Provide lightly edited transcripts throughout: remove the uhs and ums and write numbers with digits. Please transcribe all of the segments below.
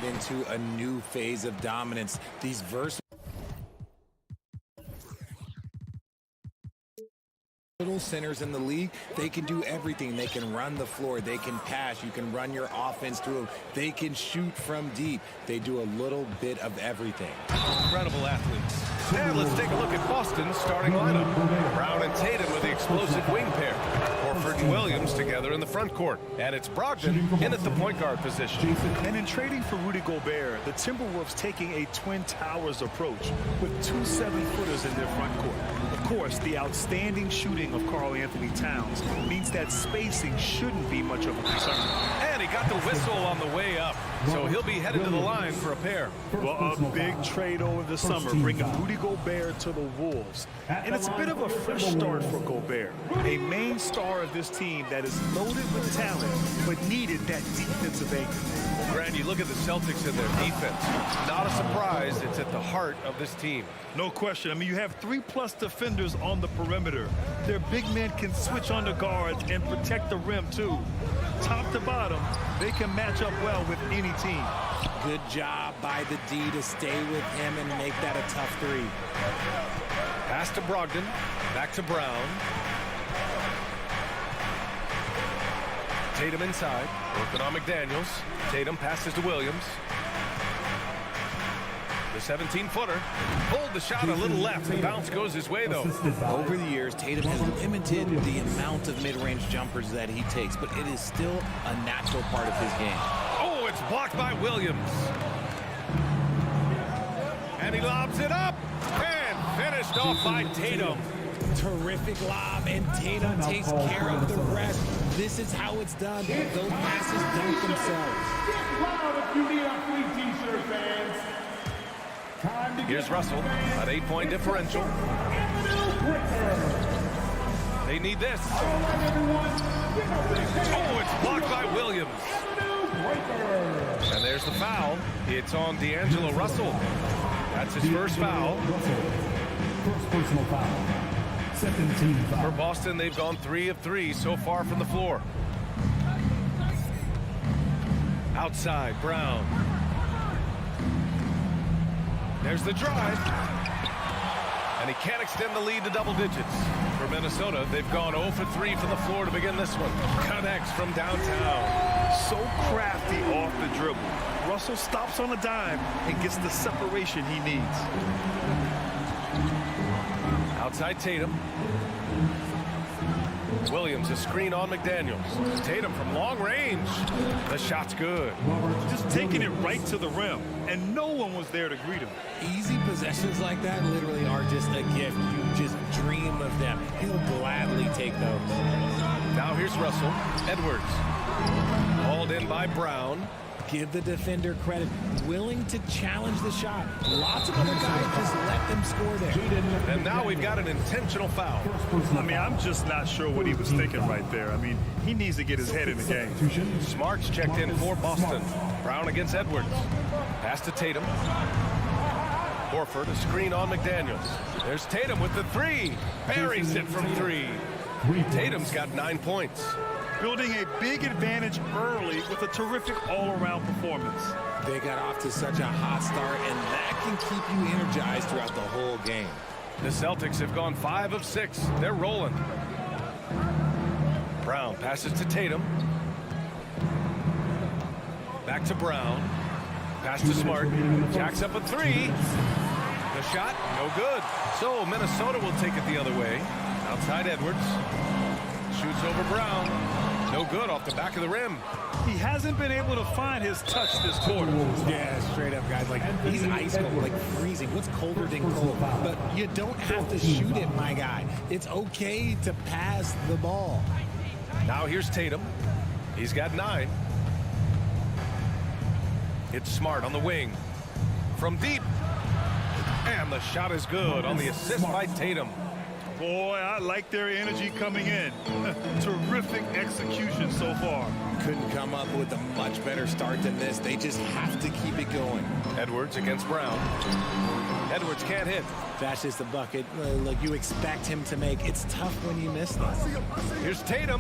into a new phase of dominance. These versatile centers in the league, they can do everything. They can run the floor, they can pass, you can run your offense through them, they can shoot from deep. They do a little bit of everything. Incredible athletes. And let's take a look at Boston's starting lineup. Brown and Tatum with the explosive wing pair. Horford and Williams together in the front court. And it's Brogdon in at the point guard position. And in trading for Rudy Gobert, the Timberwolves taking a Twin Towers approach with 2 7-footers in their front court. Of course, the outstanding shooting of Karl Anthony Towns means that spacing shouldn't be much of a concern. And he got the whistle on the way up, so he'll be headed to the line for a pair. Well, a big trade over the summer, bringing Rudy Gobert to the Wolves. And it's a bit of a fresh start for Gobert, a main star of this team that is loaded with talent, but needed that defensive anchor. Well, Grant, you look at the Celtics and their defense. Not a surprise, it's at the heart of this team. No question. I mean, you have 3+ defenders on the perimeter. Their big men can switch on the guards and protect the rim, too. Top to bottom, they can match up well with any team. Good job by the D to stay with him and make that a tough three. Pass to Brogdon, back to Brown. Tatum inside, working on McDaniels. Tatum passes to Williams. The 17-footer pulled the shot a little left. The bounce goes his way, though. Over the years, Tatum has limited the amount of mid-range jumpers that he takes, but it is still a natural part of his game. Oh, it's blocked by Williams. And he lobs it up. And finished off by Tatum. Terrific lob, and Tatum takes care of the rest. This is how it's done. Those passes dunk themselves. Get loud if you need a free t-shirt, fans. Here's Russell, an 8-point differential. They need this. Oh, it's blocked by Williams. And there's the foul. It's on D'Angelo Russell. That's his first foul. First personal foul. Second team foul. For Boston, they've gone 3 of 3 so far from the floor. Outside, Brown. There's the drive. And he can't extend the lead to double digits. For Minnesota, they've gone 0 for 3 from the floor to begin this one. Connects from downtown. So crafty off the dribble. Russell stops on a dime and gets the separation he needs. Outside Tatum. Williams, a screen on McDaniels. Tatum from long range. The shot's good. Just taking it right to the rim, and no one was there to greet him. Easy possessions like that literally are just a gift. You just dream of them. He'll gladly take those. Now here's Russell. Edwards. Hauled in by Brown. Give the defender credit. Willing to challenge the shot. Lots of other guys just let them score there. And now we've got an intentional foul. I mean, I'm just not sure what he was thinking right there. I mean, he needs to get his head in the game. Smart's checked in for Boston. Brown against Edwards. Pass to Tatum. Horford, a screen on McDaniels. There's Tatum with the 3. Buries it from 3. Tatum's got 9 points. Building a big advantage early with a terrific all-around performance. They got off to such a hot start, and that can keep you energized throughout the whole game. The Celtics have gone 5 of 6. They're rolling. Brown passes to Tatum. Back to Brown. Pass to Smart. Jacks up a 3. The shot, no good. So Minnesota will take it the other way. Outside Edwards. Shoots over Brown. No good off the back of the rim. He hasn't been able to find his touch this quarter. Yeah, straight up, guys. Like, he's ice cold, like freezing. What's colder than cold? But you don't have to shoot it, my guy. It's okay to pass the ball. Now here's Tatum. He's got 9. It's Smart on the wing. From deep. And the shot is good on the assist by Tatum. Boy, I like their energy coming in. Terrific execution so far. Couldn't come up with a much better start than this. They just have to keep it going. Edwards against Brown. Edwards can't hit. That's just the bucket like you expect him to make. It's tough when you miss them. Here's Tatum.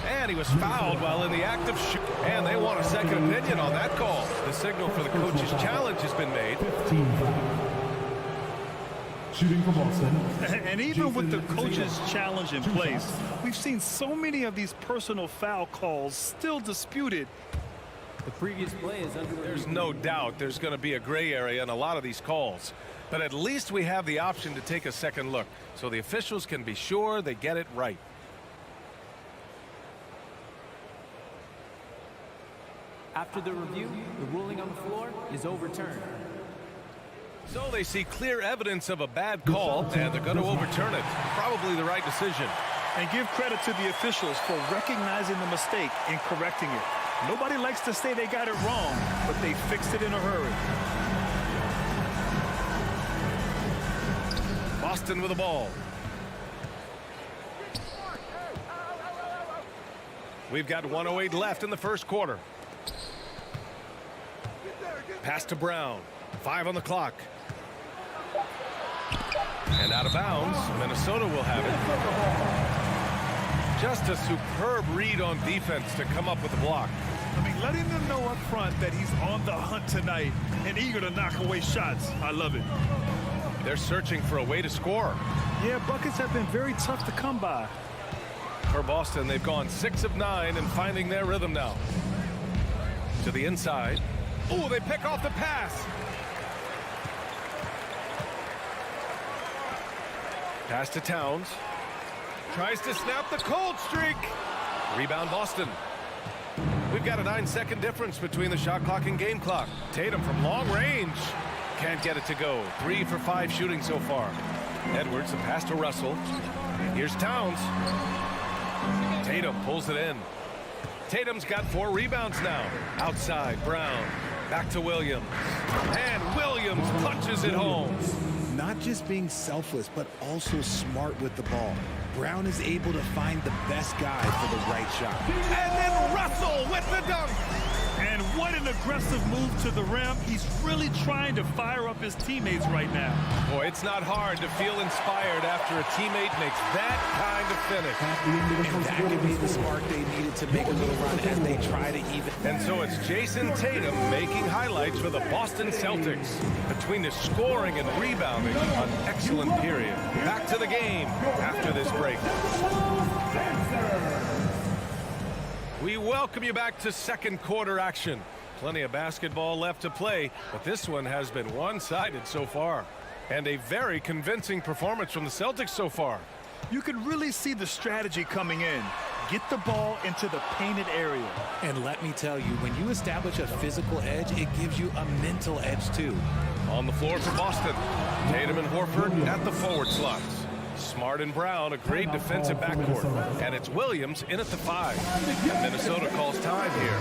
And he was fouled while in the act of shoot. And they want a second opinion on that call. The signal for the coach's challenge has been made. 15 foul. Shooting for Boston. And even with the coach's challenge in place, we've seen so many of these personal foul calls still disputed. The previous play is under. There's no doubt there's going to be a gray area in a lot of these calls. But at least we have the option to take a second look, so the officials can be sure they get it right. After the review, the ruling on the floor is overturned. So they see clear evidence of a bad call, and they're going to overturn it. Probably the right decision. And give credit to the officials for recognizing the mistake and correcting it. Nobody likes to say they got it wrong, but they fixed it in a hurry. Boston with the ball. We've got 1:08 left in the first quarter. Pass to Brown. 5 on the clock. And out of bounds. Minnesota will have it. Just a superb read on defense to come up with the block. I mean, letting them know up front that he's on the hunt tonight and eager to knock away shots. I love it. They're searching for a way to score. Yeah, buckets have been very tough to come by. For Boston, they've gone 6 of 9 and finding their rhythm now. To the inside. Oh, they pick off the pass. Pass to Towns. Tries to snap the cold streak. Rebound Boston. We've got a 9-second difference between the shot clock and game clock. Tatum from long range. Can't get it to go. 3 for 5 shooting so far. Edwards, a pass to Russell. Here's Towns. Tatum pulls it in. Tatum's got 4 rebounds now. Outside, Brown. Back to Williams. And Williams punches it home. Not just being selfless, but also smart with the ball. Brown is able to find the best guy for the right shot. And then Russell with the dunk. And what an aggressive move to the rim. He's really trying to fire up his teammates right now. Boy, it's not hard to feel inspired after a teammate makes that kind of finish. And that could be the spark they needed to make a little run as they try to even. And so it's Jason Tatum making highlights for the Boston Celtics. Between the scoring and rebounding, an excellent period. Back to the game after this break. We welcome you back to second quarter action. Plenty of basketball left to play, but this one has been one-sided so far. And a very convincing performance from the Celtics so far. You can really see the strategy coming in. Get the ball into the painted area. And let me tell you, when you establish a physical edge, it gives you a mental edge too. On the floor for Boston, Tatum and Horford at the forward slots. Smart and Brown, a great defensive backcourt. And it's Williams in at the 5. And Minnesota calls time here.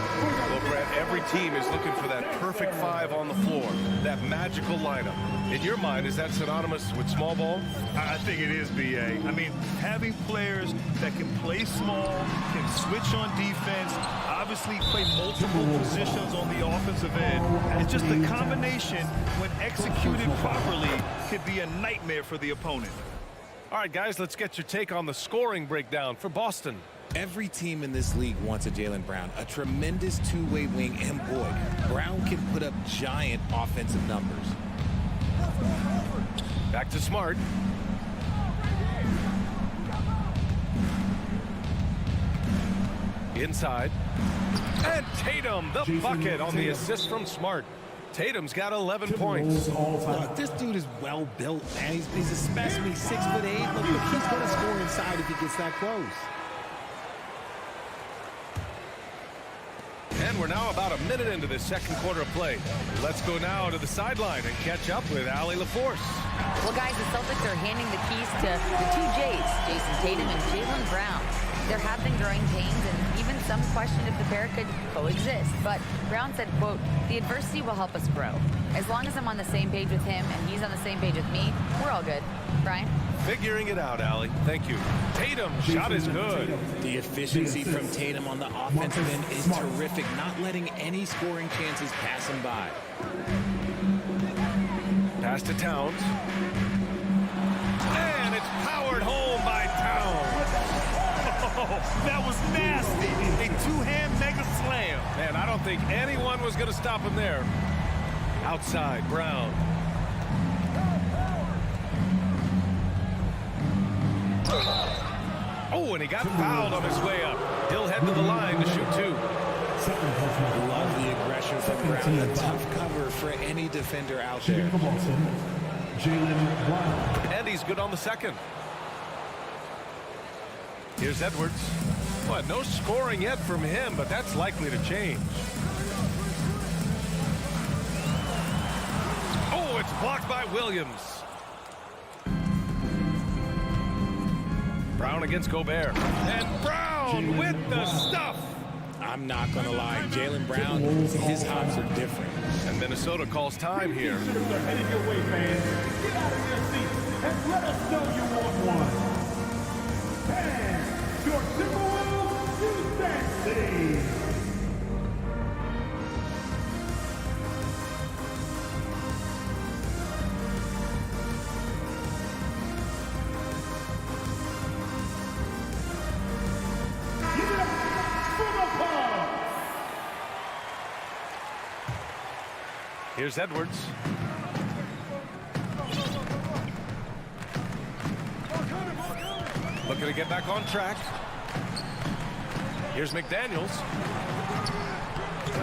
Well, Brett, every team is looking for that perfect 5 on the floor, that magical lineup. In your mind, is that synonymous with small ball? I think it is, B.A. I mean, having players that can play small, can switch on defense, obviously play multiple positions on the offensive end. It's just the combination, when executed properly, could be a nightmare for the opponent. All right, guys, let's get your take on the scoring breakdown for Boston. Every team in this league wants a Jaylen Brown, a tremendous two-way wing, and boy, Brown can put up giant offensive numbers. Back to Smart. Inside. And Tatum, the bucket on the assist from Smart. Tatum's got 11 points. Look, this dude is well built, man. He's a specimen. He's 6'8". Look, he's going to score inside if he gets that close. And we're now about a minute into this second quarter of play. Let's go now to the sideline and catch up with Allie LaForce. Well, guys, the Celtics are handing the keys to the 2 J's, Jason Tatum and Jaylen Brown. There have been growing pains and even some question if the pair could coexist. But Brown said, quote, "The adversity will help us grow. As long as I'm on the same page with him and he's on the same page with me, we're all good." Brian? Figuring it out, Allie. Thank you. Tatum, shot is good. The efficiency from Tatum on the offensive end is terrific, not letting any scoring chances pass him by. Pass to Towns. And it's powered home by Towns. Oh, that was nasty. A two-hand mega slam. Man, I don't think anyone was going to stop him there. Outside, Brown. Oh, and he got fouled on his way up. He'll head to the line to shoot two. Love the aggression from Brown. A tough cover for any defender out there. And he's good on the second. Here's Edwards. What, no scoring yet from him, but that's likely to change. Oh, it's blocked by Williams. Brown against Gobert. And Brown with the stuff. I'm not going to lie. Jaylen Brown, his hops are different. And Minnesota calls time here. Are heading your way, fans. Get out of your seats and let us know you want one. And your Timberwolves defense. Here's Edwards. Looking to get back on track. Here's McDaniels.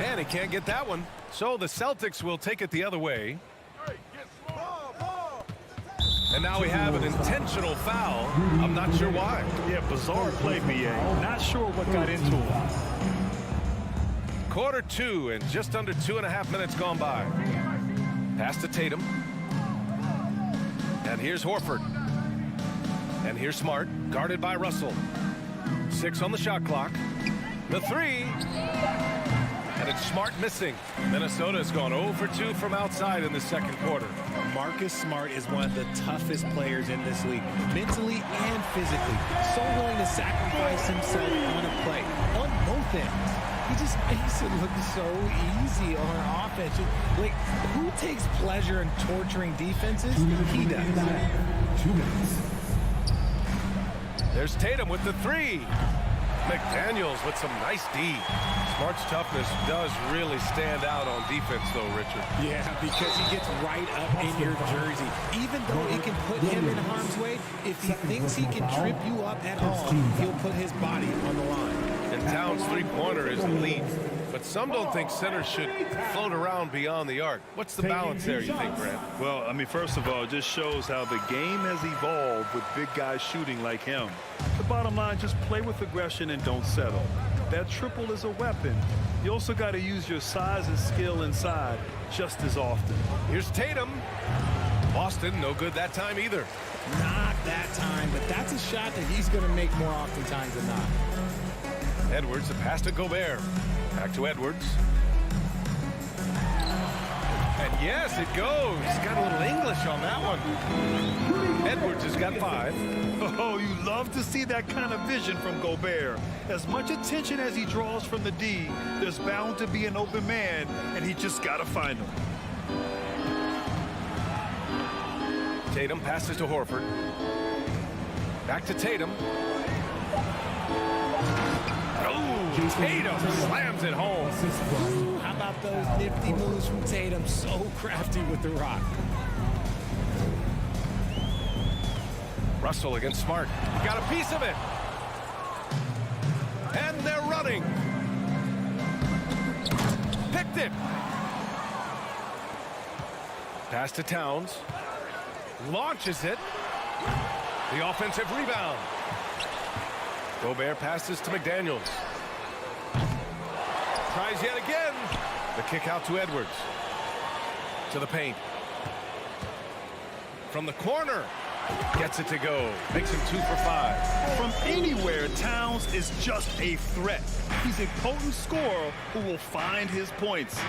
And he can't get that one. So the Celtics will take it the other way. And now we have an intentional foul. I'm not sure why. Yeah, bizarre play, BA. Not sure what got into him. Quarter two and just under 2.5 minutes gone by. Pass to Tatum. And here's Horford. And here's Smart, guarded by Russell. 6 on the shot clock. The three. And it's Smart missing. Minnesota has gone 0 for 2 from outside in the second quarter. Marcus Smart is one of the toughest players in this league, mentally and physically. So willing to sacrifice himself on a play, on both ends. He just makes it look so easy on offense. Like, who takes pleasure in torturing defenses? He does. 2 minutes. There's Tatum with the three. McDaniels with some nice D. Smart's toughness does really stand out on defense, though, Richard. Yeah, because he gets right up in your jersey. Even though it can put him in harm's way, if he thinks he can trip you up at all, he'll put his body on the line. And Towns' three-pointer is elite. But some don't think centers should float around beyond the arc. What's the balance there, you think, Brad? Well, I mean, first of all, it just shows how the game has evolved with big guys shooting like him. The bottom line, just play with aggression and don't settle. That triple is a weapon. You also got to use your size and skill inside just as often. Here's Tatum. Boston, no good that time either. Not that time, but that's a shot that he's going to make more oftentimes than not. Edwards, a pass to Gobert. Back to Edwards. And yes, it goes. He's got a little English on that one. Edwards has got 5. Oh, you love to see that kind of vision from Gobert. As much attention as he draws from the D, there's bound to be an open man, and he just got to find him. Tatum passes to Horford. Back to Tatum. Tatum slams it home. How about those nifty moves from Tatum? So crafty with the rock. Russell against Smart. Got a piece of it. And they're running. Picked it. Pass to Towns. Launches it. The offensive rebound. Gobert passes to McDaniels. Tries yet again. The kick out to Edwards. To the paint. From the corner. Gets it to go. Makes him 2 for 5. From anywhere, Towns is just a threat. He's a potent scorer who will find his points.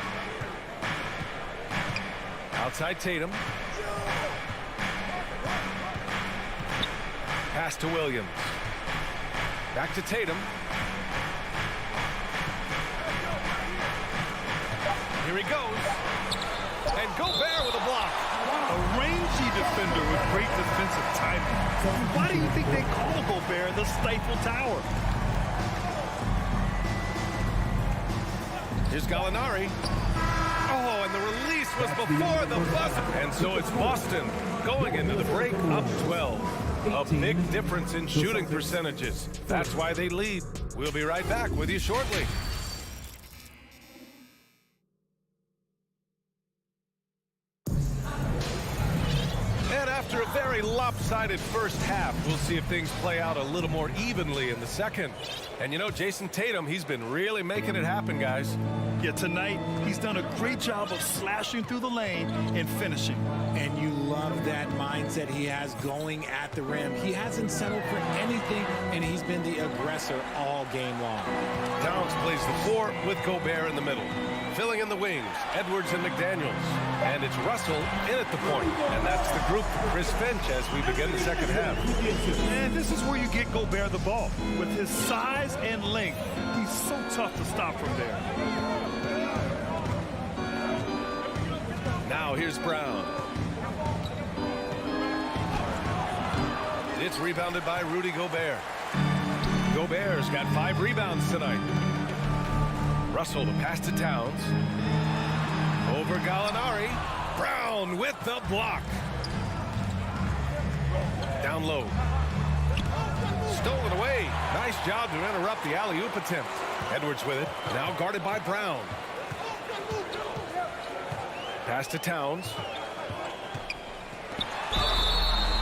Outside Tatum. Pass to Williams. Back to Tatum. Here he goes. And Gobert with a block. A rangy defender with great defensive timing. Why do you think they call Gobert the Stifle Tower? Here's Gallinari. Oh, and the release was before the buzzer. And so it's Boston going into the break up 12. A big difference in shooting percentages. That's why they lead. We'll be right back with you shortly. And after a very lopsided first half, we'll see if things play out a little more evenly in the second. And you know, Jason Tatum, he's been really making it happen, guys. Yeah, tonight, he's done a great job of slashing through the lane and finishing. And you love that mindset he has going at the rim. He hasn't settled for anything, and he's been the aggressor all game long. Towns plays the 4 with Gobert in the middle. Filling in the wings, Edwards and McDaniels. And it's Russell in at the point. And that's the group for Chris Finch as we begin the second half. And this is where you get Gobert the ball. With his size and length, he's so tough to stop from there. Now here's Brown. It's rebounded by Rudy Gobert. Gobert's got 5 rebounds tonight. Russell, the pass to Towns. Over Gallinari. Brown with the block. Down low. Stolen away. Nice job to interrupt the alley-oop attempt. Edwards with it. Now guarded by Brown. Pass to Towns.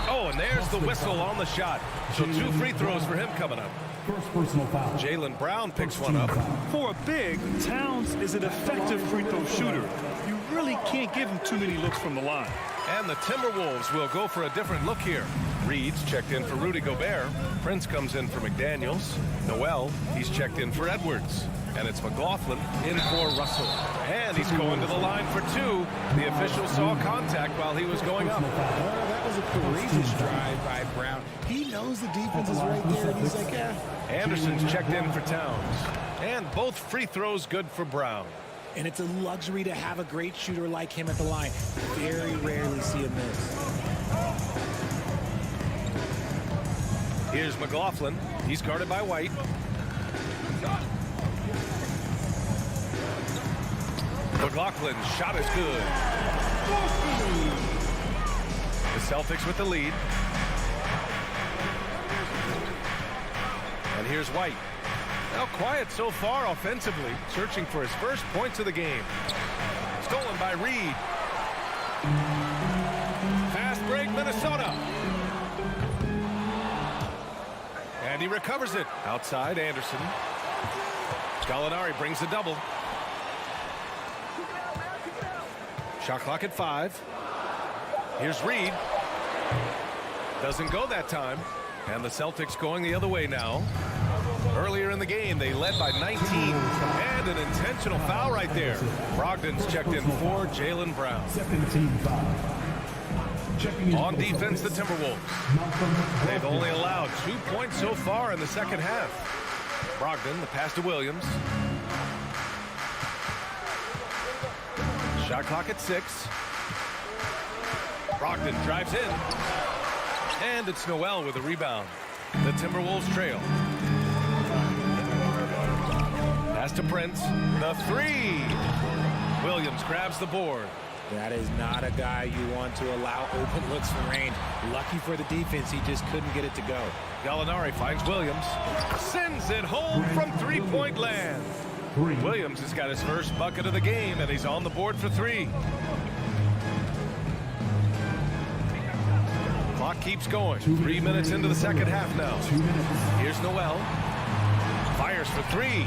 Oh, and there's the whistle on the shot. So 2 free throws for him coming up. First personal foul. Jaylen Brown picks one up. For a big, Towns is an effective free throw shooter. You really can't give him too many looks from the line. And the Timberwolves will go for a different look here. Reed's checked in for Rudy Gobert. Prince comes in for McDaniels. Noel, he's checked in for Edwards. And it's McLaughlin in for Russell. And he's going to the line for 2. The official saw contact while he was going up. Well, that was a courageous drive by Brown. He knows the defense is right there, and he's like, yeah. Anderson's checked in for Towns. And both free throws good for Brown. And it's a luxury to have a great shooter like him at the line. Very rarely see him miss. Here's McLaughlin. He's guarded by White. McLaughlin's shot is good. The Celtics with the lead. And here's White. Now quiet so far offensively, searching for his first points of the game. Stolen by Reed. Fast break, Minnesota. And he recovers it. Outside, Anderson. Gallinari brings the double. Shot clock at 5. Here's Reed. Doesn't go that time. And the Celtics going the other way now. Earlier in the game, they led by 19. And an intentional foul right there. Brogdon's checked in for Jaylen Brown. On defense, the Timberwolves. They've only allowed 2 points so far in the second half. Brogdon, the pass to Williams. Shot clock at 6. Brogdon drives in. And it's Noel with a rebound. The Timberwolves trail. Pass to Prince. The 3. Williams grabs the board. That is not a guy you want to allow open looks from range. Lucky for the defense, he just couldn't get it to go. Gallinari finds Williams. Sends it home from three-point land. Williams has got his first bucket of the game, and he's on the board for 3. Clock keeps going. 3 minutes into the second half now. Here's Noel. Fires for 3.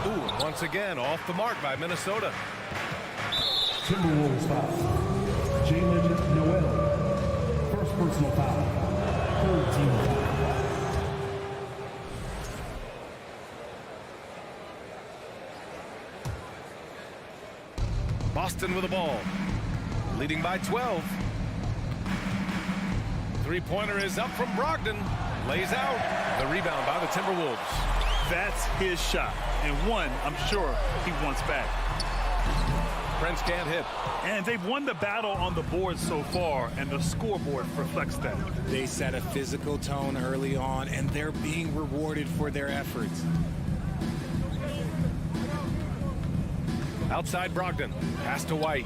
Ooh, once again, off the mark by Minnesota. Timberwolves foul. Jaylen Noel. First personal foul. Third team foul. Boston with the ball. Leading by 12. Three-pointer is up from Brogdon. Lays out. The rebound by the Timberwolves. That's his shot. And one I'm sure he wants back. Prince can't hit. And they've won the battle on the board so far, and the scoreboard reflects that. They set a physical tone early on, and they're being rewarded for their efforts. Outside Brogdon. Pass to White.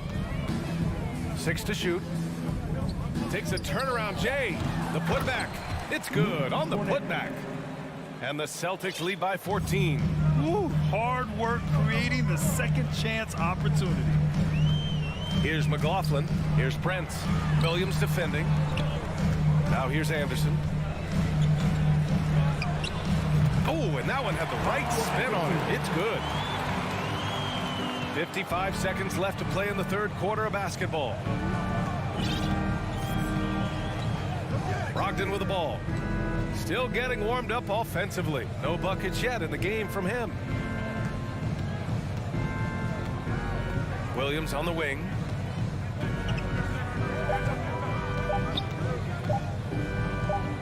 6 to shoot. Takes a turnaround, Jay. The putback. It's good on the putback. And the Celtics lead by 14. Woo, hard work creating the second chance opportunity. Here's McLaughlin. Here's Prince. Williams defending. Now here's Anderson. Oh, and that one had the right spin on it. It's good. 55 seconds left to play in the third quarter of basketball. Brogdon with the ball. Still getting warmed up offensively. No buckets yet in the game from him. Williams on the wing.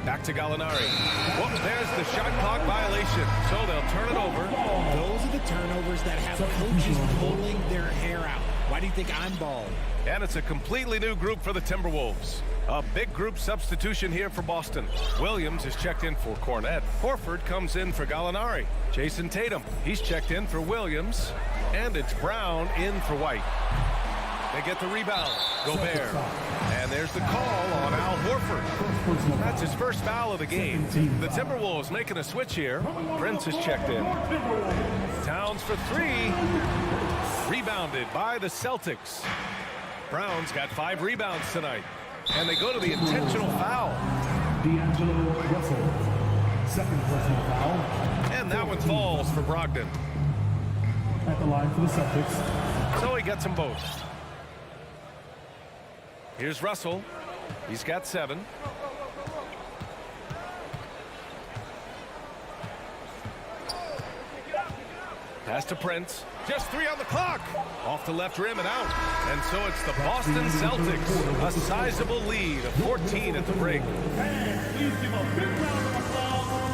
Back to Gallinari. Whoop, there's the shot clock violation. So they'll turn it over. Those are the turnovers that have coaches pulling their hair out. Why do you think I'm bald? And it's a completely new group for the Timberwolves. A big group substitution here for Boston. Williams is checked in for Cornette. Horford comes in for Gallinari. Jason Tatum, he's checked in for Williams. And it's Brown in for White. They get the rebound. Gobert. And there's the call on Al Horford. That's his first foul of the game. The Timberwolves making a switch here. Prince is checked in. Towns for 3. Rebounded by the Celtics. Brown's got 5 rebounds tonight. And they go to the intentional foul. D'Angelo Russell. Second personal foul. And that one falls for Brogdon. At the line for the Celtics. So he gets them both. Here's Russell. He's got 7. Pass to Prince. Just 3 on the clock. Off the left rim and out. And so it's the Boston Celtics. A sizable lead of 14 at the break.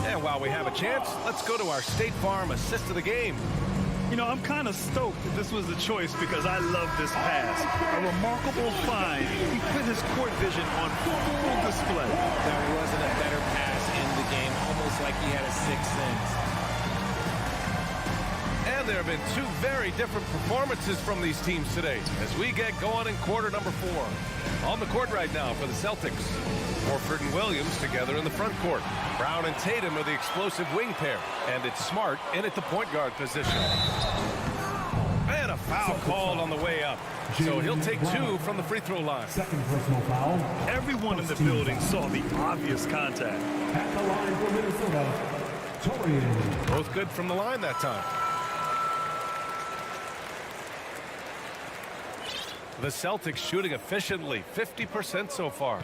And while we have a chance, let's go to our State Farm assist of the game. You know, I'm kind of stoked that this was the choice because I love this pass. A remarkable find. He put his court vision on full display. There wasn't a better pass in the game, almost like he had a 6th sense. And there have been 2 very different performances from these teams today as we get going in quarter number 4. On the court right now for the Celtics. Horford and Williams together in the front court. Brown and Tatum are the explosive wing pair. And it's Smart in at the point guard position. And a foul called on the way up. So he'll take 2 from the free throw line. Second personal foul. Everyone in the building saw the obvious contact. At the line for Minnesota, Horens. Both good from the line that time. The Celtics shooting efficiently, 50% so far.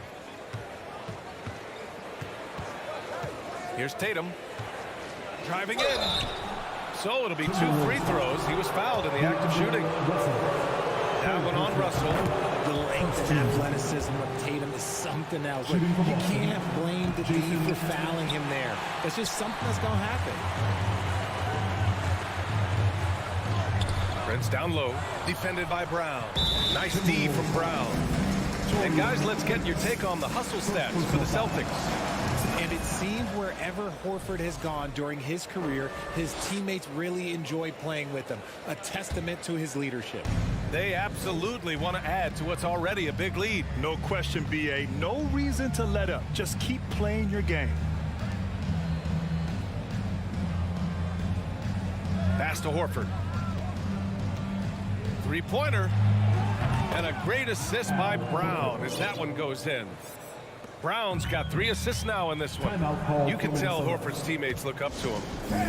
Here's Tatum. Driving in. So it'll be 2 free throws. He was fouled in the act of shooting. That one on Russell. The length and athleticism of Tatum is something else. You can't blame the D for fouling him there. That's just something that's going to happen. Prince down low. Defended by Brown. Nice D from Brown. And guys, let's get your take on the hustle stats for the Celtics. And it seems wherever Horford has gone during his career, his teammates really enjoy playing with him. A testament to his leadership. They absolutely want to add to what's already a big lead. No question, B.A. No reason to let up. Just keep playing your game. Pass to Horford. 3-pointer. And a great assist by Brown as that one goes in. Brown's got 3 assists now in this one. You can tell Horford's teammates look up to him.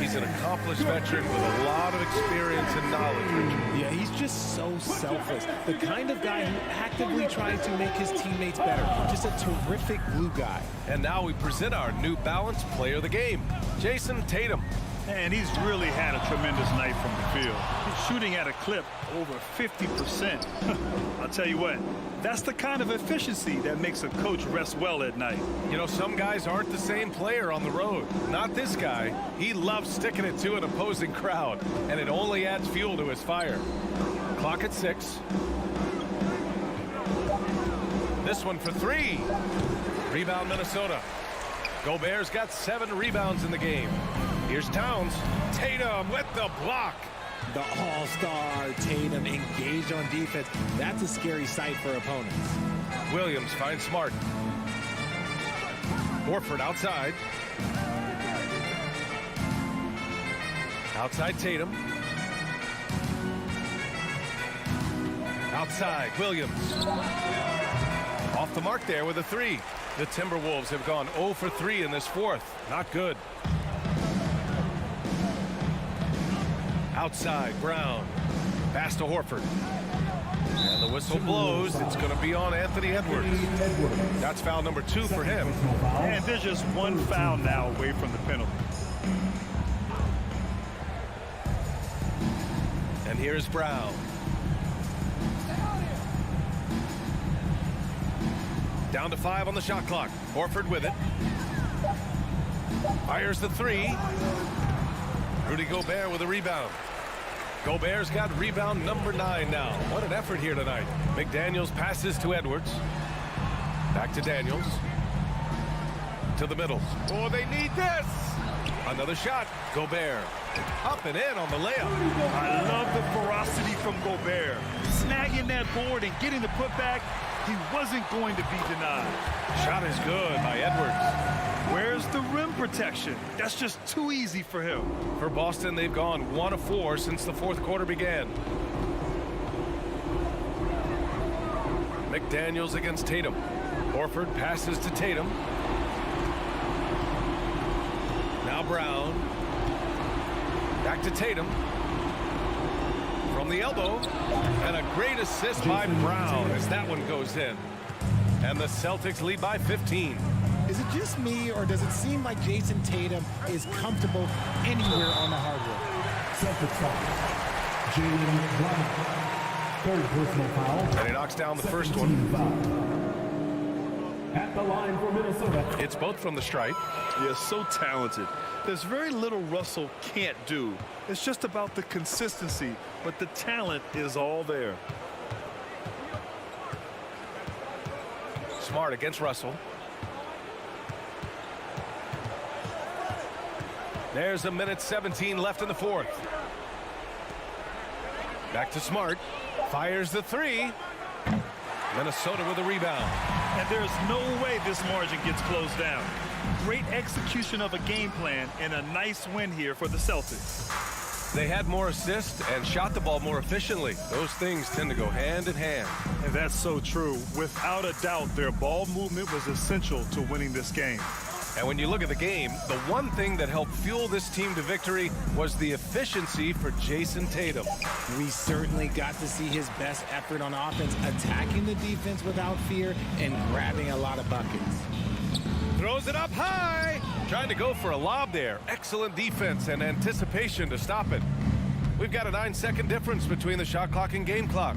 He's an accomplished veteran with a lot of experience and knowledge, Richard. Yeah, he's just so selfless. The kind of guy who actively tries to make his teammates better. Just a terrific glue guy. And now we present our new balanced player of the game, Jason Tatum. And he's really had a tremendous night from the field. He's shooting at a clip over 50%. I'll tell you what, that's the kind of efficiency that makes a coach rest well at night. You know, some guys aren't the same player on the road. Not this guy. He loves sticking it to an opposing crowd, and it only adds fuel to his fire. Clock at 6. This one for 3. Rebound Minnesota. Gobert's got 7 rebounds in the game. Here's Towns. Tatum with the block. The all-star Tatum engaged on defense. That's a scary sight for opponents. Williams finds Smart. Horford outside. Outside Tatum. Outside Williams. Off the mark there with a 3. The Timberwolves have gone 0 for 3 in this fourth. Not good. Outside Brown. Pass to Horford. And the whistle blows. It's going to be on Anthony Edwards. That's foul number 2 for him. And there's just one foul now away from the penalty. And here's Brown. Down to 5 on the shot clock. Horford with it. Fires the 3. Rudy Gobert with a rebound. Gobert's got rebound number 9 now. What an effort here tonight. McDaniels passes to Edwards. Back to Daniels. To the middle. Oh, they need this. Another shot. Gobert. Up and in on the layup. I love the ferocity from Gobert. Snagging that board and getting the putback. He wasn't going to be denied. Shot is good by Edwards. Where's the rim protection? That's just too easy for him. For Boston, they've gone 1 of 4 since the fourth quarter began. McDaniels against Tatum. Horford passes to Tatum. Now Brown. Back to Tatum. From the elbow. And a great assist by Brown as that one goes in. And the Celtics lead by 15. Is it just me, or does it seem like Jason Tatum is comfortable anywhere on the hardwood? Celtics foul. Jaylen Brown. Third personal foul. And he knocks down the first one. At the line for Minnesota. It's both from the stripe. Yeah, so talented. There's very little Russell can't do. It's just about the consistency, but the talent is all there. Smart against Russell. There's a minute 17 left in the fourth. Back to Smart. Fires the 3. Minnesota with a rebound. And there's no way this margin gets closed down. Great execution of a game plan and a nice win here for the Celtics. They had more assists and shot the ball more efficiently. Those things tend to go hand in hand. And that's so true. Without a doubt, their ball movement was essential to winning this game. And when you look at the game, the one thing that helped fuel this team to victory was the efficiency for Jason Tatum. We certainly got to see his best effort on offense, attacking the defense without fear and grabbing a lot of buckets. Throws it up high. Trying to go for a lob there. Excellent defense and anticipation to stop it. We've got a 9-second difference between the shot clock and game clock.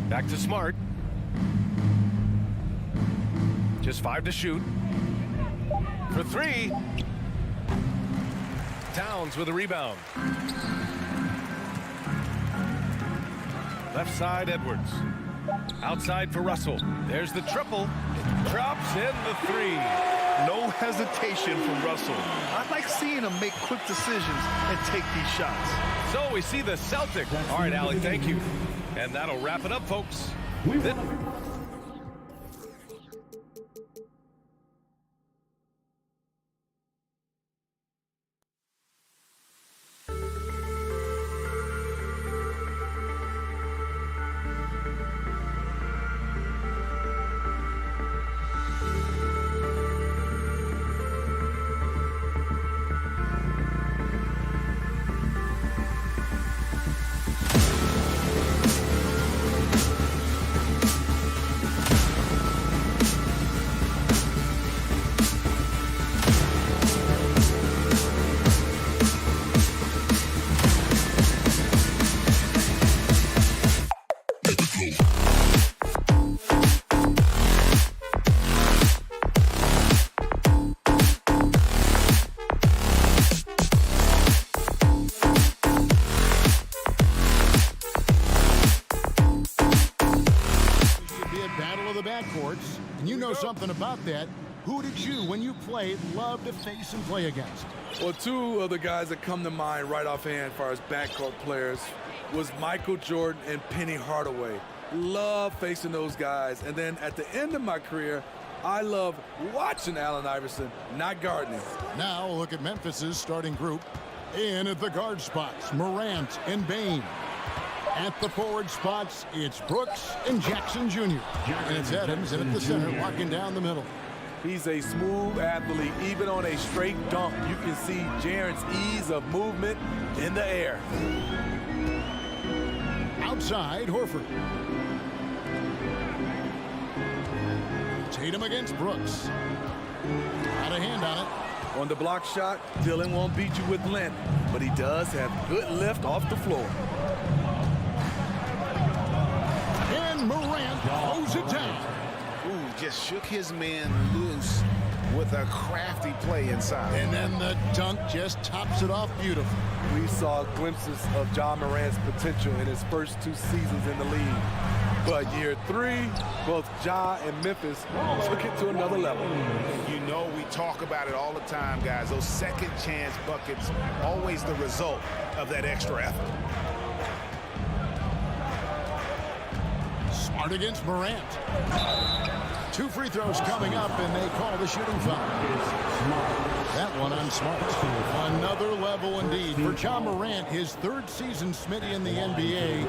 Back to Smart. Just 5 to shoot. For 3. Towns with a rebound. Left side, Edwards. Outside for Russell. There's the triple. Drops in the 3. No hesitation from Russell. I like seeing him make quick decisions and take these shots. So we see the Celtics. All right, Allie, thank you. And that'll wrap it up, folks. something about that. Who did you, when you played, love to face and play against? Well, two of the guys that come to mind right offhand as far as backcourt players was Michael Jordan and Penny Hardaway. Love facing those guys. And then at the end of my career, I love watching Allen Iverson, not guarding him. Now look at Memphis's starting group. In at the guard spots, Morant and Bane. At the forward spots, it's Brooks and Jackson Jr. And it's Adams in at the center, locking down the middle. He's a smooth athlete. Even on a straight dunk, you can see Jaren's ease of movement in the air. Outside, Horford. Tatum against Brooks. Got a hand on it. On the block shot, Dylan won't beat you with length, but he does have good lift off the floor. And Morant throws it down. Ooh, just shook his man loose with a crafty play inside. And then the dunk just tops it off beautifully. We saw glimpses of John Morant's potential in his first 2 seasons in the league. But year 3, both Ja and Memphis took it to another level. You know, we talk about it all the time, guys. Those second chance buckets, always the result of that extra effort. Smart against Morant. 2 free throws coming up, and they call the shooting foul. That one on Smart. Another level indeed for John Morant, his 3rd season Smitty in the NBA,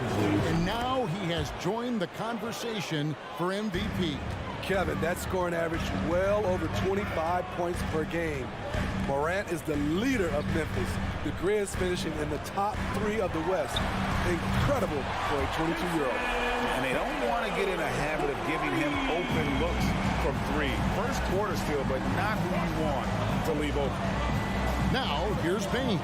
and now he has joined the conversation for MVP. Kevin, that scoring average well over 25 points per game. Morant is the leader of Memphis. The Grizz finishing in the top 3 of the West. Incredible for a 22-year-old. And they don't want to get in a habit of giving him open looks from 3. First quarter still, but not who you want to leave open. Now, here's Bane.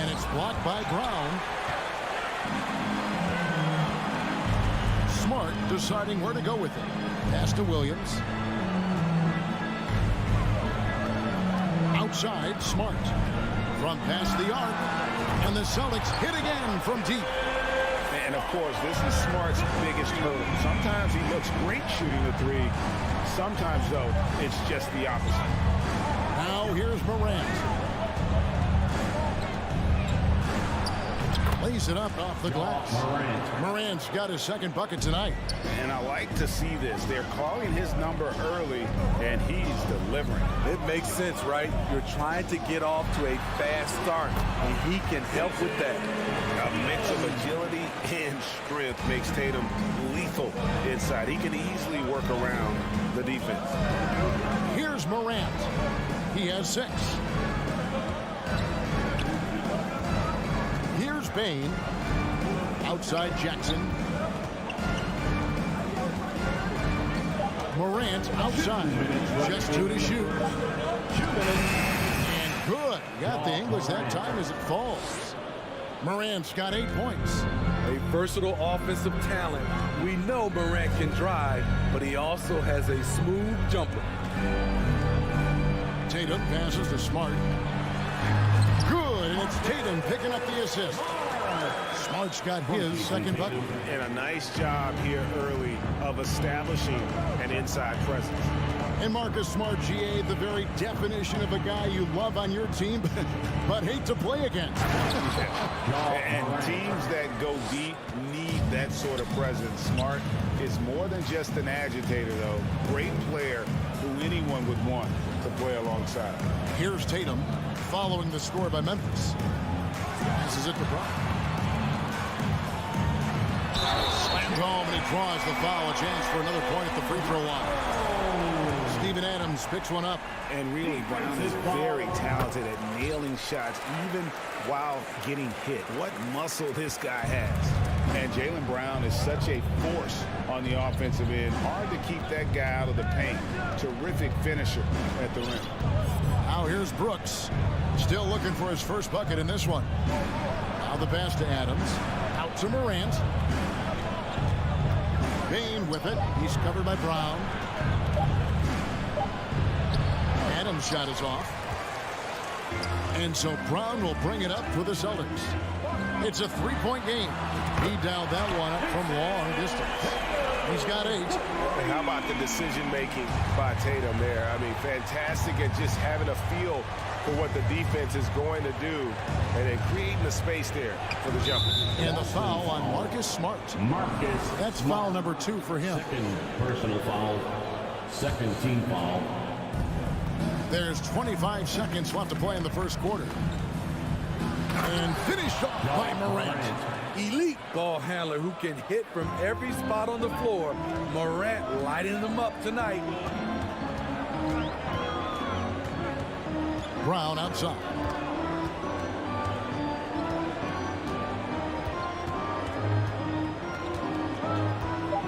And it's blocked by Brown. Smart deciding where to go with it. Pass to Williams. Outside, Smart. From past the arc. And the Celtics hit again from deep. And, of course, this is Smart's biggest hurdle. Sometimes he looks great shooting the 3. Sometimes, though, it's just the opposite. Now here's Morant. Lays it up off the glass. Morant's got his 2nd bucket tonight. And I like to see this. They're calling his number early, and he's delivering. It makes sense, right? You're trying to get off to a fast start, and he can help with that. A mix of agility and strength makes Tatum lethal inside. He can easily work around the defense. Here's Morant. He has 6. Here's Bane. Outside Jackson. Morant outside. Just 2 to shoot. And good. Got the English that time as it falls. Morant's got 8 points. A versatile offensive talent. We know Morant can drive, but he also has a smooth jumper. Tatum passes to Smart. Good, and it's Tatum picking up the assist. Smart's got his 2nd bucket. And a nice job here early of establishing an inside presence. And Marcus Smart, GA, the very definition of a guy you love on your team, but hate to play against. And teams that go deep need that sort of presence. Smart is more than just an agitator, though. Great player who anyone would want to play alongside. Here's Tatum following the score by Memphis. Passes it to Brown. Slammed home, and he draws the foul. A chance for another point at the free throw line. Steven Adams picks one up. And really, Brown is very talented at nailing shots, even while getting hit. What muscle this guy has. And Jaylen Brown is such a force on the offensive end. Hard to keep that guy out of the paint. Terrific finisher at the rim. Now here's Brooks. Still looking for his 1st bucket in this one. Now the pass to Adams. Out to Morant. Bane with it. He's covered by Brown. Adams' shot is off. And so Brown will bring it up for the Celtics. It's a 3-point game. He dialed that one up from long distance. He's got 8. And how about the decision-making by Tatum there? I mean, fantastic at just having a feel for what the defense is going to do and then creating the space there for the jumper. And the foul on Marcus Smart. That's foul number 2 for him. Second personal foul. Second team foul. There's 25 seconds left to play in the first quarter. And finished off by Morant. Elite ball handler who can hit from every spot on the floor. Morant lighting them up tonight. Brown outside.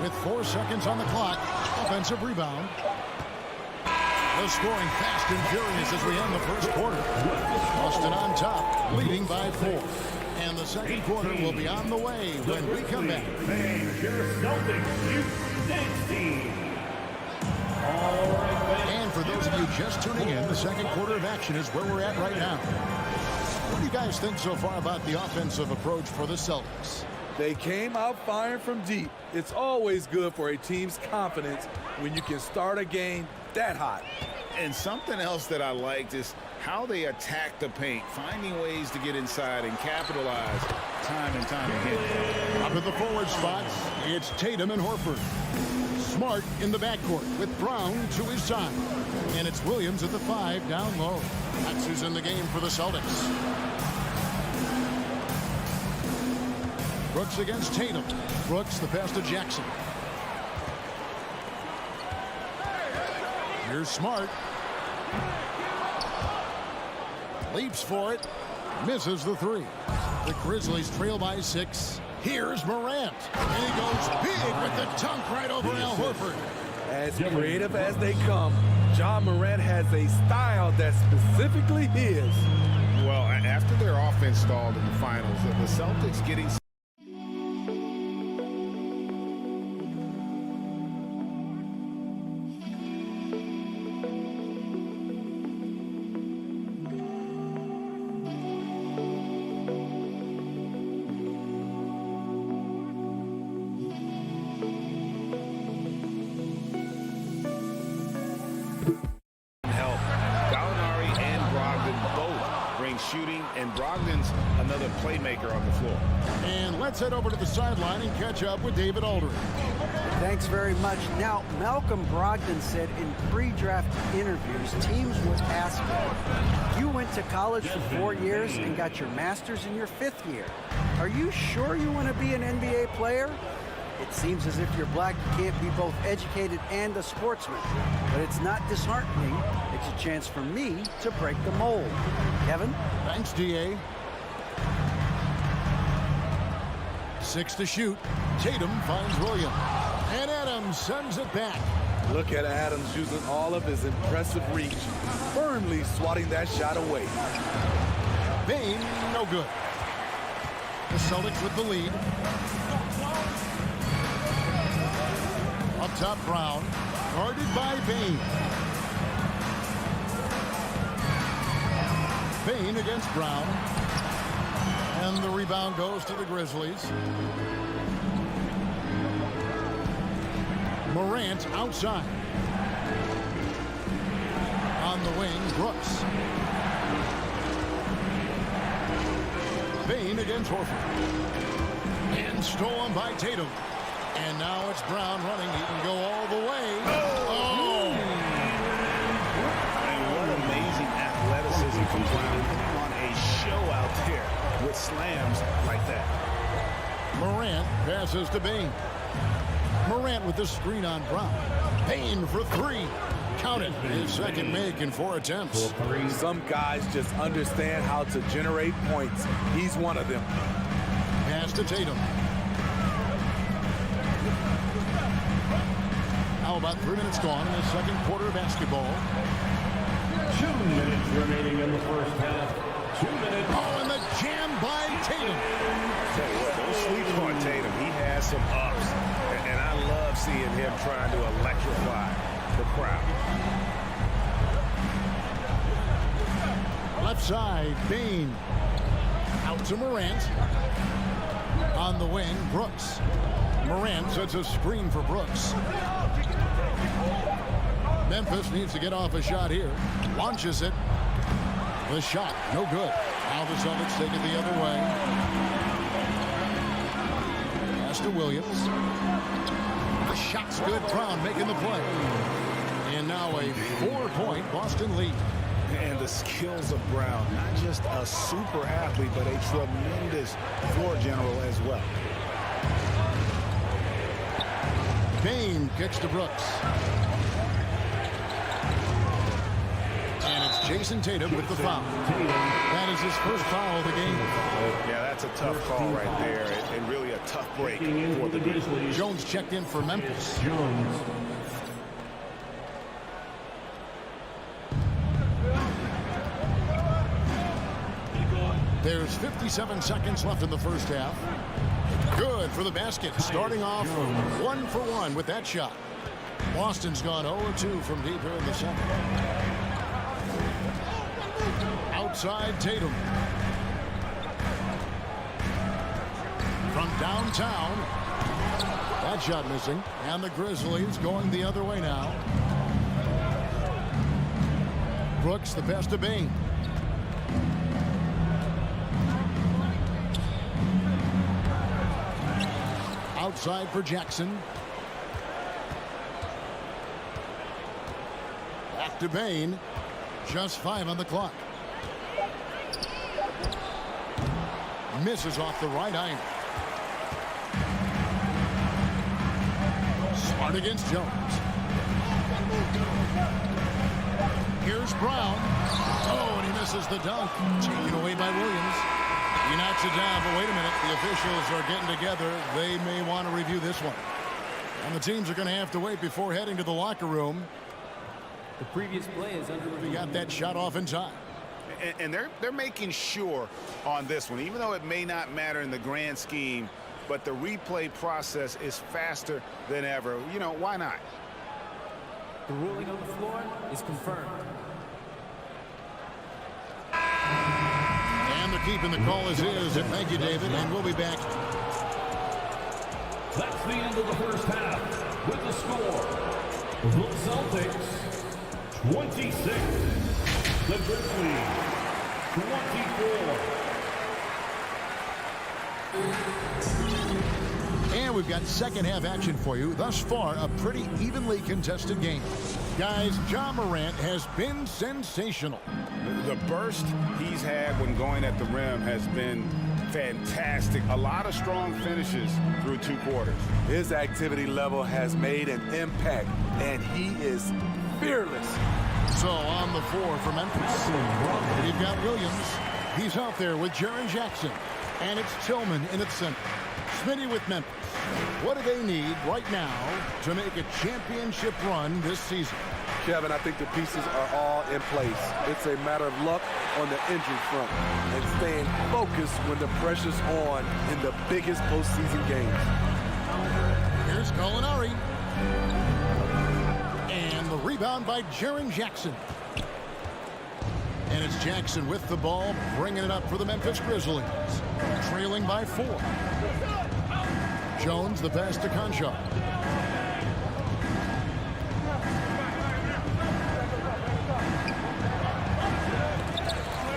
With 4 seconds on the clock, offensive rebound. The scoring fast and furious as we end the first quarter. Boston on top, leading by 4. And the second quarter will be on the way when we come back. And for those of you just tuning in, the second quarter of action is where we're at right now. What do you guys think so far about the offensive approach for the Celtics? They came out firing from deep. It's always good for a team's confidence when you can start a game that hot. And something else that I liked is how they attack the paint, finding ways to get inside and capitalize time and time again. Up at the forward spots, it's Tatum and Horford. Smart in the backcourt with Brown to his side. And it's Williams at the 5 down low. That's who's in the game for the Celtics. Brooks against Tatum. Brooks the pass to Jackson. Here's Smart. Leaps for it. Misses the 3. The Grizzlies trail by 6. Here's Morant. And he goes big with the dunk right over Al Horford. As creative as they come, John Morant has a style that's specifically his. Well, after their offense stalled in the finals, the Celtics getting shooting, and Brogdon's another playmaker on the floor. And let's head over to the sideline and catch up with David Aldridge. Thanks very much. Now, Malcolm Brogdon said in pre-draft interviews, teams would ask him, you went to college for 4 years and got your master's in your 5th year. Are you sure you want to be an NBA player? It seems as if you're black, you can't be both educated and a sportsman. But it's not disheartening. It's a chance for me to break the mold. Kevin? Thanks, D.A. 6 to shoot. Tatum finds Williams. And Adams sends it back. Look at Adams using all of his impressive reach, firmly swatting that shot away. Bane, no good. The Celtics with the lead. Up top, Brown, guarded by Bane. Bane against Brown. And the rebound goes to the Grizzlies. Morant outside. On the wing, Brooks. Bane against Horford. And stolen by Tatum. And now it's Brown running. He can go all the way. Oh! And what amazing athleticism from Brown, putting on a show out there with slams like that. Morant passes to Bane. Morant with the screen on Brown. Bane for 3. Count it. His second make in 4 attempts. Some guys just understand how to generate points. He's one of them. Pass to Tatum. Now about 3 minutes gone in the second quarter of basketball. 2 minutes remaining in the first half. 2 minutes. Oh, and the jam by Tatum. Tell you what, don't sleep on Tatum. He has some ups. And I love seeing him trying to electrify the crowd. Left side, Bane. Out to Morant. On the wing, Brooks. Morant sets a screen for Brooks. Memphis needs to get off a shot here. Launches it. The shot, no good. Now the Celtics take it the other way. Pass to Williams. The shot's good. Brown making the play. And now a 4-point Boston lead. And the skills of Brown, not just a super athlete, but a tremendous floor general as well. Bain kicks to Brooks. And it's Jason Tatum with the foul. That is his first foul of the game. Yeah, that's a tough call right there, and really a tough break for the Grizzlies. Jones checked in for Memphis. There's 57 seconds left in the first half. Good for the basket. Starting off 1 for 1 with that shot. Boston's gone 0-2 from deep here in the second. Outside Tatum. From downtown. That shot missing. And the Grizzlies going the other way now. Brooks, the pass to Bain. Outside for Jackson. Back to Bain. Just 5 on the clock. Misses off the right iron. Smart against Jones. Here's Brown. Oh, and he misses the dunk. Taken away by Williams. He knocks it down, but wait a minute. The officials are getting together. They may want to review this one. And the teams are going to have to wait before heading to the locker room. The previous play is under review. We got that shot off in time. And they're making sure on this one, even though it may not matter in the grand scheme, but the replay process is faster than ever. You know, why not? The ruling on the floor is confirmed. And they're keeping the call as is. And thank you, David. And we'll be back. That's the end of the first half with the score. The Celtics 26. The Grizzlies 24. And we've got second half action for you. Thus far, a pretty evenly contested game. Guys, Ja Morant has been sensational. The burst he's had when going at the rim has been fantastic. A lot of strong finishes through 2 quarters. His activity level has made an impact, and he is fearless. So on the floor for Memphis, you've got Williams. He's out there with Jaren Jackson. And it's Tillman in its center. Smitty with Memphis. What do they need right now to make a championship run this season? Kevin, I think the pieces are all in place. It's a matter of luck on the injury front and staying focused when the pressure's on in the biggest postseason games. Here's Gallinari. And the rebound by Jaren Jackson. And it's Jackson with the ball, bringing it up for the Memphis Grizzlies. Trailing by 4. Jones, the pass to Conchar.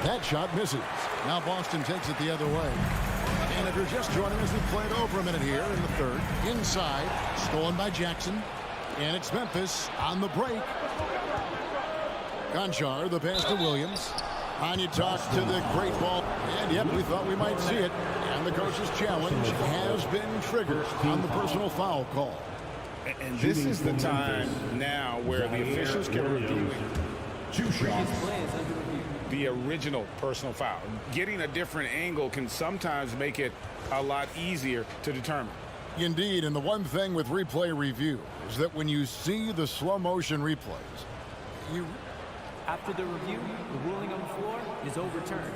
That shot misses. Now Boston takes it the other way. And if you're just joining us, we've played over a minute here in the third. Inside, stolen by Jackson. And it's Memphis on the break. Conchar, the pass to Williams. Anya talks to the great ball. And yep, we thought we might see it. And the coach's challenge has been triggered on the personal foul call. And this is the time now where the officials can review 2 shots. the original personal foul. Getting a different angle can sometimes make it a lot easier to determine. Indeed, and the one thing with replay review is that when you see the slow motion replays, you... After the review, the ruling on the floor is overturned.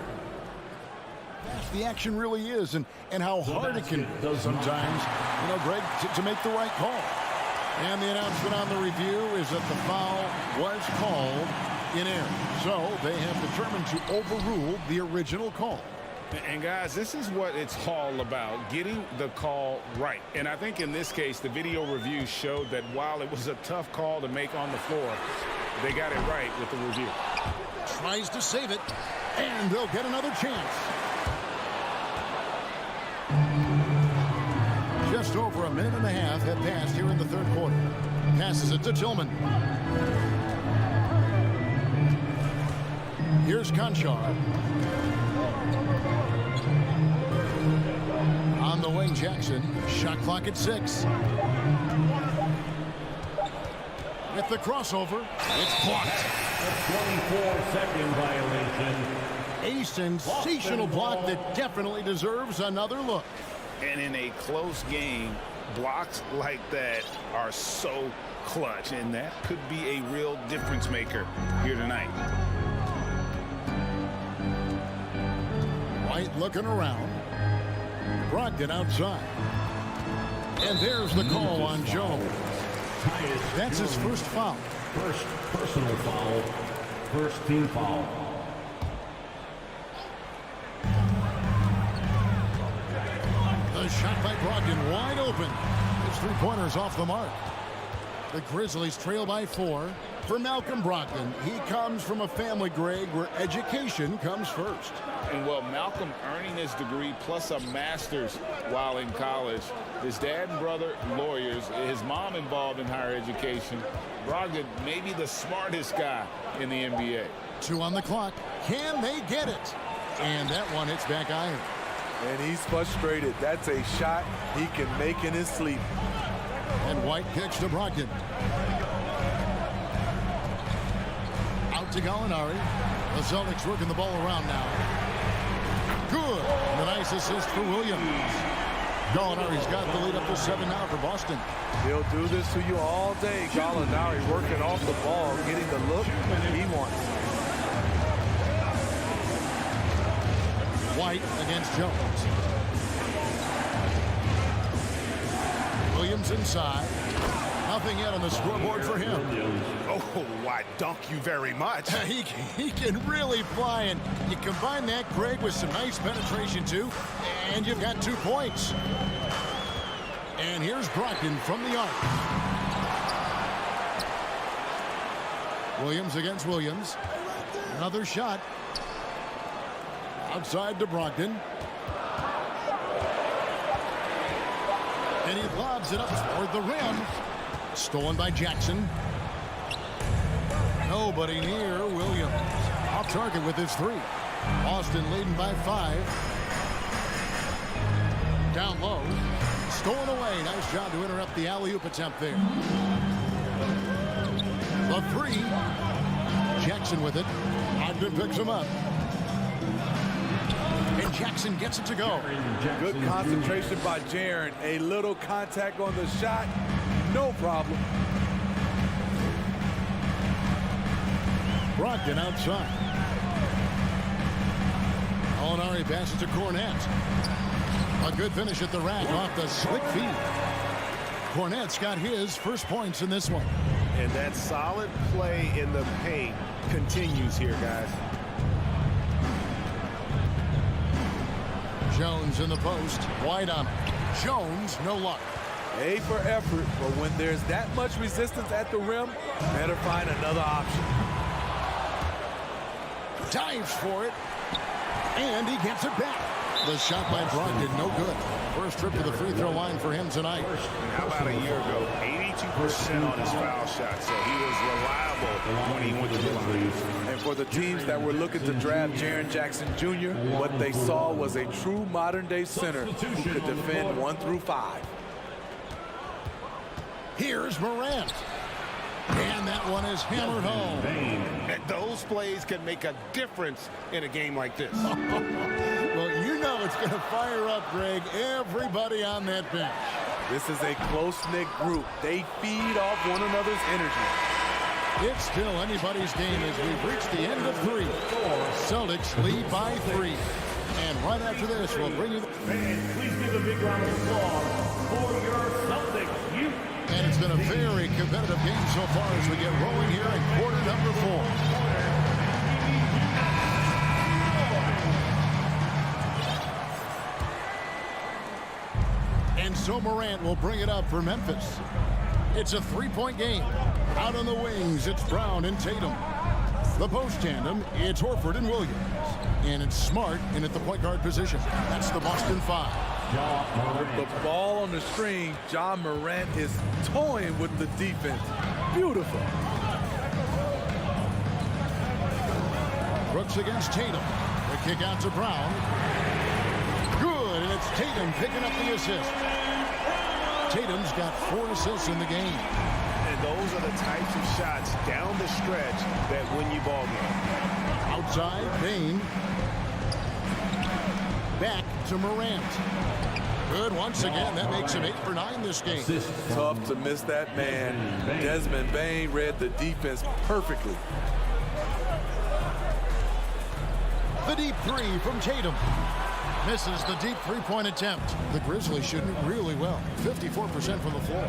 The action really is, and how hard it can be sometimes, you know, Greg, to make the right call. And the announcement on the review is that the foul was called in error. So they have determined to overrule the original call. And guys, this is what it's all about, getting the call right. And I think in this case, the video review showed that while it was a tough call to make on the floor, they got it right with the review. Tries to save it, and they'll get another chance. Just over a minute and a half have passed here in the third quarter. Passes it to Tillman. Here's Conchar. On the wing, Jackson. Shot clock at 6. With the crossover, it's blocked. A 24-second violation. A sensational block that definitely deserves another look. And in a close game, blocks like that are so clutch, and that could be a real difference maker here tonight. White looking around. Brogdon outside. And there's the call on Jones. That's his first foul. First personal foul. First team foul. The shot by Brogdon wide open. His three-pointers off the mark. The Grizzlies trail by 4. For Malcolm Brogdon, he comes from a family, Greg, where education comes first. And well, Malcolm earning his degree plus a master's while in college. His dad and brother, lawyers. His mom involved in higher education. Brogdon may be the smartest guy in the NBA. 2 on the clock. Can they get it? And that one hits back iron. And he's frustrated. That's a shot he can make in his sleep. And White kicks to Brogdon. Out to Gallinari. The Celtics working the ball around now. Good. And a nice assist for Williams. Gallinari's got the lead up to 7 now for Boston. He'll do this to you all day. Gallinari working off the ball, getting the look he wants. White against Jones. Williams inside. Nothing yet on the scoreboard for him. Oh, why, dunk you very much. He can really fly, and you combine that, Greg, with some nice penetration, too, and you've got 2 points. And here's Brogdon from the arc. Williams against Williams. Another shot. Outside to Brogdon. And he lobs it up toward the rim. Stolen by Jackson. Nobody near Williams. Off target with his 3. Boston leading by 5. Down low. Stolen away. Nice job to interrupt the alley-oop attempt there. The 3. Jackson with it. Ogden picks him up. And Jackson gets it to go. Good concentration by Jaren. A little contact on the shot. No problem. Brogdon outside. Gallinari passes to Cornette. A good finish at the rack off the slick feed. Cornette's got his first points in this one. And that solid play in the paint continues here, guys. Jones in the post. White on him. Jones, no luck. A for effort, but when there's that much resistance at the rim, better find another option. Dives for it. And he gets it back. The shot by Brogdon, no good. First trip to the free throw line for him tonight. How about a year ago? 82% on his foul shot, so he was reliable when he went to the line. And for the teams that were looking to draft Jaren Jackson Jr., what they saw was a true modern-day center who could defend 1 through 5. Here's Morant. And that one is hammered home. And those plays can make a difference in a game like this. Well, you know it's going to fire up, Greg, everybody on that bench. This is a close-knit group. They feed off one another's energy. It's still anybody's game as we've reached the end of 3. Celtics lead by 3. And right after this, we'll bring you... Fans, please give a big round of applause for your Celtics youth. And it's been a very competitive game so far as we get rolling here in quarter number 4. So Morant will bring it up for Memphis. It's a three-point game. Out on the wings, it's Brown and Tatum. The post tandem, it's Horford and Williams. And it's Smart in at the point guard position. That's the Boston Five. With the ball on the string, John Morant is toying with the defense. Beautiful. Brooks against Tatum. The kick out to Brown. Good, and it's Tatum picking up the assist. Tatum's got 4 assists in the game. And those are the types of shots down the stretch that win you ball game. Outside, Bain. Back to Morant. Good once again. That makes him 8 for 9 this game. Tough to miss that man. Desmond Bain read the defense perfectly. The deep three from Tatum. Misses the deep three-point attempt. The Grizzlies shooting really well. 54% from the floor.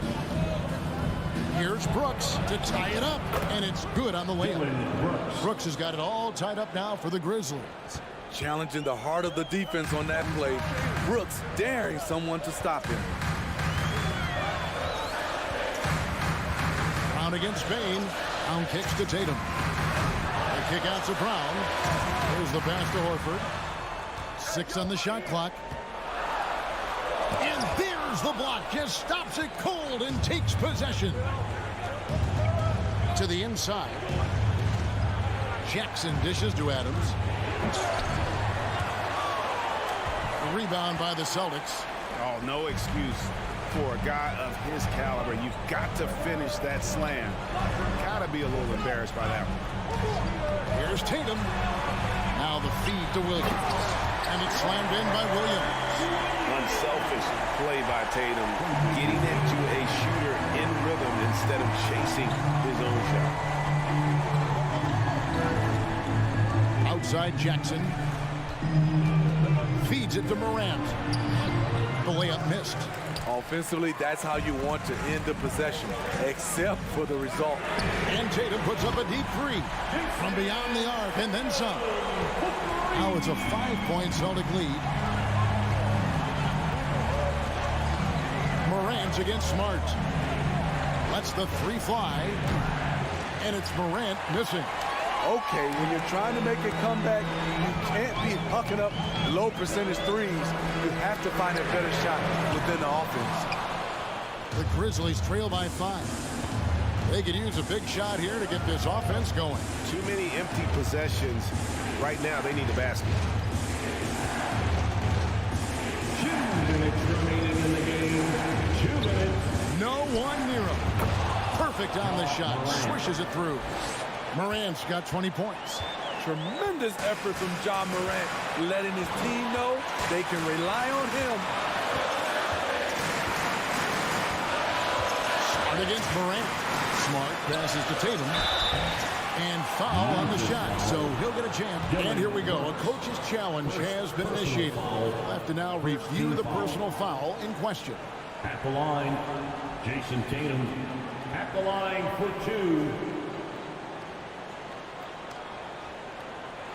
Here's Brooks to tie it up, and it's good on the layup. Brooks has got it all tied up now for the Grizzlies. Challenging the heart of the defense on that play. Brooks daring someone to stop him. Brown against Bain. Brown kicks to Tatum. The kick out to Brown. There's the pass to Horford. 6 on the shot clock. And there's the block. Just stops it cold and takes possession. To the inside. Jackson dishes to Adams. A rebound by the Celtics. Oh, no excuse for a guy of his caliber. You've got to finish that slam. Got to be a little embarrassed by that one. Here's Tatum. Now the feed to Williams. And it's slammed in by Williams. Unselfish play by Tatum. Getting it to a shooter in rhythm instead of chasing his own shot. Outside Jackson. Feeds it to Morant. The layup missed. Offensively, that's how you want to end the possession, except for the result. And Tatum puts up a deep three from beyond the arc and then some. Now it's a 5-point Celtic lead. Morant against Smart. Lets the three fly. And it's Morant missing. Okay, when you're trying to make a comeback, you can't be hucking up low percentage threes. You have to find a better shot within the offense. The Grizzlies trail by 5. They could use a big shot here to get this offense going. Too many empty possessions. Right now, they need a basket. 2 minutes remaining in the game. 2 minutes. No one near him. Perfect on the shot. Swishes it through. Morant's got 20 points. Tremendous effort from John Morant, letting his team know they can rely on him. Smart against Morant. Smart passes to Tatum. And foul on the shot, so he'll get a chance. And here we go. A coach's challenge has been initiated. We'll have to now review the personal foul in question. At the line, Jason Tatum. At the line for 2.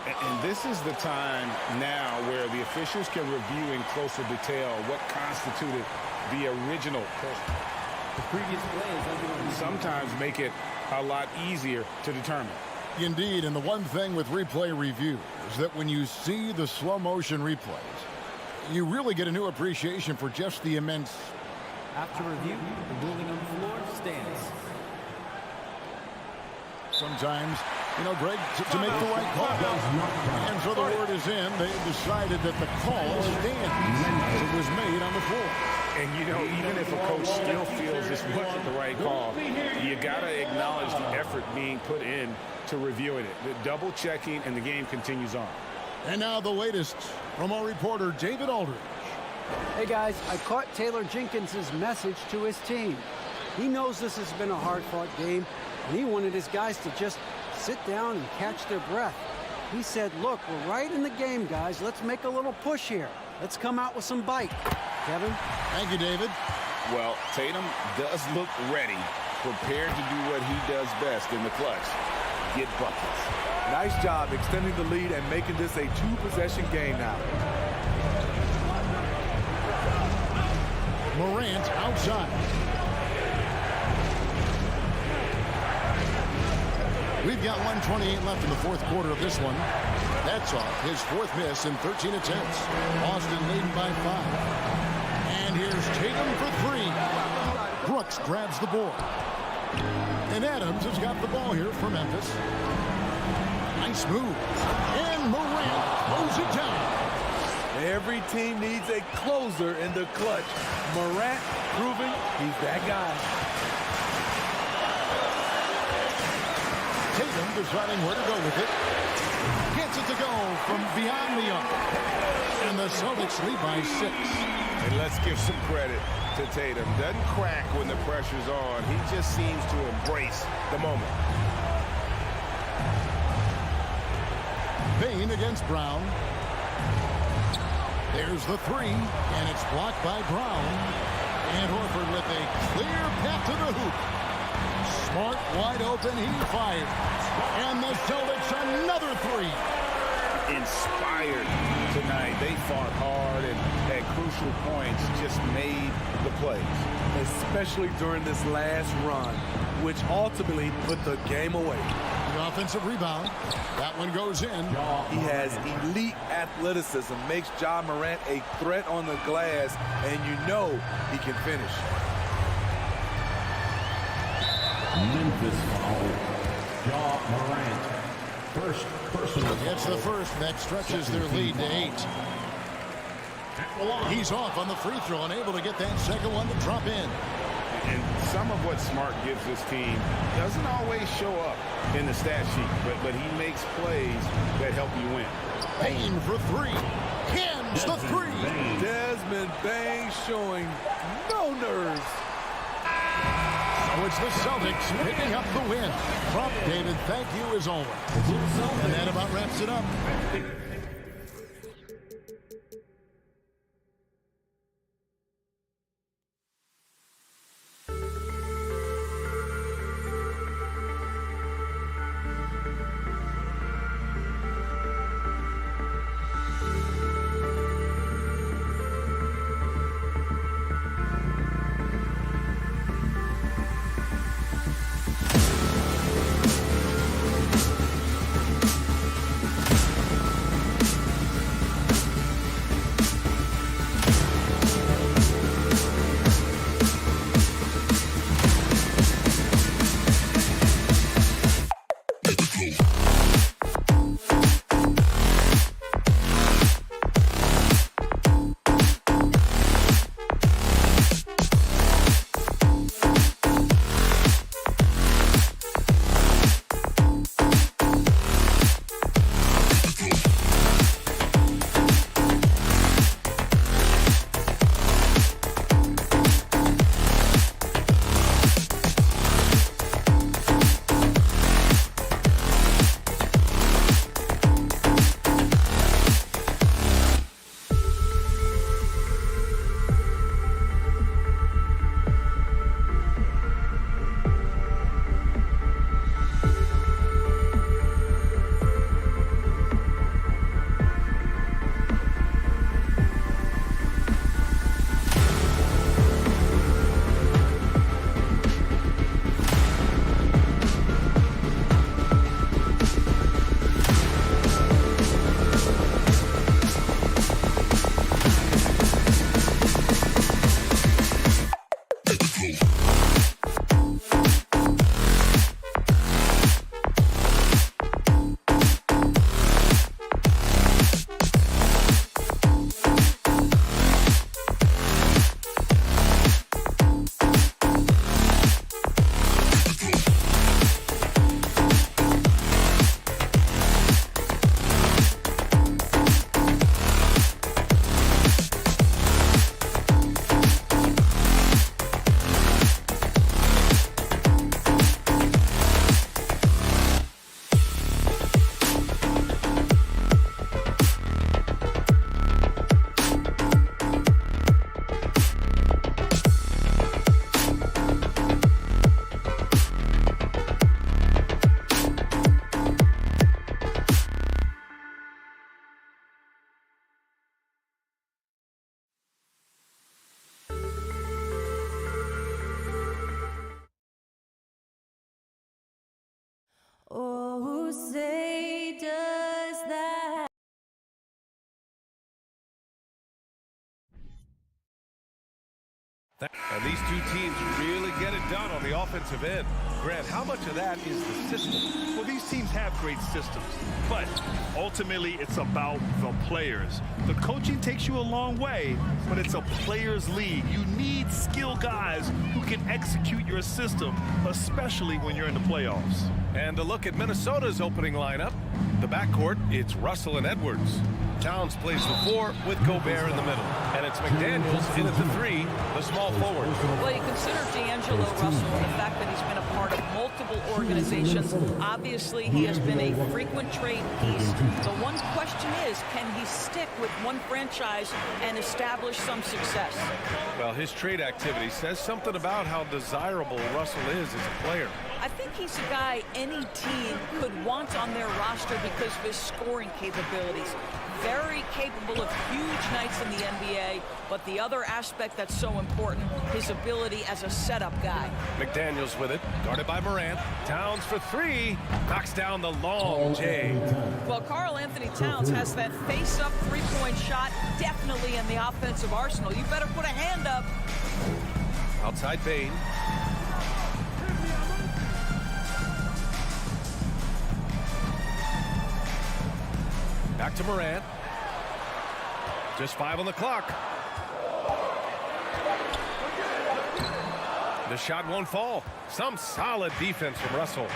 And this is the time now where the officials can review in closer detail what constituted the original person. The previous play is under review. Sometimes make it a lot easier to determine. Indeed, and the one thing with replay review is that when you see the slow motion replays, you really get a new appreciation for just the immense. After review, the ruling on the floor stands. Sometimes, you know, Greg, to make the right call. And so the word is in. They decided that the call stands. It was made on the floor. And, you know, even if a coach still feels this wasn't the right call, you got to acknowledge the effort being put in to reviewing it. The double checking, and the game continues on. And now the latest from our reporter, David Aldridge. Hey guys, I caught Taylor Jenkins' message to his team. He knows this has been a hard-fought game, and he wanted his guys to just sit down and catch their breath. He said, look, we're right in the game, guys. Let's make a little push here. Let's come out with some bite. Kevin? Thank you, David. Well, Tatum does look ready, prepared to do what he does best in the clutch, get buckets. Nice job extending the lead and making this a 2-possession game now. Morant outside. We've got 1:28 left in the fourth quarter of this one. That's off his fourth miss in 13 attempts. Boston leading by 5. And here's Tatum for 3. Brooks grabs the board. And Adams has got the ball here for Memphis. Nice move. And Morant throws it down. Every team needs a closer in the clutch. Morant proving he's that guy. Tatum deciding where to go with it. Gets it to go from beyond the arc. And the Celtics lead by 6. And let's give some credit to Tatum. Doesn't crack when the pressure's on. He just seems to embrace the moment. Payne against Brown. There's the 3, and it's blocked by Brown. And Horford with a clear path to the hoop. Smart wide open, he fires. And the Celtics another 3. Inspired tonight. They fought hard and at crucial points just made the plays. Especially during this last run, which ultimately put the game away. The offensive rebound. That one goes in. He has elite athleticism, makes Ja Morant a threat on the glass, and you know he can finish. Memphis foul. Ja Morant. First personal. It's the first that stretches their lead to 8. He's off on the free throw and able to get that second one to drop in. And some of what Smart gives this team doesn't always show up in the stat sheet, but he makes plays that help you win. Payne for 3. Cans the 3. Desmond Bain showing no nerves. So it's the Celtics picking up the win. Trump, David, thank you as always. And that about wraps it up. say does that? And these two teams really get it done on the offensive end. Grant, how much of that is the system? Well, these teams have great systems, but ultimately it's about the players. The coaching takes you a long way, but it's a players' league. You need skilled guys who can execute your system, especially when you're in the playoffs. And a look at Minnesota's opening lineup. The backcourt, it's Russell and Edwards. Towns plays the 4 with Gobert in the middle. And it's McDaniels in at the 3, the small forward. Well, you consider D'Angelo Russell and the fact that he's been a part of multiple organizations. Obviously, he has been a frequent trade piece. The one question is, can he stick with one franchise and establish some success? Well, his trade activity says something about how desirable Russell is as a player. I think he's a guy any team could want on their roster because of his scoring capabilities. Very capable of huge nights in the NBA, but the other aspect that's so important, his ability as a setup guy. McDaniels with it, guarded by Morant. Towns for 3, knocks down the long J. Well, Karl Anthony Towns has that face-up three-point shot definitely in the offensive arsenal. You better put a hand up. Outside Bane. Back to Morant. Just 5 on the clock. The shot won't fall. Some solid defense from Russell.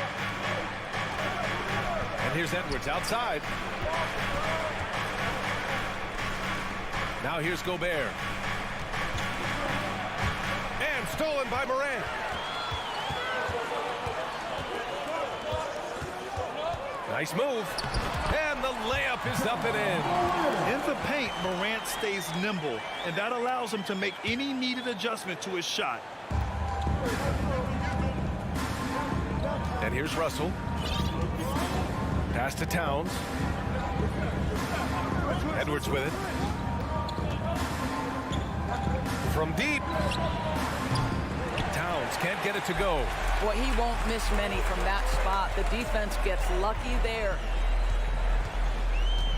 And here's Edwards outside. Now here's Gobert. And stolen by Morant. Nice move. And the layup is up and in. In the paint, Morant stays nimble, and that allows him to make any needed adjustment to his shot. And here's Russell. Pass to Towns. Edwards with it. From deep. Towns can't get it to go. Boy, he won't miss many from that spot. The defense gets lucky there.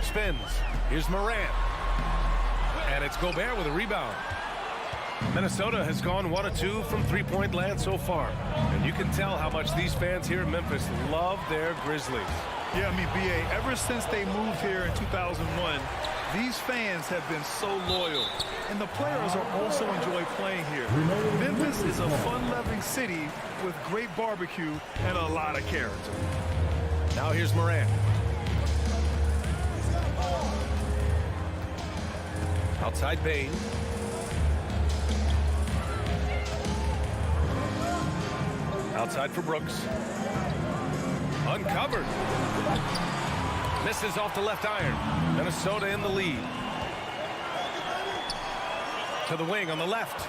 Spins. Here's Morant. And it's Gobert with a rebound. Minnesota has gone 1 of 2 from three-point land so far. And you can tell how much these fans here in Memphis love their Grizzlies. Yeah, I mean, B.A., ever since they moved here in 2001, these fans have been so loyal. And the players are also enjoy playing here. Memphis is a fun-loving city with great barbecue and a lot of character. Now here's Morant. Outside Bane. Outside for Brooks. Uncovered. Misses off the left iron. Minnesota in the lead. To the wing on the left.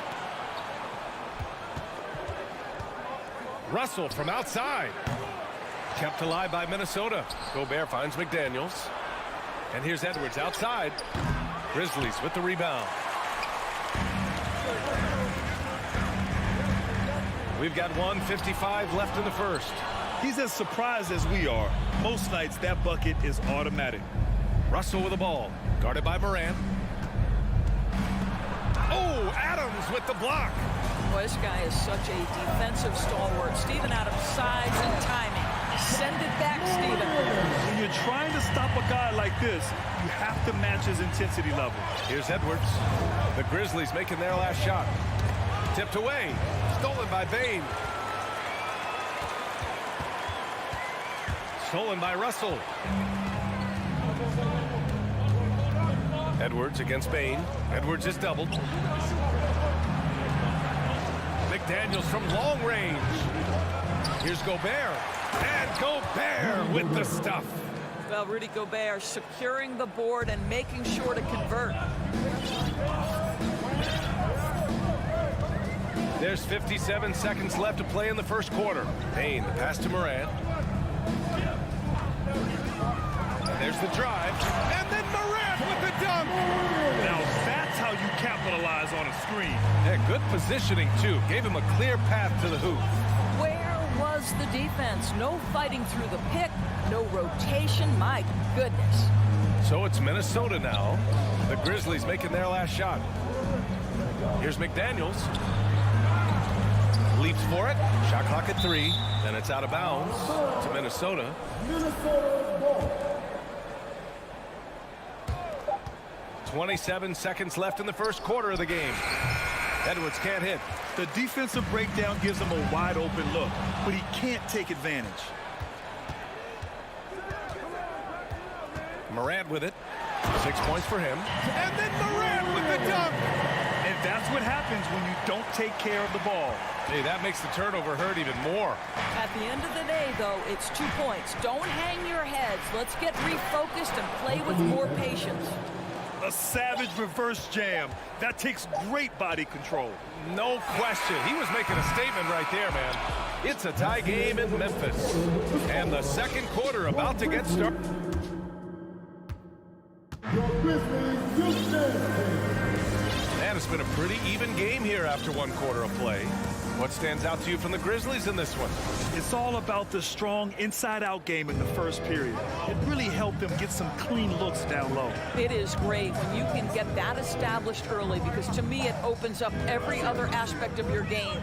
Russell from outside. Kept alive by Minnesota. Gobert finds McDaniels. And here's Edwards outside. Grizzlies with the rebound. We've got 1:55 left in the first. He's as surprised as we are. Most nights, that bucket is automatic. Russell with the ball. Guarded by Morant. Oh, Adams with the block. Boy, this guy is such a defensive stalwart. Steven Adams, size and timing. Send it back, Steven. When you're trying to stop a guy like this, you have to match his intensity level. Here's Edwards. The Grizzlies making their last shot. Tipped away. Stolen by Bane. Stolen by Russell. Edwards against Bane. Edwards is doubled. McDaniels from long range. Here's Gobert. And Gobert with the stuff. Well, Rudy Gobert securing the board and making sure to convert. There's 57 seconds left to play in the first quarter. Bane, the pass to Morant. And there's the drive. And then Morant with the dunk. Now that's how you capitalize on a screen. Yeah, good positioning, too. Gave him a clear path to the hoop. Where was does the defense. No fighting through the pick, no rotation. My goodness. So it's Minnesota now. The Grizzlies making their last shot. Here's McDaniels. Leaps for it. Shot clock at 3. Then it's out of bounds to Minnesota. 27 seconds left in the first quarter of the game. Edwards can't hit. The defensive breakdown gives him a wide open look, but he can't take advantage. Morant with it. 6 points for him. And then Morant with the dunk. And that's what happens when you don't take care of the ball. Hey, that makes the turnover hurt even more. At the end of the day, though, it's 2 points. Don't hang your heads. Let's get refocused and play with more patience. A savage reverse jam. That takes great body control. No question. He was making a statement right there, man. It's a tie game in Memphis. And the second quarter about to get started. And it's been a pretty even game here after 1 quarter of play. What stands out to you from the Grizzlies in this one? It's all about the strong inside-out game in the first period. It really helped them get some clean looks down low. It is great when you can get that established early, because to me it opens up every other aspect of your game.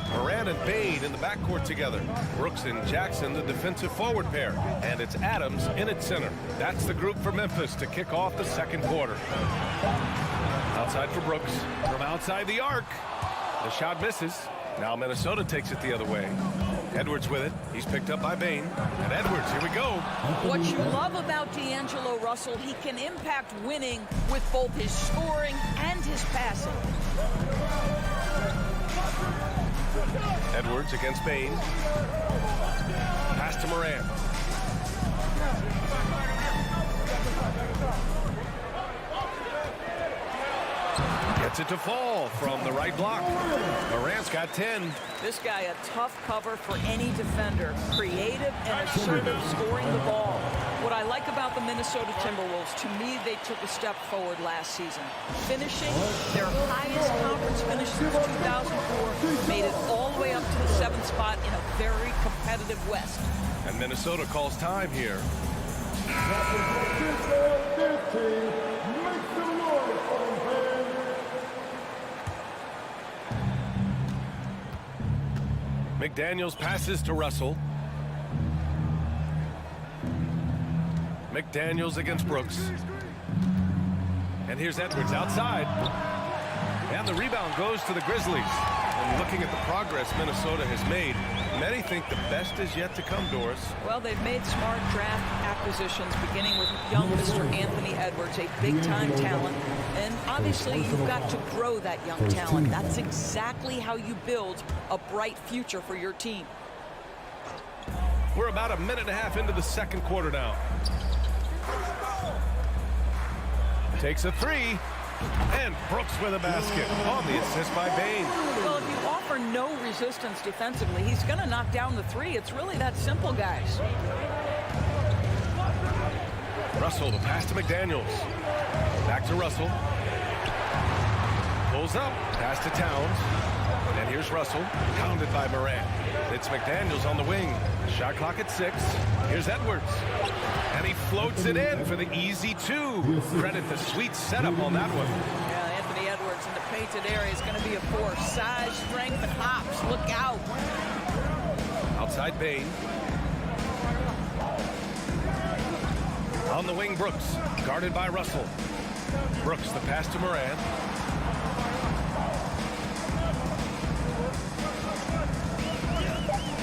Moran and Bade in the backcourt together. Brooks and Jackson, the defensive forward pair. And it's Adams in at center. That's the group for Memphis to kick off the second quarter. Outside for Brooks. From outside the arc. The shot misses. Now Minnesota takes it the other way. Edwards with it. He's picked up by Bane. And Edwards, here we go. What you love about D'Angelo Russell, he can impact winning with both his scoring and his passing. Edwards against Bane. Pass to Moran. Gets it to fall from the right block. Morant's got 10. This guy a tough cover for any defender. Creative and assertive scoring the ball. What I like about the Minnesota Timberwolves, to me, they took a step forward last season. Finishing their highest conference finish since 2004, made it all the way up to the 7th spot in a very competitive West. And Minnesota calls time here. McDaniels passes to Russell. McDaniels against Brooks. And here's Edwards outside. And the rebound goes to the Grizzlies. And looking at the progress Minnesota has made, many think the best is yet to come, Doris. Well, they've made smart draft acquisitions, beginning with young Mr. Anthony Edwards, a big-time talent. And obviously, you've got to grow that young talent. That's exactly how you build a bright future for your team. We're about a minute and a half into the second quarter now. Takes a 3. And Brooks with a basket on the assist by Bane. Well, if you offer no resistance defensively, he's going to knock down the 3. It's really that simple, guys. Russell, the pass to McDaniels. Back to Russell. Pulls up. Pass to Towns. And here's Russell, pounded by Morant. It's McDaniels on the wing. Shot clock at 6. Here's Edwards. And he floats it in for the easy 2. Credit the sweet setup on that one. Yeah, Anthony Edwards in the painted area is going to be a force. Size, strength, and hops. Look out. Outside Bane. On the wing, Brooks. Guarded by Russell. Brooks, the pass to Moran.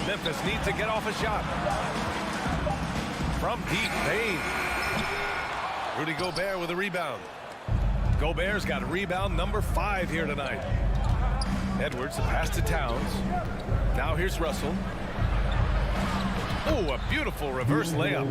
Memphis needs to get off a shot. From deep, Bane. Rudy Gobert with a rebound. Gobert's got a rebound number 5 here tonight. Edwards, the pass to Towns. Now here's Russell. Oh, a beautiful reverse layup.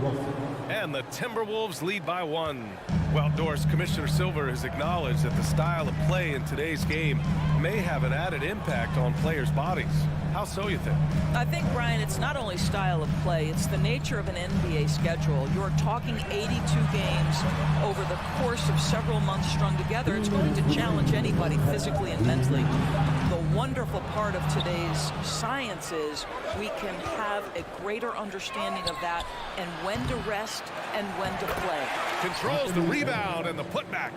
And the Timberwolves lead by 1. Well, Doris, Commissioner Silver has acknowledged that the style of play in today's game may have an added impact on players' bodies. How so, you think? I think, Brian, it's not only style of play, it's the nature of an NBA schedule. You're talking 82 games over the course of several months strung together. It's going to challenge anybody physically and mentally. The wonderful part of today's science is we can have a greater understanding of that and when to rest and when to play. Controls the rebound and the putback.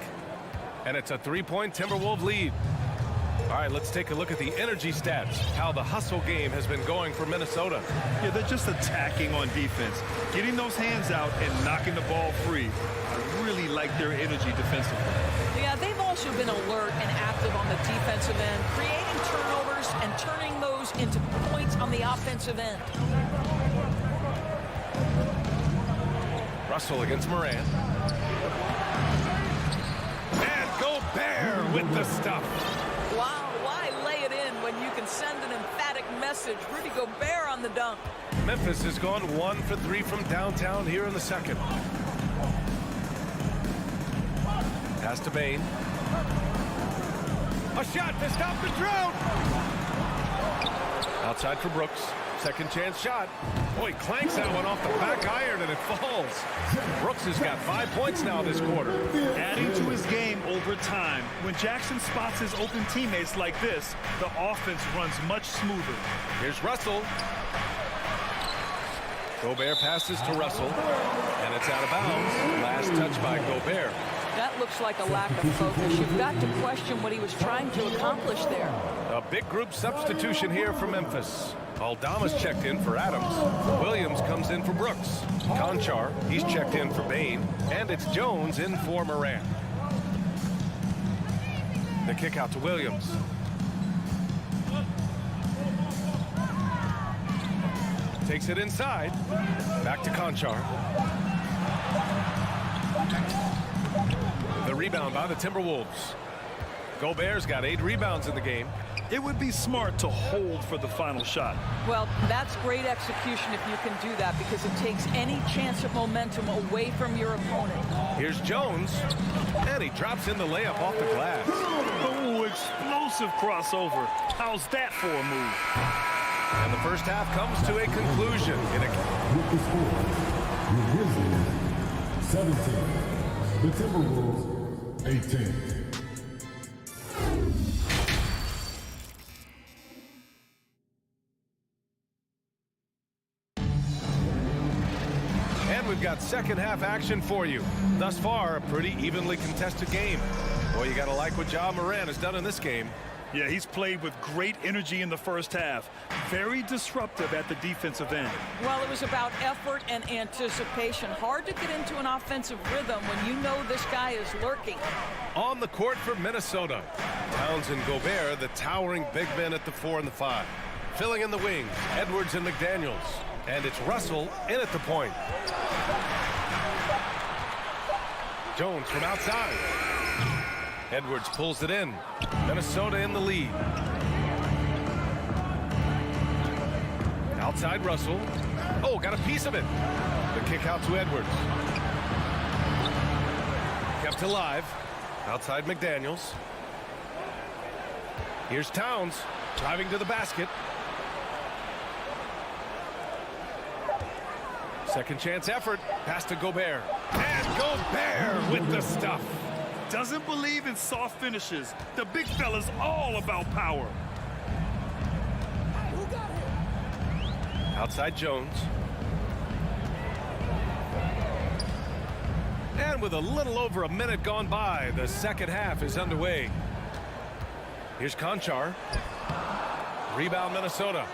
And it's a three-point Timberwolves lead. All right, let's take a look at the energy stats, how the hustle game has been going for Minnesota. Yeah, they're just attacking on defense, getting those hands out and knocking the ball free. I really like their energy defensively. Yeah, they've also been alert and active on the defensive end, creating turnovers and turning those into points on the offensive end. Russell against Morant. And Gobert with the stuff. Wow, why lay it in when you can send an emphatic message? Rudy Gobert on the dunk. Memphis has gone 1 for 3 from downtown here in the second. Pass to Bain. A shot to stop the drought. Outside for Brooks. Second chance shot. Oh, he clanks that one off the back iron and it falls. Brooks has got 5 points now this quarter. Adding to his game over time. When Jackson spots his open teammates like this, the offense runs much smoother. Here's Russell. Gobert passes to Russell, and it's out of bounds. Last touch by Gobert. That looks like a lack of focus. You've got to question what he was trying to accomplish there. A big group substitution here for Memphis. Aldama's checked in for Adams. Williams comes in for Brooks. Conchar, he's checked in for Bain. And it's Jones in for Morant. The kick out to Williams. Takes it inside. Back to Conchar. The rebound by the Timberwolves. Gobert's got 8 rebounds in the game. It would be smart to hold for the final shot. Well, that's great execution if you can do that, because it takes any chance of momentum away from your opponent. Here's Jones, and he drops in the layup off the glass. Oh, explosive crossover. How's that for a move? And the first half comes to a conclusion. With the score, the Grizzlies 17, the Timberwolves 18. And we've got second half action for you. Thus far, a pretty evenly contested game. Boy, you got to like what Ja Morant has done in this game. Yeah, he's played with great energy in the first half. Very disruptive at the defensive end. Well, it was about effort and anticipation. Hard to get into an offensive rhythm when you know this guy is lurking. On the court for Minnesota, Towns and Gobert, the towering big men at the 4 and the 5. Filling in the wings, Edwards and McDaniels. And it's Russell in at the point. Jones from outside. Edwards pulls it in. Minnesota in the lead. Outside Russell. Oh, got a piece of it. The kick out to Edwards. Kept alive. Outside McDaniels. Here's Towns driving to the basket. Second chance effort. Pass to Gobert. And Gobert with the stuff. Doesn't believe in soft finishes. The big fella's all about power. Outside Jones. And with a little over a minute gone by, the second half is underway. Here's Conchar. Rebound Minnesota.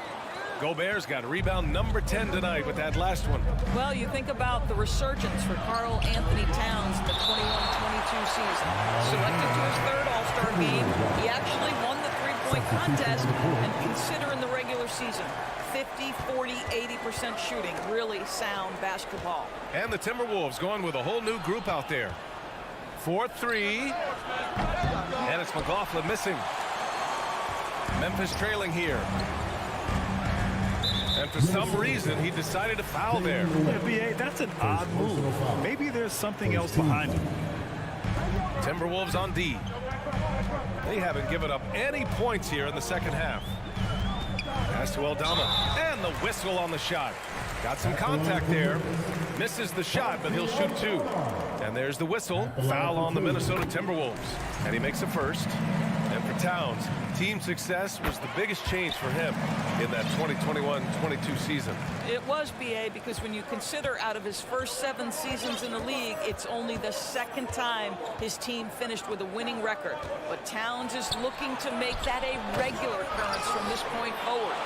Gobert's got rebound number 10 tonight with that last one. Well, you think about the resurgence for Karl Anthony Towns in the 21-22 season. Selected to his third All-Star game, he actually won the three-point contest, and consider in the regular season, 50, 40, 80% shooting. Really sound basketball. And the Timberwolves going with a whole new group out there. 4-3. And it's McLaughlin missing. Memphis trailing here. And for some reason, he decided to foul there. Yeah, B.A., that's an odd move. Maybe there's something else behind it. Timberwolves on D. They haven't given up any points here in the second half. Pass to Aldama, and the whistle on the shot. Got some contact there. Misses the shot, but he'll shoot two. And there's the whistle. Foul on the Minnesota Timberwolves. And he makes a first. And for Towns, team success was the biggest change for him in that 2021-22 season. It was, B.A., because when you consider out of his first 7 seasons in the league, it's only the second time his team finished with a winning record. But Towns is looking to make that a regular occurrence from this point forward.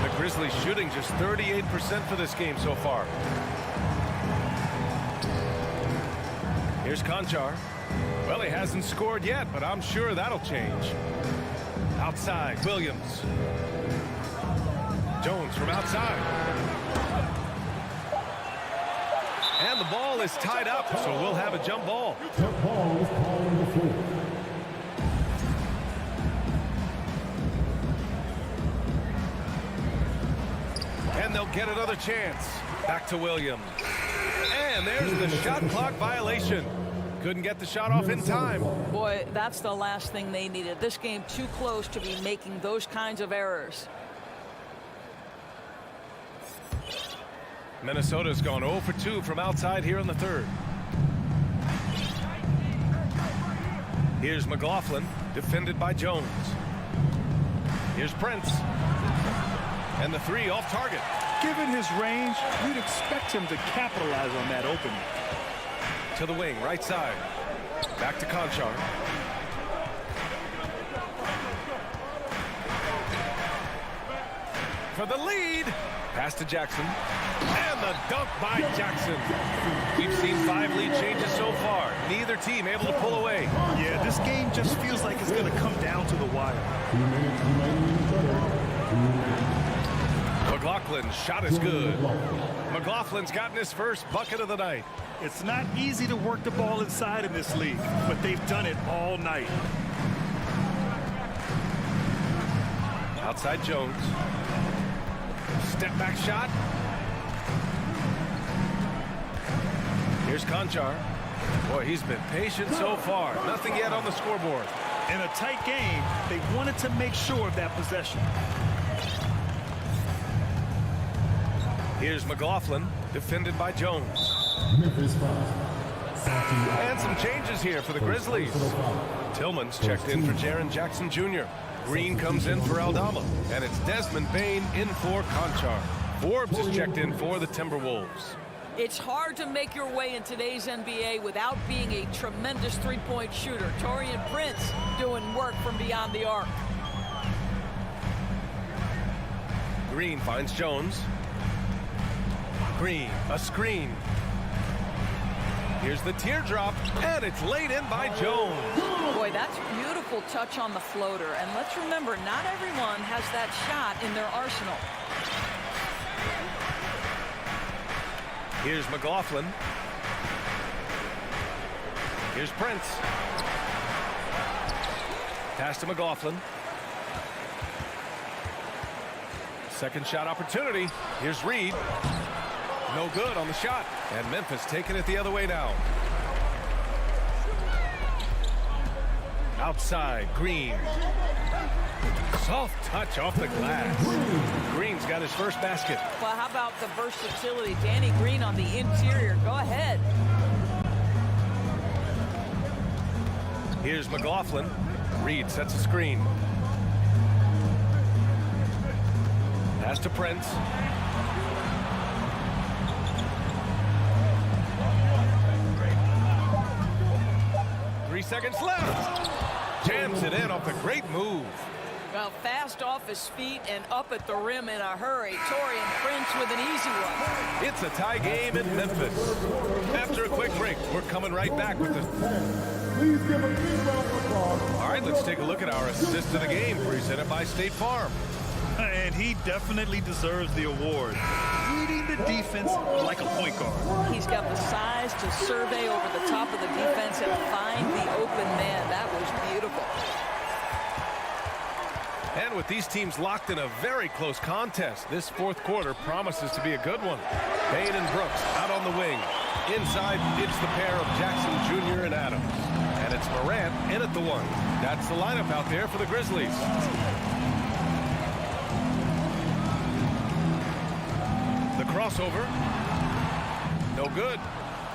The Grizzlies shooting just 38% for this game so far. Here's Conchar. Well, he hasn't scored yet, but I'm sure that'll change. Outside, Williams. Jones from outside. And the ball is tied up, so we'll have a jump ball. Jump ball is called on the floor. And they'll get another chance. Back to Williams. And there's the shot clock violation. Couldn't get the shot off in time. Boy, that's the last thing they needed. This game too close to be making those kinds of errors. Minnesota's gone 0 for 2 from outside here in the third. Here's McLaughlin, defended by Jones. Here's Prince. And the three off target. Given his range, you'd expect him to capitalize on that opening. To the wing, right side. Back to Conchar. For the lead. Pass to Jackson. And the dunk by Jackson. We've seen 5 lead changes so far. Neither team able to pull away. Yeah, this game just feels like it's going to come down to the wire. McLaughlin's shot is good. McLaughlin's gotten his first bucket of the night. It's not easy to work the ball inside in this league, but they've done it all night. Outside Jones. Step back shot. Here's Conchar. Boy, he's been patient so far. Nothing yet on the scoreboard. In a tight game, they wanted to make sure of that possession. Here's McLaughlin, defended by Jones. Memphis And some changes here for the Grizzlies. Tillman's checked in for Jaren Jackson Jr. Green comes in for Aldama. And it's Desmond Bane in for Conchar. Forbes is checked in for the Timberwolves. It's hard to make your way in today's NBA without being a tremendous three-point shooter. Taurean Prince doing work from beyond the arc. Green finds Jones. Green, a screen. Here's the teardrop, and it's laid in by Jones. Boy, that's a beautiful touch on the floater. And let's remember, not everyone has that shot in their arsenal. Here's McLaughlin. Here's Prince. Pass to McLaughlin. Second shot opportunity. Here's Reed. No good on the shot. And Memphis taking it the other way now. Outside, Green. Soft touch off the glass. Green's got his first basket. Well, how about the versatility? Danny Green on the interior. Go ahead. Here's McLaughlin. Reed sets a screen. Pass to Prince. Seconds left. Jams it in off a great move. Well, fast off his feet and up at the rim in a hurry. Taurean Prince with an easy one. It's a tie game in Memphis. After a quick break, we're coming right back with All right, let's take a look at our assist of the game presented by State Farm. And he definitely deserves the award. Reading the defense like a point guard. He's got the size to survey over the top of the defense and find the open man. That was beautiful. And with these teams locked in a very close contest, this fourth quarter promises to be a good one. Bane and Brooks out on the wing. Inside, it's the pair of Jackson Jr. and Adams. And it's It's Morant in at the 1. That's the lineup out there for the Grizzlies. The crossover. No good.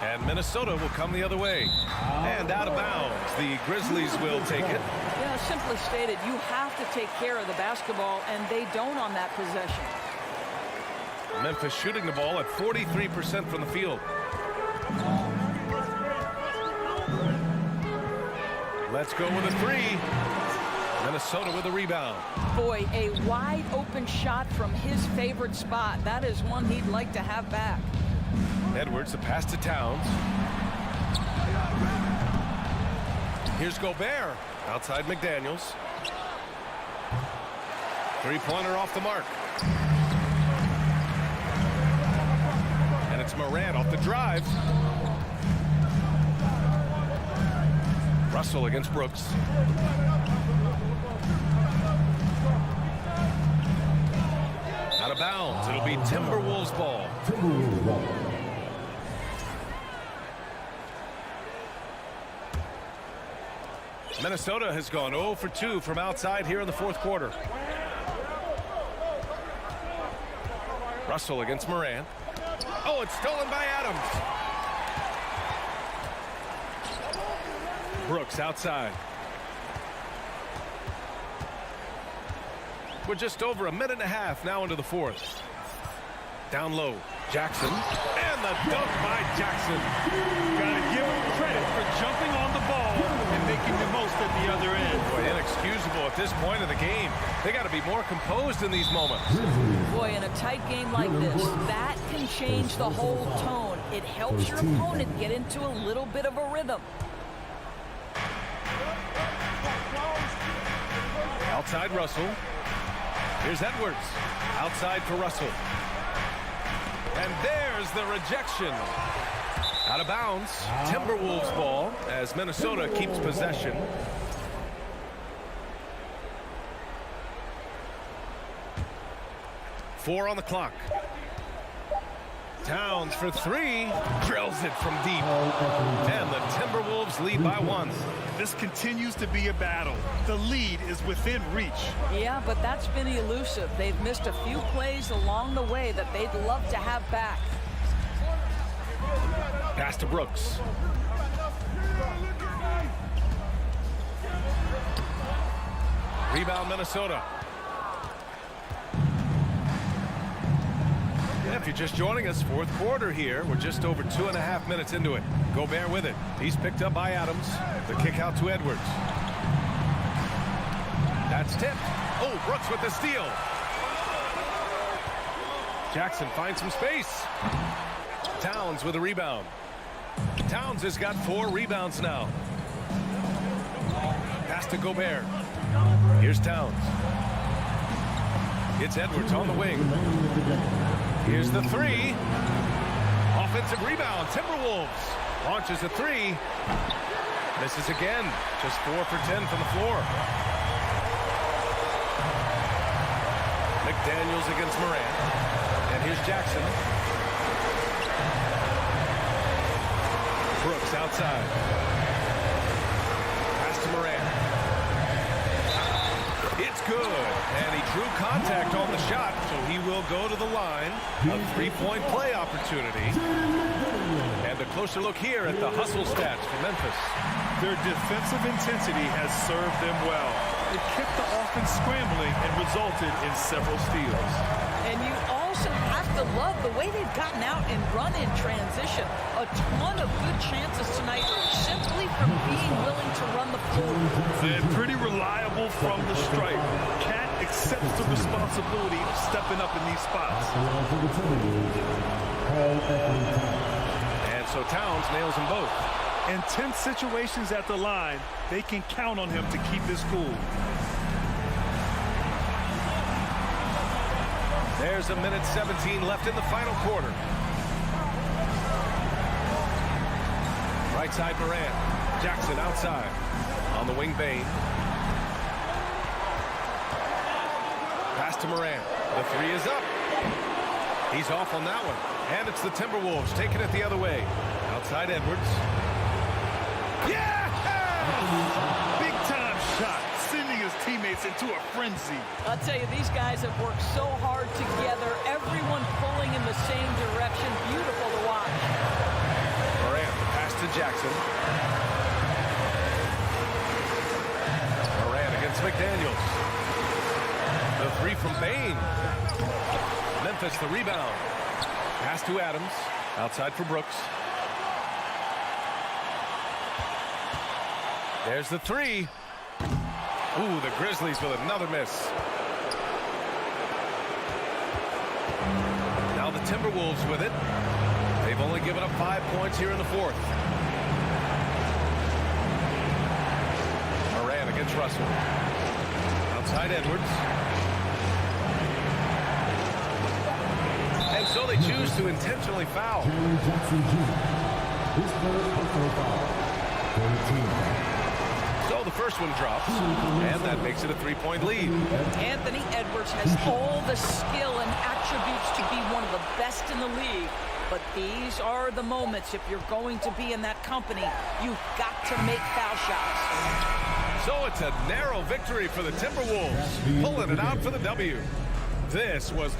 And Minnesota will come the other way. And out of bounds. The Grizzlies will take it. Yeah, simply stated, you have to take care of the basketball, and they don't on that possession. Memphis shooting the ball at 43% from the field. Let's go with a 3. Minnesota with a rebound. Boy, a wide open shot from his favorite spot. That is one he'd like to have back. Edwards, the pass to Towns. Here's Gobert. Outside McDaniels. Three-pointer off the mark. And it's Morant off the drive. Russell against Brooks. Out of bounds. It'll be Timberwolves ball. Minnesota has gone 0 for 2 from outside here in the fourth quarter. Russell against Morant. Oh, it's stolen by Adams. Brooks outside. We're just over a minute and a half now into the fourth. Down low, Jackson. And the dunk by Jackson. Gotta give him credit for jumping on the ball and making the most at the other end. Boy, inexcusable at this point of the game. They got to be more composed in these moments. Boy, in a tight game like this, that can change the whole tone. It helps your opponent get into a little bit of a rhythm. Outside Russell. Here's Edwards. Outside for Russell. And there's the rejection. Out of bounds. Timberwolves ball as Minnesota keeps possession. Four on the clock. Towns for 3. Drills it from deep. And the Timberwolves lead by 1. This continues to be a battle. The lead is within reach. Yeah, but that's been elusive. They've missed a few plays along the way that they'd love to have back. Pass to Brooks. Rebound Minnesota. If you're just joining us, fourth quarter here. We're just over 2.5 minutes into it. Gobert with it. He's picked up by Adams. The kick out to Edwards. That's tipped. Oh, Brooks with the steal. Jackson finds some space. Towns with a rebound. Towns has got 4 rebounds now. Pass to Gobert. Here's Towns. It's Edwards on the wing. Here's the 3. Offensive rebound. Timberwolves launches a 3. Misses again. Just 4 for 10 from the floor. McDaniels against Morant. And here's Jackson. Brooks outside. Pass to Morant. It's good. And he drew contact on the shot, so he will go to the line. A 3-point play opportunity. And a closer look here at the hustle stats for Memphis. Their defensive intensity has served them well. It kept the offense scrambling and resulted in several steals. And you also have to love the way they've gotten out and run in transition. A ton of good chances tonight simply from being willing to run the floor. They're pretty reliable from the stripe. Cat accepts the responsibility of stepping up in these spots. And so Towns nails them both. In tense situations at the line, they can count on him to keep his cool. There's a minute 17 left in the final quarter. Right side Morant. Jackson outside. On the wing Bain. Pass to Morant. The 3 is up. He's off on that one. And it's the Timberwolves taking it the other way. Outside Edwards. Yeah! Big-time shot, sending his teammates into a frenzy. I'll tell you, these guys have worked so hard together, everyone pulling in the same direction. Beautiful to watch. Morant, the pass to Jackson. Morant against McDaniels. The three from Bain. Memphis the rebound. Pass to Adams. Outside for Brooks. There's the three. Ooh, the Grizzlies with another miss. Now the Timberwolves with it. They've only given up 5 points here in the fourth. Morant against Russell. Outside Edwards. And so they choose to intentionally foul. So the first one drops, and that makes it a 3-point lead. Anthony Edwards has all the skill and attributes to be one of the best in the league. But these are the moments, if you're going to be in that company, you've got to make foul shots. So it's a narrow victory for the Timberwolves, pulling it out for the W. This was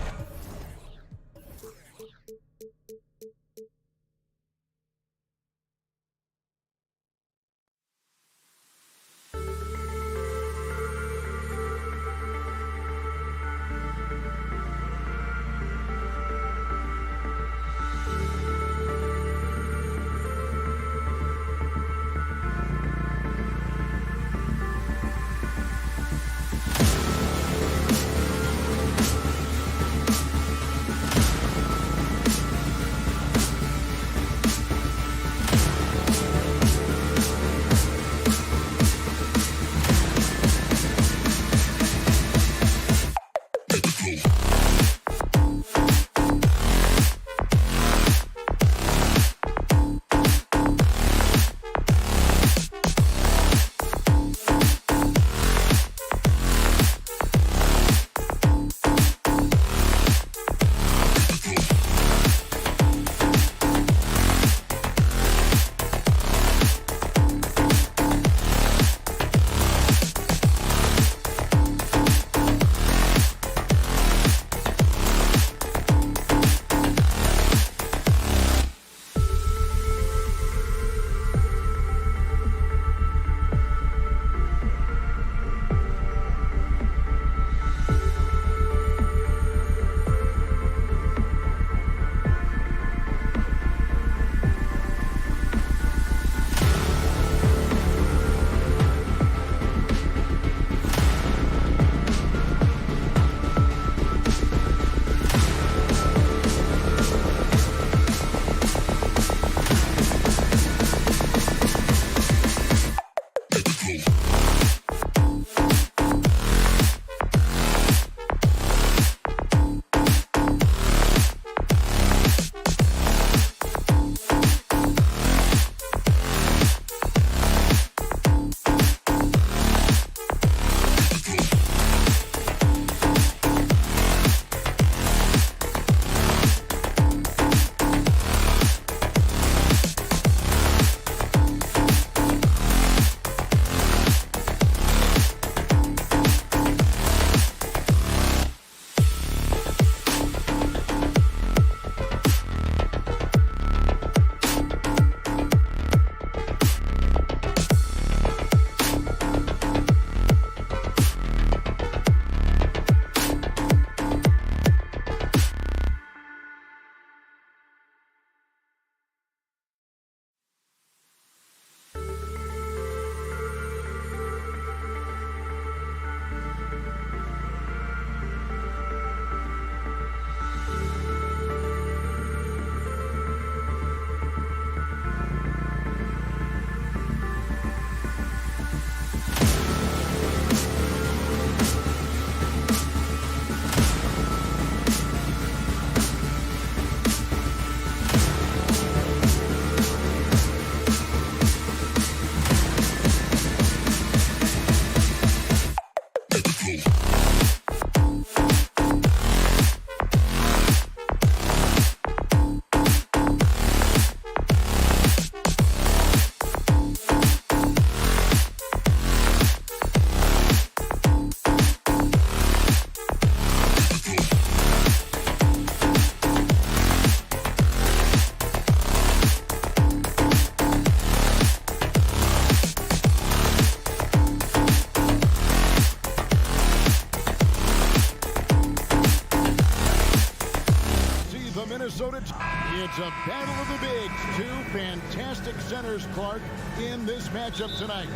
It's a battle of the bigs. Two fantastic centers, Clark, in this matchup tonight.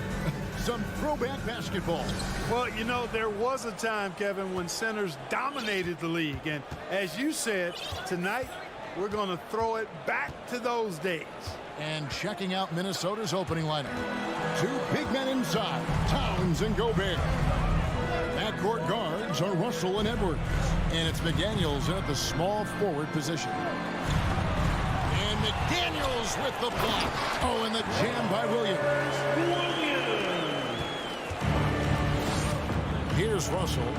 Some throwback basketball. Well, you know, there was a time, Kevin, when centers dominated the league. And as you said, tonight we're going to throw it back to those days. And checking out Minnesota's opening lineup. Two big men inside, Towns and Gobert. Backcourt guards are Russell and Edwards. And it's McDaniels in at the small forward position. And McDaniels with the block. Oh, and the jam by Williams. Here's Russell.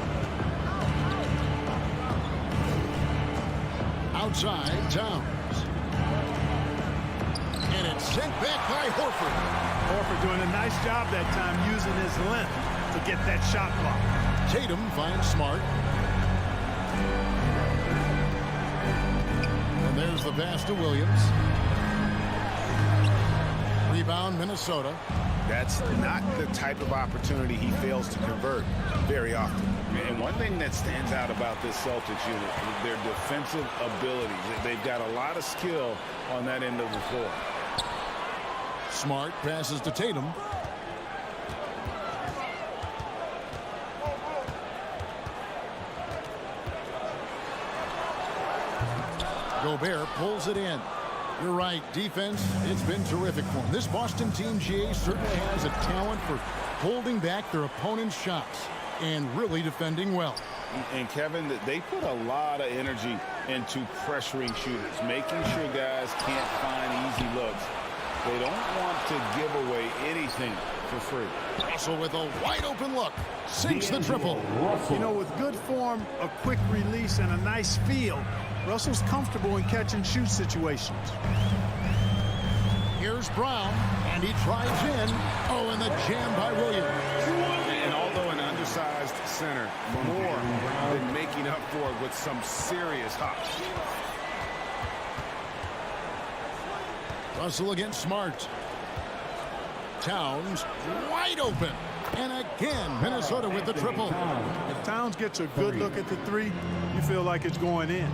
Outside, Towns. And it's sent back by Horford. Horford doing a nice job that time using his length to get that shot block. Tatum finds Smart. And there's the pass to Williams. Rebound, Minnesota. That's not the type of opportunity he fails to convert very often. And one thing that stands out about this Celtics unit is their defensive abilities. They've got a lot of skill on that end of the floor. Smart passes to Tatum. Gobert pulls it in. You're right, defense, it's been terrific for him. This Boston team, GA, certainly has a talent for holding back their opponent's shots and really defending well. And Kevin, they put a lot of energy into pressuring shooters, making sure guys can't find easy looks. They don't want to give away anything for free. Russell with a wide open look. Sinks the triple. You know, with good form, a quick release, and a nice feel, Russell's comfortable in catch and shoot situations. Here's Brown, and he drives in. Oh, and the jam by Williams. And although an undersized center, more than making up for it with some serious hops. Russell against Smart. Towns wide open. And again, Minnesota with the triple. If Towns gets a good look at the three, you feel like it's going in.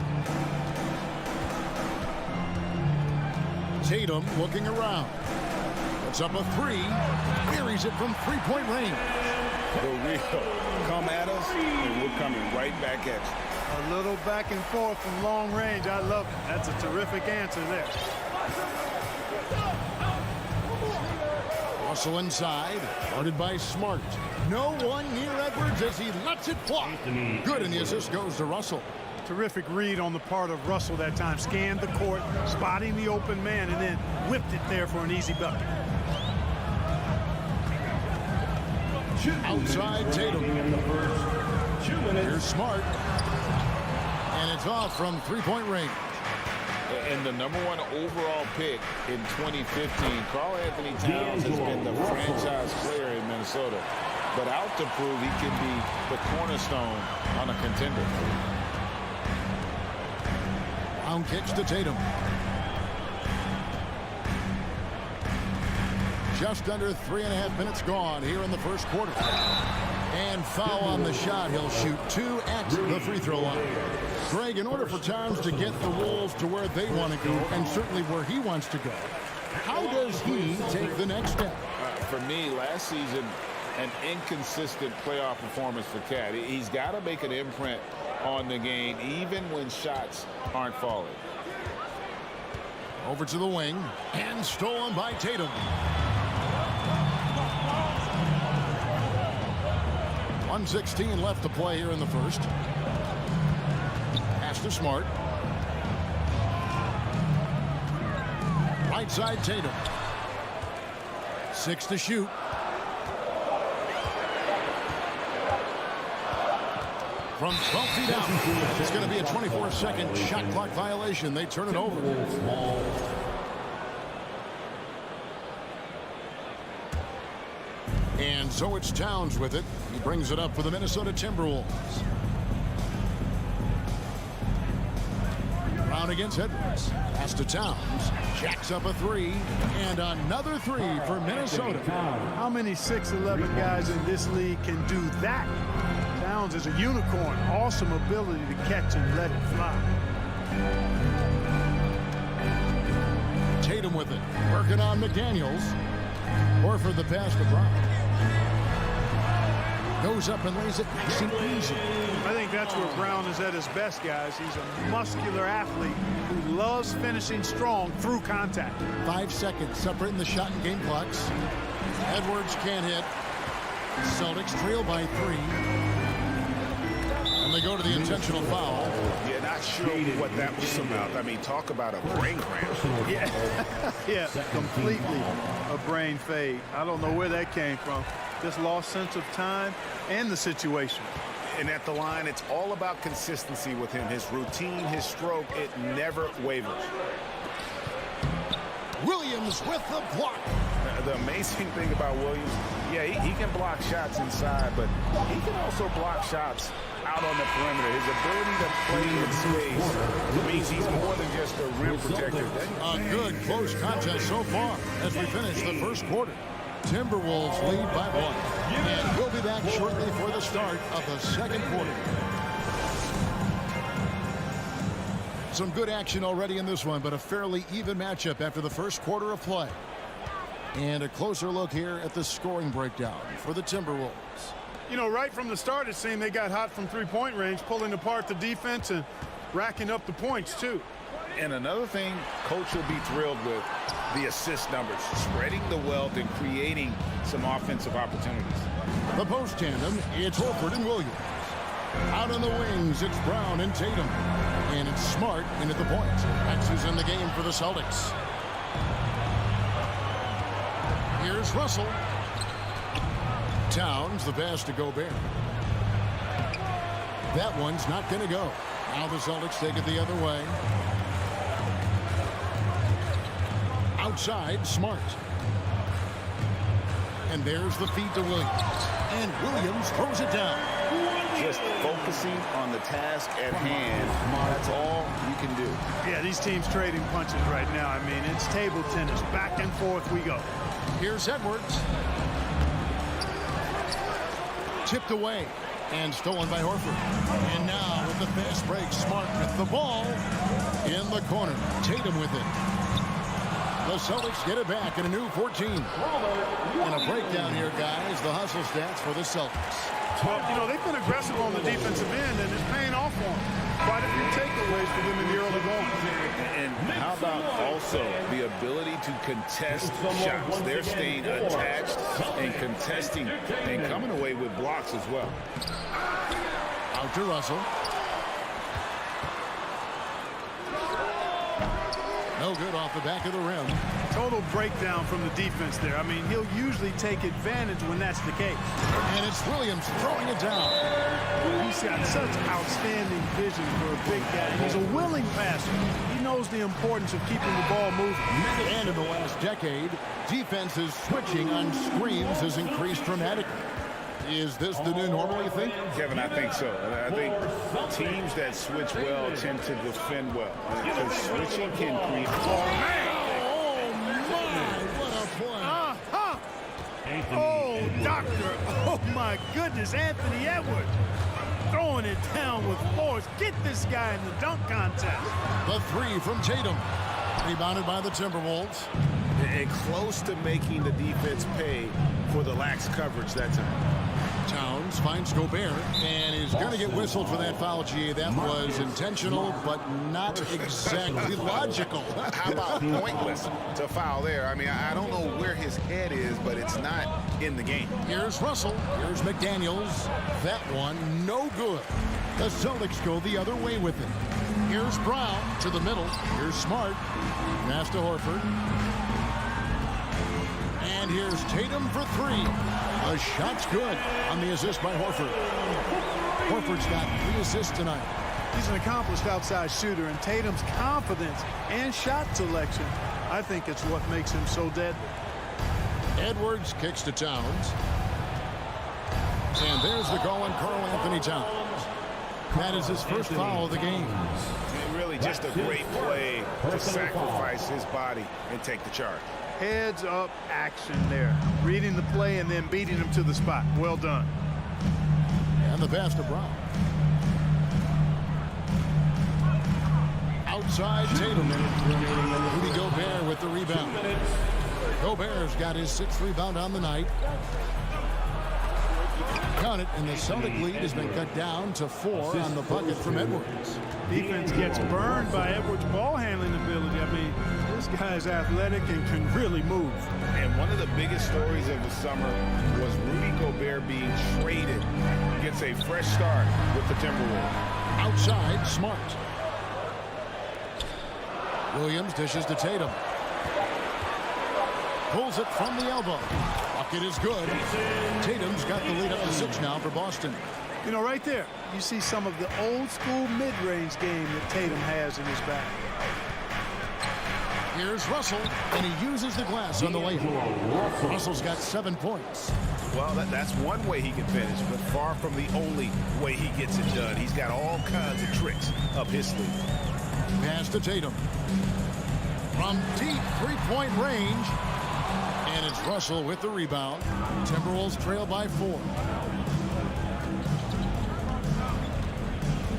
Tatum looking around. Puts up a three. Buries it from three-point range. The real come at us, and we're coming right back at you. A little back and forth from long range. I love it. That's a terrific answer there. Russell inside, guarded by Smart. No one near Edwards as he lets it fly. Good, and the assist goes to Russell. Terrific read on the part of Russell that time. Scanned the court, spotting the open man, and then whipped it there for an easy bucket. Outside Tatum. Here's Smart. And it's off from three-point range. And the #1 overall pick in 2015, Karl Anthony Towns has been the franchise player in Minnesota, but out to prove he can be the cornerstone on a contender. Brown kicks to Tatum. Just under 3.5 minutes gone here in the first quarter. And foul on the shot. He'll shoot two at the free throw line. Greg, in order for Towns to get the Wolves to where they want to go, and certainly where he wants to go, how does he take the next step? For me, last season, an inconsistent playoff performance for Cat. He's got to make an imprint on the game, even when shots aren't falling. Over to the wing, and stolen by Tatum. 1:16 left to play here in the first. Pass to Smart. Right side Tatum. 6 to shoot. From 12 feet out. It's going to be a 24-second shot clock violation. They turn it over. And so it's Towns with it. He brings it up for the Minnesota Timberwolves. Brown against Edwards. Pass to Towns. Jacks up a three. And another three for Minnesota. How many 6'11" guys in this league can do that? Towns is a unicorn. Awesome ability to catch and let it fly. Tatum with it. Working on McDaniels. Horford the pass to Brown. Goes up and lays it nice and easy. I think that's where Brown is at his best, guys. He's a muscular athlete who loves finishing strong through contact. 5 seconds separating the shot and game clocks. Edwards can't hit. Celtics trail by 3. And they go to the intentional foul. Yeah, not sure what that was about. I mean, talk about a brain cramp. Yeah, completely a brain fade. I don't know where that came from. Just lost sense of time and the situation. And at the line, it's all about consistency with him. His routine, his stroke, it never wavers. Williams with the block. The amazing thing about Williams, yeah, he can block shots inside, but he can also block shots out on the perimeter. His ability to play in space means he's more than just a rim protector. A good close contest so far as we finish the first quarter. Timberwolves lead by 1. And we'll be back shortly for the start of the second quarter. Some good action already in this one, but a fairly even matchup after the first quarter of play. And a closer look here at the scoring breakdown for the Timberwolves. You know, right from the start, it seemed they got hot from three-point range, pulling apart the defense and racking up the points, too. And another thing Coach will be thrilled with, the assist numbers, spreading the wealth and creating some offensive opportunities. The post tandem, it's Horford and Williams. Out on the wings, it's Brown and Tatum. And it's Smart in at the point. X is in the game for the Celtics. Here's Russell. Towns, the pass to Gobert. That one's not going to go. Now the Celtics take it the other way. Outside, Smart. And there's the feed to Williams. And Williams throws it down. Just focusing on the task at hand. That's all you can do. Yeah, these teams trading punches right now. I mean, it's table tennis. Back and forth we go. Here's Edwards. Tipped away and stolen by Horford. And now with the fast break, Smart with the ball in the corner. Tatum with it. The Celtics get it back in a new 14. And a breakdown here, guys. The hustle stats for the Celtics. Well, you know, they've been aggressive on the defensive end, and it's paying off for them. Quite a few takeaways for them in the early going. And how about also the ability to contest shots? They're staying attached and contesting and coming away with blocks as well. Out to Russell. No good off the back of the rim. Total breakdown from the defense there. I mean, he'll usually take advantage when that's the case. And it's Williams throwing it down. He's got such outstanding vision for a big guy. He's a willing passer. He knows the importance of keeping the ball moving. And in the last decade, defenses switching on screens has increased dramatically. Is this the new normal, you think? Kevin, I think so. I think teams that switch well tend to defend well. Because switching can create... Oh, my, what a play. Oh, doctor. Oh, my goodness. Anthony Edwards throwing it down with force. Get this guy in the dunk contest. The three from Tatum. Rebounded by the Timberwolves. And close to making the defense pay for the lax coverage that time. Towns finds Gobert and is going to get whistled for that foul, G. That was intentional, but not exactly logical. How about pointless to foul there? I mean, I don't know where his head is, but it's not in the game. Here's Russell. Here's McDaniels. That one, no good. The Celtics go the other way with it. Here's Brown to the middle. Here's Smart. Pass to Horford. And here's Tatum for three. The shot's good on the assist by Horford. Horford's got 3 assists tonight. He's an accomplished outside shooter, and Tatum's confidence and shot selection, I think it's what makes him so deadly. Edwards kicks to Towns. And there's the call on Karl Anthony Towns. That is his first foul of the game. And really just a great play to sacrifice his body and take the charge. Heads up action there. Reading the play and then beating him to the spot. Well done. And the pass to Brown. Out Outside Tatum. Rudy Gobert with the rebound. Gobert's got his 6th rebound on the night. Count it, and the Celtic lead has been cut down to 4 on the bucket from Edwards. Defense gets burned by Edwards' ball handling ability. I mean, this guy's athletic and can really move. And one of the biggest stories of the summer was Rudy Gobert being traded. Gets a fresh start with the Timberwolves. Outside, Smart. Williams dishes to Tatum. Pulls it from the elbow. Bucket is good. Tatum's got the lead up to 6 now for Boston. You know, right there, you see some of the old school mid-range game that Tatum has in his bag. Here's Russell, and he uses the glass on the way home. Russell's got 7 points. Well, that's one way he can finish, but far from the only way he gets it done. He's got all kinds of tricks up his sleeve. Pass to Tatum. From deep 3-point range. And it's Russell with the rebound. Timberwolves trail by 4.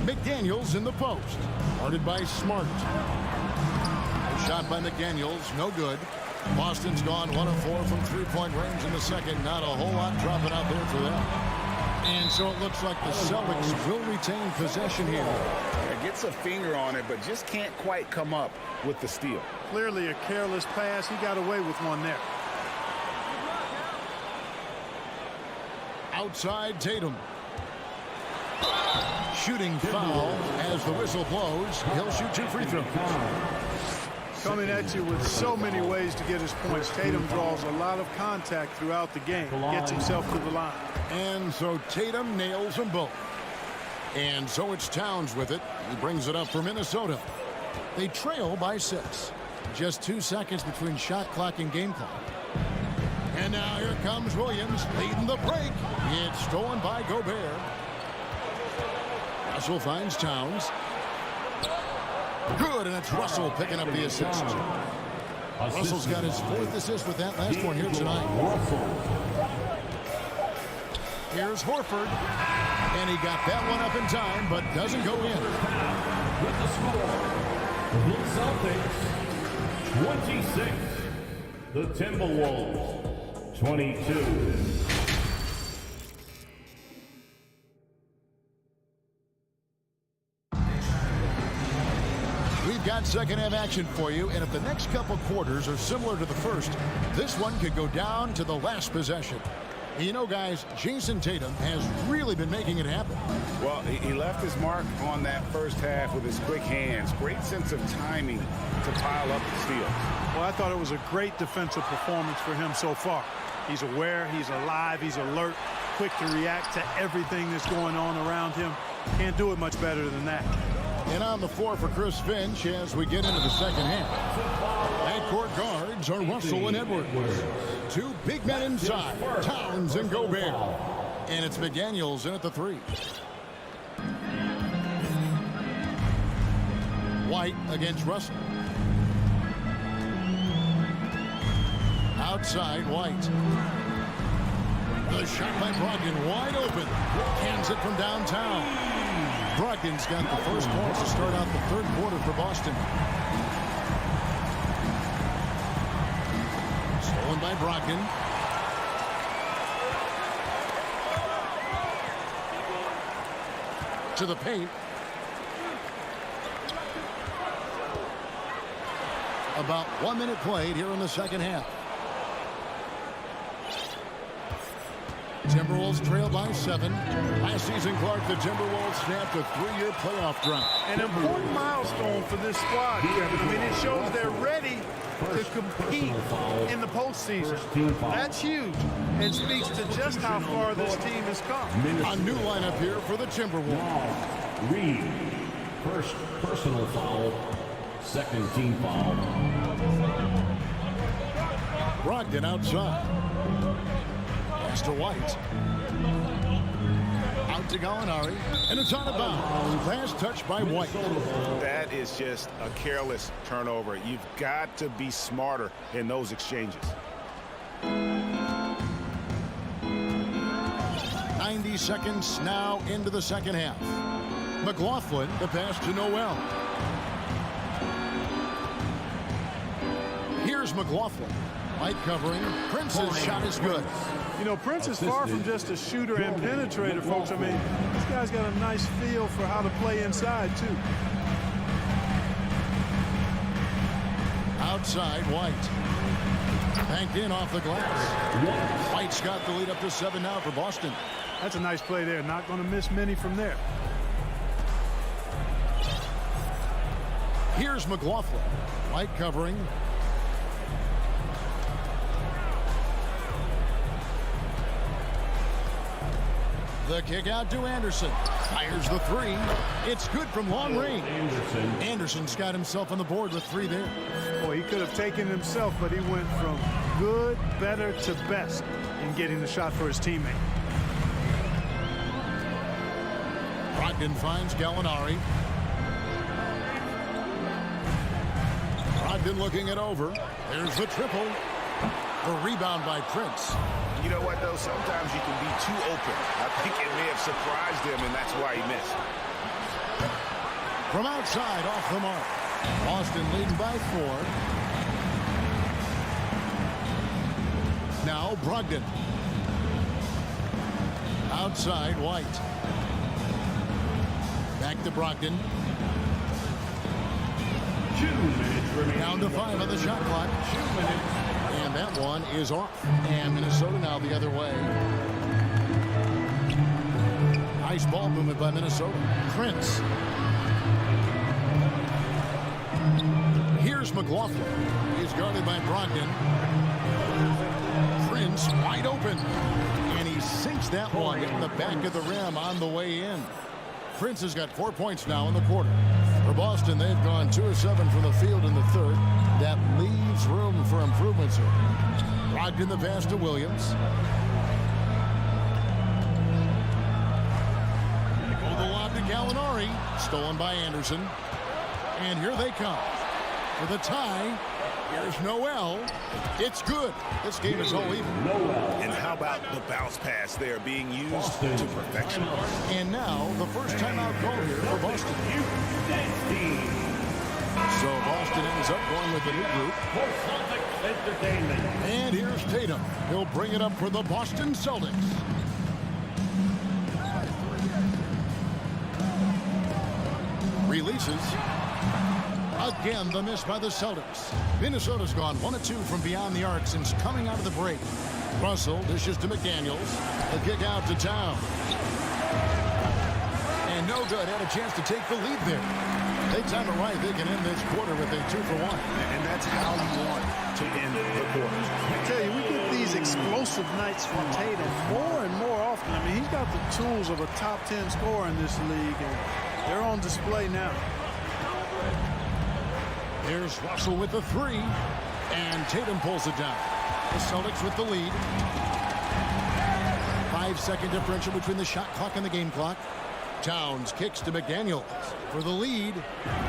McDaniels in the post. Guarded by Smart. Shot by McDaniels, no good. Boston's gone 1 of 4 from 3-point range in the second. Not a whole lot dropping out there for them. And so it looks like the Celtics will retain possession here. Gets a finger on it, but just can't quite come up with the steal. Clearly a careless pass. He got away with one there. Outside Tatum. Shooting foul as the whistle blows. He'll shoot 2 free throws. Coming at you with so many ways to get his points. Tatum draws a lot of contact throughout the game. Gets himself to the line. And so Tatum nails them both. And so it's Towns with it. He brings it up for Minnesota. They trail by 6. Just 2 seconds between shot clock and game clock. And now here comes Williams leading the break. It's stolen by Gobert. Russell finds Towns. Good, and it's Russell picking up the assist. Russell's got his 4th assist with that last one here tonight. Here's Horford. And he got that one up in time, but doesn't go in. With the score, the Celtics 26, the Timberwolves 22. We've got second half action for you, and if the next couple quarters are similar to the first, this one could go down to the last possession. You know, guys, Jason Tatum has really been making it happen. Well, he left his mark on that first half with his quick hands. Great sense of timing to pile up the steals. Well, I thought it was a great defensive performance for him so far. He's aware, he's alive, he's alert, quick to react to everything that's going on around him. Can't do it much better than that. And on the floor for Chris Finch as we get into the second half. Backcourt guards are Russell and Edwards. 2 big men inside, Towns and Gobert. And it's McDaniels in at the 3. White against Russell. Outside, White. The shot by Brogdon wide open. Hands it from downtown. Brogdon's got the first points to start out the 3rd quarter for Boston. Stolen by Brogdon. To the paint. About 1 minute played here in the second half. Timberwolves trail by 7. Last season, Clark, the Timberwolves snapped a 3-year playoff drought. An important milestone for this squad. I mean, it shows they're ready to compete in the postseason. That's huge and speaks to just how far this team has come. A new lineup here for the Timberwolves. Reed, first personal foul, second team foul. Brogdon outside. Pass to White. Out to Gallinari. And it's out of bounds. Last touch by White. That is just a careless turnover. You've got to be smarter in those exchanges. 90 seconds now into the second half. McLaughlin, the pass to Noel. Here's McLaughlin. Light covering. Prince's shot is good. You know, Prince is far from just a shooter and penetrator, folks. I mean, this guy's got a nice feel for how to play inside, too. Outside, White. Banked in off the glass. White's got the lead up to 7 now for Boston. That's a nice play there. Not going to miss many from there. Here's McLaughlin. White covering. The kick out to Anderson. Fires the 3. It's good from long range. Anderson's got himself on the board with 3 there. Boy, he could have taken it himself, but he went from good, better to best in getting the shot for his teammate. Brogdon finds Gallinari. Brogdon looking it over. There's the triple. The rebound by Prince. You know what, though? Sometimes you can be too open. I think it may have surprised him, and that's why he missed. From outside, off the mark. Boston leading by 4. Now Brogdon. Outside, White. Back to Brogdon. 2 minutes remaining. Down to 5 on the shot clock. 2 minutes. And that one is off. And Minnesota now the other way. Nice ball movement by Minnesota. Prince. Here's McLaughlin. He's guarded by Brogdon. Prince wide open. And he sinks that one in the back of the rim on the way in. Prince has got 4 points now in the quarter. For Boston, they've gone 2 of 7 from the field in the third. That leaves room for improvements here. Brogdon the pass to Williams. Oh, the lob to Gallinari. Stolen by Anderson. And here they come. For the tie, here's Noel. It's good. This game is all even. And how about the bounce pass there being used to perfection? And now, the first timeout call here for Boston. So Boston ends up going with the new group. And here's Tatum. He'll bring it up for the Boston Celtics. Releases. Again, the miss by the Celtics. Minnesota's gone 1 of 2 from beyond the arc since coming out of the break. Russell dishes to McDaniels. A kick out to Town. And no good. Had a chance to take the lead there. They time it right. They can end this quarter with a 2 for 1. And that's how you want to end the quarter. I tell you, we get these explosive nights from Tatum more and more often. I mean, he's got the tools of a top 10 scorer in this league, and they're on display now. Here's Russell with the 3, and Tatum pulls it down. The Celtics with the lead. 5-second differential between the shot clock and the game clock. Towns kicks to McDaniels for the lead.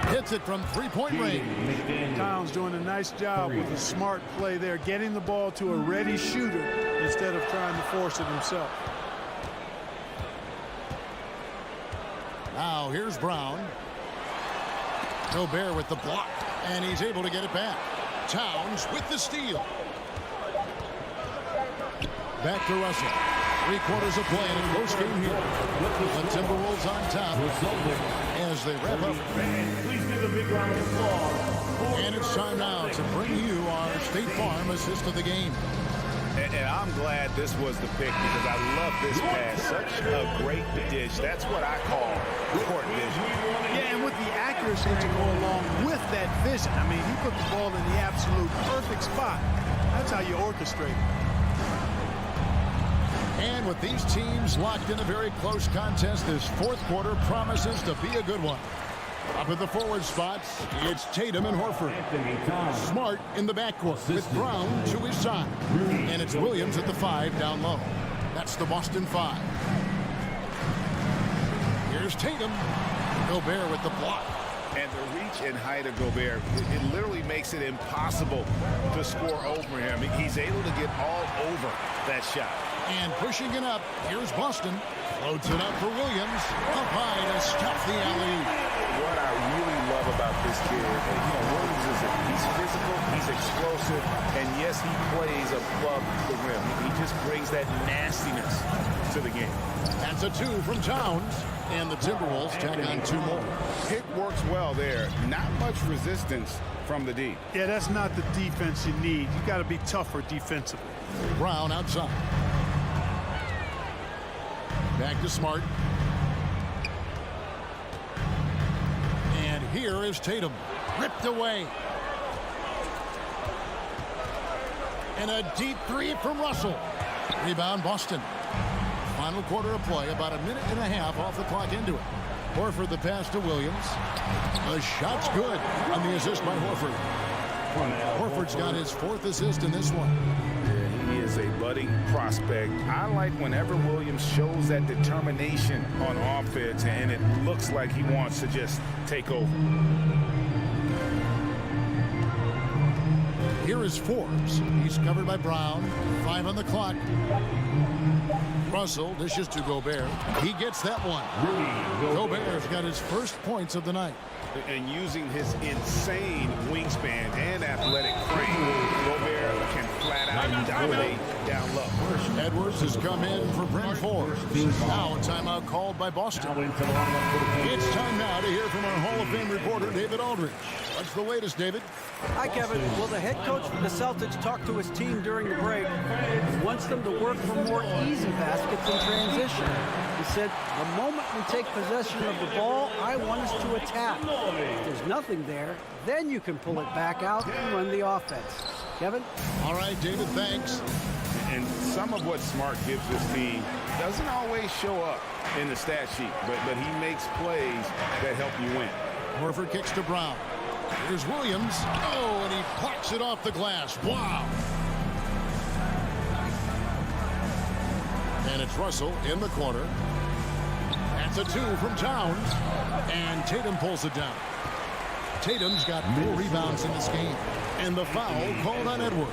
Hits it from 3-point range. Towns doing a nice job with a smart play there, getting the ball to a ready shooter instead of trying to force it himself. Now here's Brown. Gobert with the block, and he's able to get it back. Towns with the steal. Back to Russell. 3/4 of play in a close game here. The Timberwolves on top as they wrap up. Please give a big round of applause. And it's time now to bring you our State Farm assist of the game. And I'm glad this was the pick because I love this pass. Such a great dish. That's what I call court vision. Yeah, and with the accuracy to go along with that vision. I mean, he put the ball in the absolute perfect spot. That's how you orchestrate it. And with these teams locked in a very close contest, this 4th quarter promises to be a good one. Up at the forward spots, it's Tatum and Horford. Smart in the backcourt with Brown to his side. And it's Williams at the 5 down low. That's the Boston 5. Here's Tatum. Gobert with the block. And the reach and height of Gobert, it literally makes it impossible to score over him. He's able to get all over that shot. And pushing it up, here's Boston. Floats it up for Williams. Up high to stop the alley-oop. what I really love about this kid, Williams he's physical, he's explosive, and yes, he plays above the rim. He just brings that nastiness to the game. That's a 2 from Towns, and the Timberwolves tack on 2 more. Pick works well there. Not much resistance from the D. Yeah, that's not the defense you need. You got to be tougher defensively. Brown outside. Back to Smart. And here is Tatum. Ripped away. And a deep 3 from Russell. Rebound Boston. Final quarter of play, about a minute and a half off the clock into it. Horford the pass to Williams. The shot's good on the assist by Horford. Horford's got his 4th assist in this one. He is a budding prospect. I like whenever Williams shows that determination on offense and it looks like he wants to just take over. Here is Forbes. He's covered by Brown. 5 on the clock. Russell dishes to Gobert. He gets that one. Gobert's got his first points of the night. And using his insane wingspan and athletic frame, Gobert can flat out dominate down low. Edwards has come in for Bryn Forbes. Now a timeout called by Boston. It's time now to hear from our Hall of Fame reporter, David Aldridge. What's the latest, David? Hi, Kevin. Well, the head coach for the Celtics talked to his team during the break. He wants them to work for more easy baskets in transition. He said, the moment we take possession of the ball, I want us to attack. If there's nothing there, then you can pull it back out and run the offense. Kevin? All right, David, thanks. And some of what Smart gives this team doesn't always show up in the stat sheet, but he makes plays that help you win. Horford kicks to Brown. Here's Williams. Oh, and he plucks it off the glass. Wow. And it's Russell in the corner. That's a 2 from Towns. And Tatum pulls it down. Tatum's got 4 rebounds in this game. And the foul called on Edwards.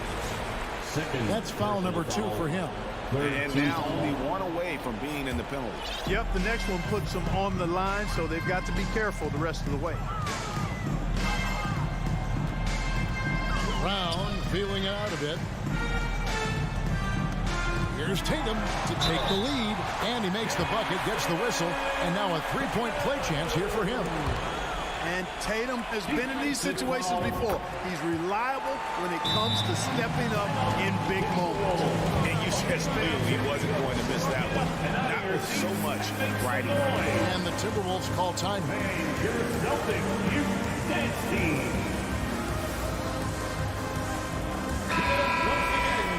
That's foul number 2 for him. And now only 1 away from being in the penalty. Yep, the next one puts them on the line, so they've got to be careful the rest of the way. Brown feeling it out a bit. Here's Tatum to take the lead, and he makes the bucket, gets the whistle, and now a 3-point play chance here for him. And Tatum has been in these situations before. He's reliable when it comes to stepping up in big moments. And you just knew he wasn't going to miss that one. Not with so much riding on. And the Timberwolves call time. Here's Celtics Youth Dance Team.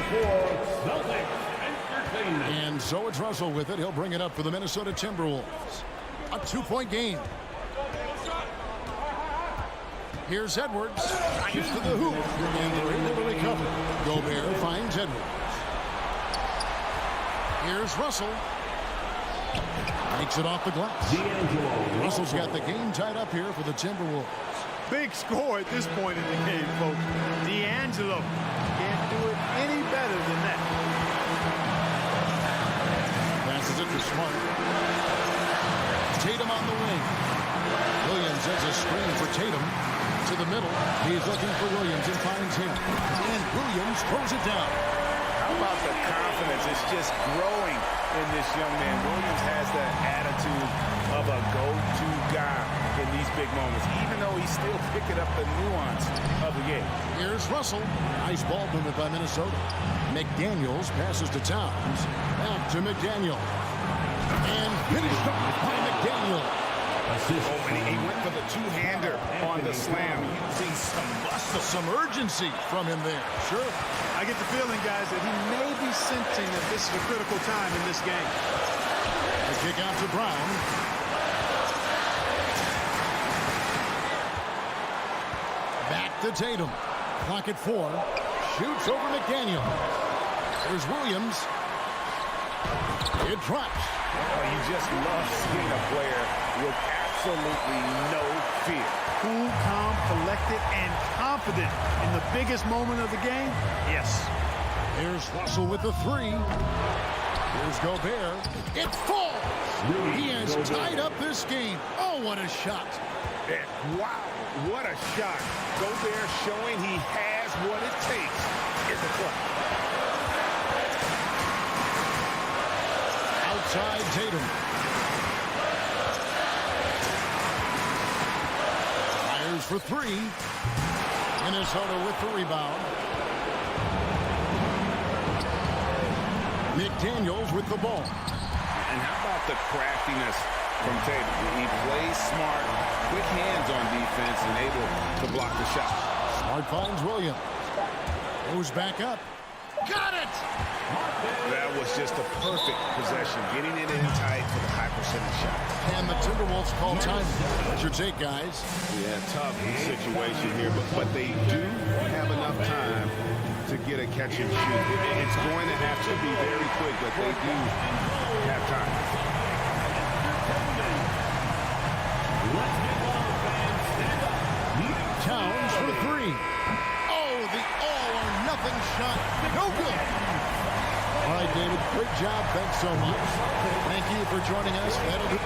For Celtics Entertainment. And so it's Russell with it. He'll bring it up for the Minnesota Timberwolves. A 2-point game. Here's Edwards. Gets to the hoop. And they're able to recover. Gobert finds Edwards. Here's Russell. Makes it off the glass. Russell's got the game tied up here for the Timberwolves. Big score at this point in the game, folks. D'Angelo can't do it any better than that. Passes it to Smart. Tatum on the wing. Williams has a screen for Tatum. To the middle. He's looking for Williams and finds him. And Williams throws it down. How about the confidence? It's just growing in this young man. Williams has that attitude of a go-to guy in these big moments, even though he's still picking up the nuance of the game. Here's Russell. Nice ball movement by Minnesota. McDaniels passes to Towns. Back to McDaniel. And finished off by McDaniel. And he went for the two-hander on the slam, using some muscle, some urgency from him there. Sure. I get the feeling, guys, that he may be sensing that this is a critical time in this game. The kick out to Brown. Back to Tatum. Clock at 4. Shoots over McDaniel. There's Williams. It drops. Oh, you just love seeing a player with absolutely no fear. Cool, calm, collected, and confident in the biggest moment of the game? Yes. Here's Russell with the 3. Here's Gobert. It falls. He has tied up this game. Oh, what a shot. Wow, what a shot. Gobert showing he has what it takes in the clutch. Outside Tatum. Fires for three. Minnesota with the rebound. McDaniels with the ball. And how about the craftiness from Tatum? He plays smart, quick hands on defense, and able to block the shot. Smart finds Williams. Goes back up. Got it! That was just a perfect possession, getting it in tight for the high percentage shot. And the Timberwolves call time. What's your take, guys? Yeah, tough situation here, but they do have enough time to get a catch and shoot. It's going to have to be very quick, but they do have time. Towns for three. Oh, the all-or-nothing shot. No good. All right, David, great job. Thanks so much. Thank you for joining us. That'll do.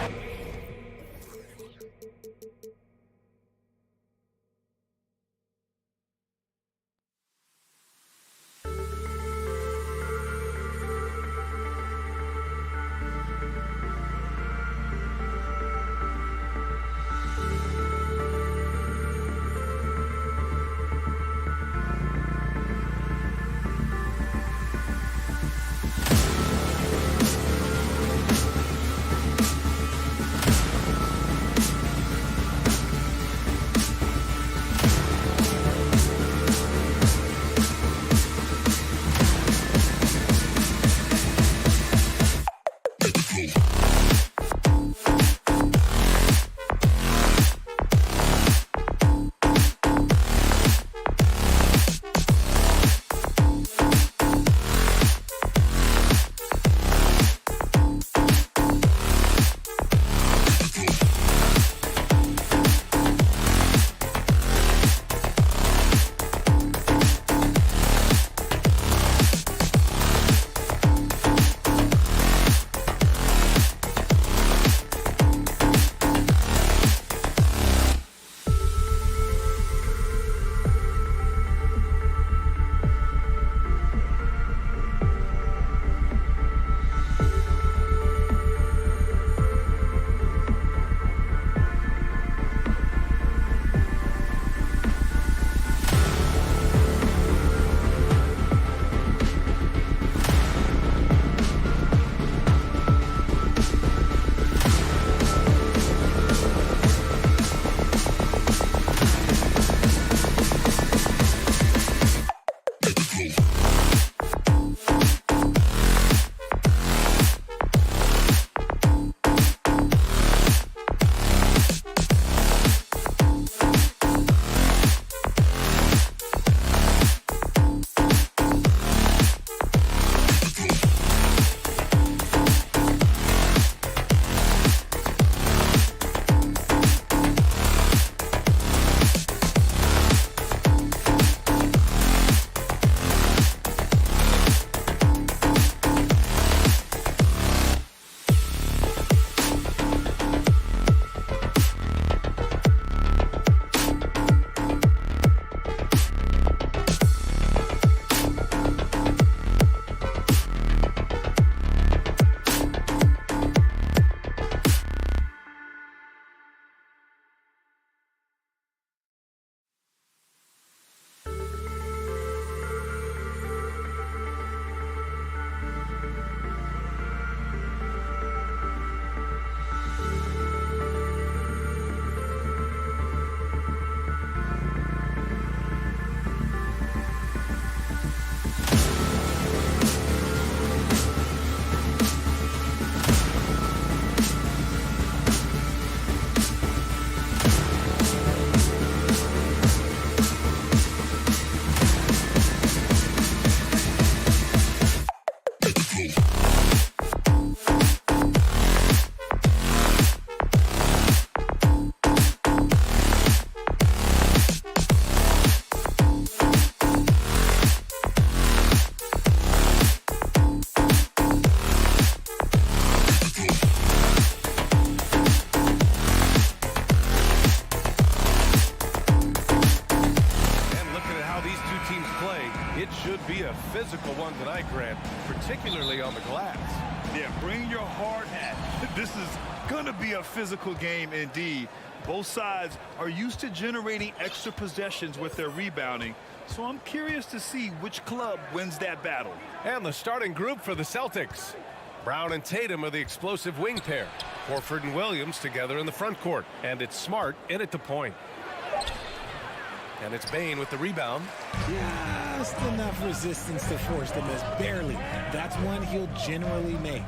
hard hat. This is going to be a physical game indeed. Both sides are used to generating extra possessions with their rebounding, so I'm curious to see which club wins that battle. And the starting group for the Celtics. Brown and Tatum are the explosive wing pair. Horford and Williams together in the front court. And it's Smart in at the point. And it's Bane with the rebound. Just enough resistance to force the miss. Barely. That's one he'll generally make.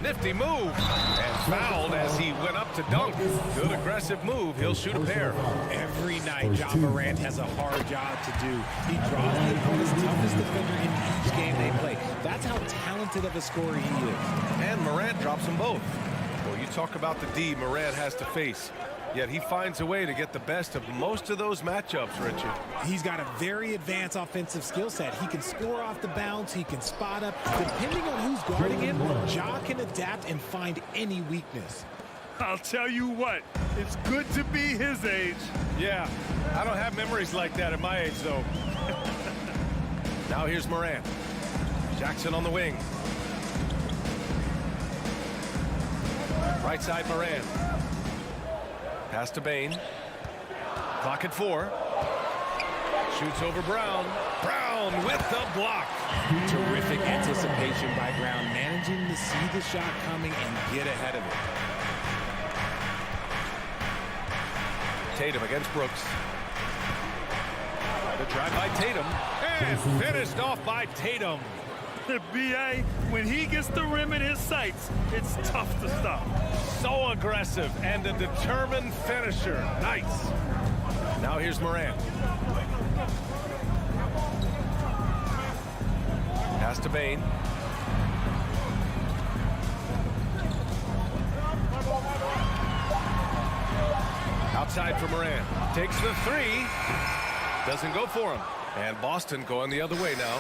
Nifty move. And fouled as he went up to dunk. Good aggressive move. He'll shoot a pair. Every night, John Morant has a hard job to do. He draws the opponent's toughest defender in each game they play. That's how talented of a scorer he is. And Morant drops them both. Well, you talk about the D Morant has to face. Yet he finds a way to get the best of most of those matchups, Richard. He's got a very advanced offensive skill set. He can score off the bounce. He can spot up. Depending on who's guarding him, Ja can adapt and find any weakness. I'll tell you what, it's good to be his age. Yeah, I don't have memories like that at my age, though. Now here's Morant. Jackson on the wing. Right side, Morant. Pass to Bane. Clock at 4. Shoots over Brown. Brown with the block. Terrific anticipation by Brown, managing to see the shot coming and get ahead of it. Tatum against Brooks. The drive by Tatum. And finished off by Tatum. B.A., when he gets the rim in his sights, it's tough to stop. So aggressive and a determined finisher. Nice. Now here's Morant. Pass to Bane. Outside for Morant. Takes the 3. Doesn't go for him. And Boston going the other way now.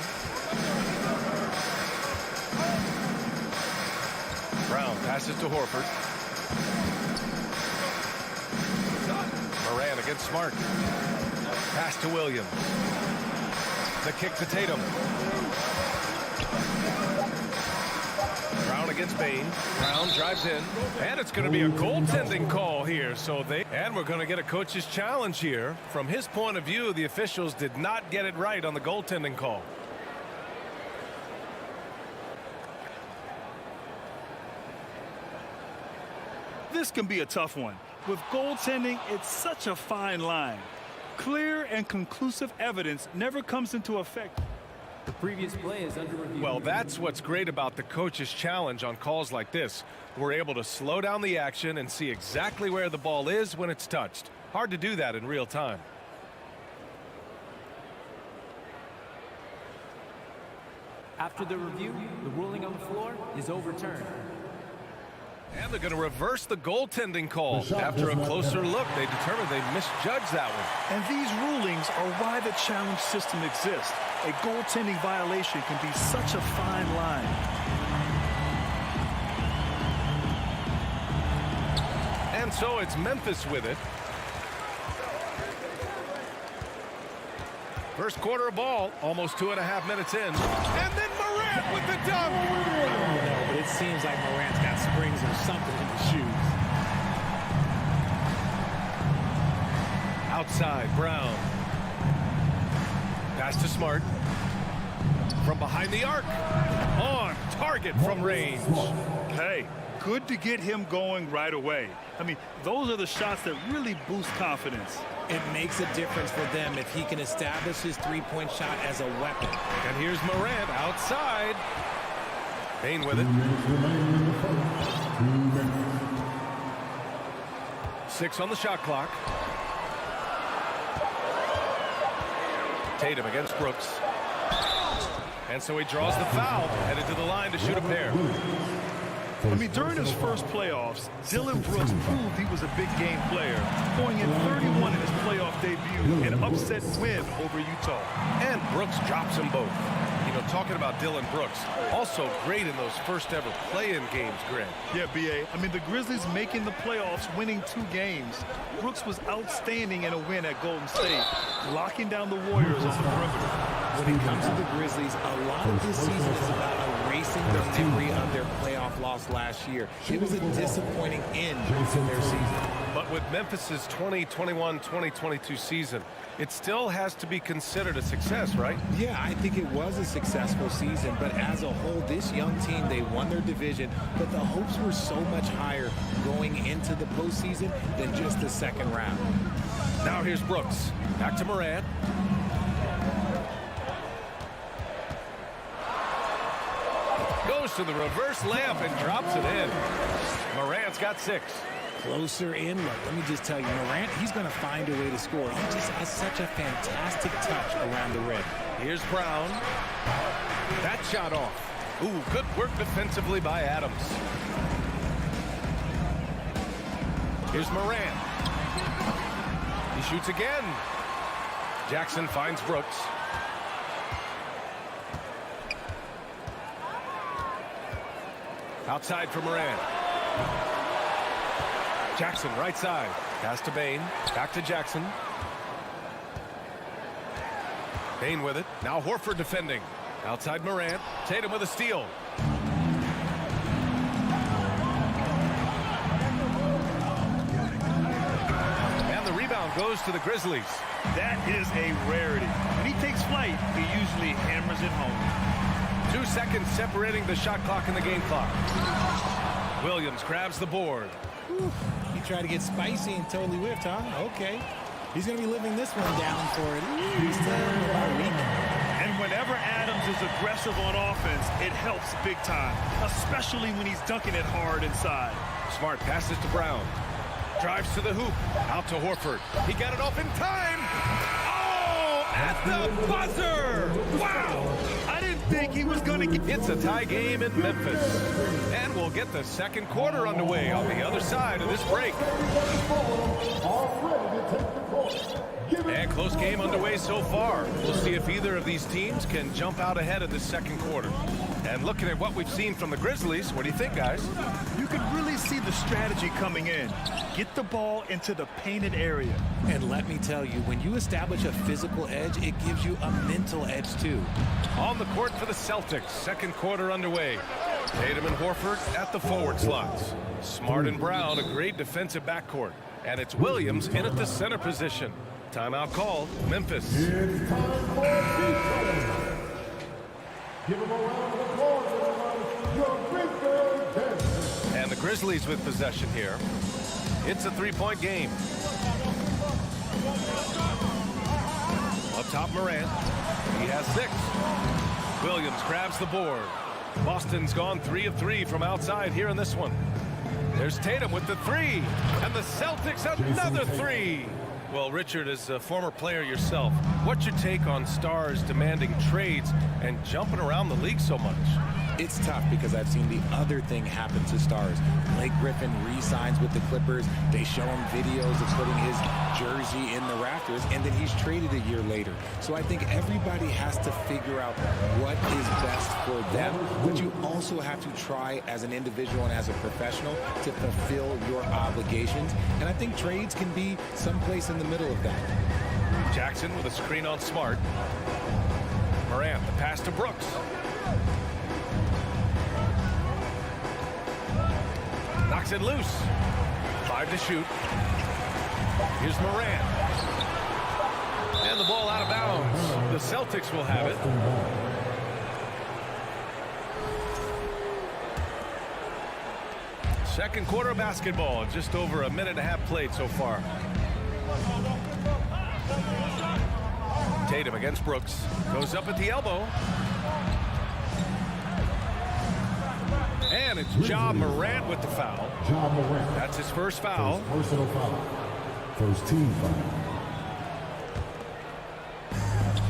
Brown passes to Horford. Morant against Smart. Pass to Williams. The kick to Tatum. Brown against Bane. Brown drives in. And it's going to be a goaltending call here. And we're going to get a coach's challenge here. From his point of view, the officials did not get it right on the goaltending call. This can be a tough one. With goaltending, it's such a fine line. Clear and conclusive evidence never comes into effect. The previous play is under review. Well, that's what's great about the coach's challenge on calls like this. We're able to slow down the action and see exactly where the ball is when it's touched. Hard to do that in real time. After the review, the ruling on the floor is overturned. And they're going to reverse the goaltending call. After a closer look, they determined they misjudged that one. And these rulings are why the challenge system exists. A goaltending violation can be such a fine line. And so it's Memphis with it. First quarter of ball, almost 2.5 minutes in. And then Morant with the dunk. No, but it seems like Morant's got springs or something in the shoes. Outside, Brown. Pass to Smart. From behind the arc. On target from range. Hey, good to get him going right away. I mean, those are the shots that really boost confidence. It makes a difference for them if he can establish his three-point shot as a weapon. And here's Morant outside. Bane with it. 6 on the shot clock. Tatum against Brooks. And so he draws the foul, headed to the line to shoot a pair. I mean, during his first playoffs, Dillon Brooks proved he was a big game player, going in 31 in his playoff debut, an upset win over Utah. And Brooks drops them both. You know, talking about Dillon Brooks, also great in those first ever play-in games, Grant. Yeah, B.A. I mean, the Grizzlies making the playoffs, winning 2 games. Brooks was outstanding in a win at Golden State, locking down the Warriors on the perimeter. when it comes to the Grizzlies, a lot of this season is about erasing the memory of their playoff loss last year. It was a disappointing end to their season. But with Memphis's 2021-2022 season, it still has to be considered a success, right? Yeah, I think it was a successful season, but as a whole, this young team, they won their division, but the hopes were so much higher going into the postseason than just the second round. Now here's Brooks. Back to Morant. Goes to the reverse layup and drops it in. Morant's got 6. Closer in look. Let me just tell you, Morant, he's going to find a way to score. He just has such a fantastic touch around the rim. Here's Brown. That shot off. Ooh, good work defensively by Adams. Here's Morant. He shoots again. Jackson finds Brooks. Outside for Morant. Jackson, right side. Pass to Bane. Back to Jackson. Bane with it. Now Horford defending. Outside Morant. Tatum with a steal. And the rebound goes to the Grizzlies. That is a rarity. When he takes flight, he usually hammers it home. 2 seconds separating the shot clock and the game clock. Williams grabs the board. Whew. He tried to get spicy and totally whiffed, huh? Okay. He's going to be living this one down for at least about a week. And whenever Adams is aggressive on offense, it helps big time, especially when he's dunking it hard inside. Smart passes to Brown. Drives to the hoop. Out to Horford. He got it off in time. Oh, at the buzzer. Wow. I didn't think he was going to get... It's a tie game in Memphis. And we'll get the second quarter underway on the other side of this break. And close game underway so far. We'll see if either of these teams can jump out ahead of the second quarter. And looking at what we've seen from the Grizzlies, what do you think, guys? You can really see the strategy coming in. Get the ball into the painted area. And let me tell you, when you establish a physical edge, it gives you a mental edge, too. On the court for the Celtics, second quarter underway. Tatum and Horford at the forward slots. Smart and Brown, a great defensive backcourt. And it's Williams in at the center position. Timeout called, Memphis. It's time for defense. Give him a round of applause, your big defense. And the Grizzlies with possession here. It's a three-point game. Up top, Morant. He has 6. Williams grabs the board. Boston's gone 3 of 3 from outside here in this one. There's Tatum with the 3. And the Celtics another 3. Well, Richard, as a former player yourself, what's your take on stars demanding trades and jumping around the league so much? It's tough because I've seen the other thing happen to stars. Blake Griffin re-signs with the Clippers. They show him videos of putting his jersey in the rafters, and then he's traded a year later. So I think everybody has to figure out what is best for them, but you also have to try as an individual and as a professional to fulfill your obligations. And I think trades can be someplace in the middle of that. Jackson with a screen on Smart. Morant, the pass to Brooks. Knocks it loose. 5 to shoot. Here's Morant. And the ball out of bounds. The Celtics will have it. Second quarter of basketball. Just over a minute and a half played so far. Tatum against Brooks. Goes up at the elbow. And it's Ja Morant with the foul. Ja Morant. That's his first foul. First personal foul. First team foul.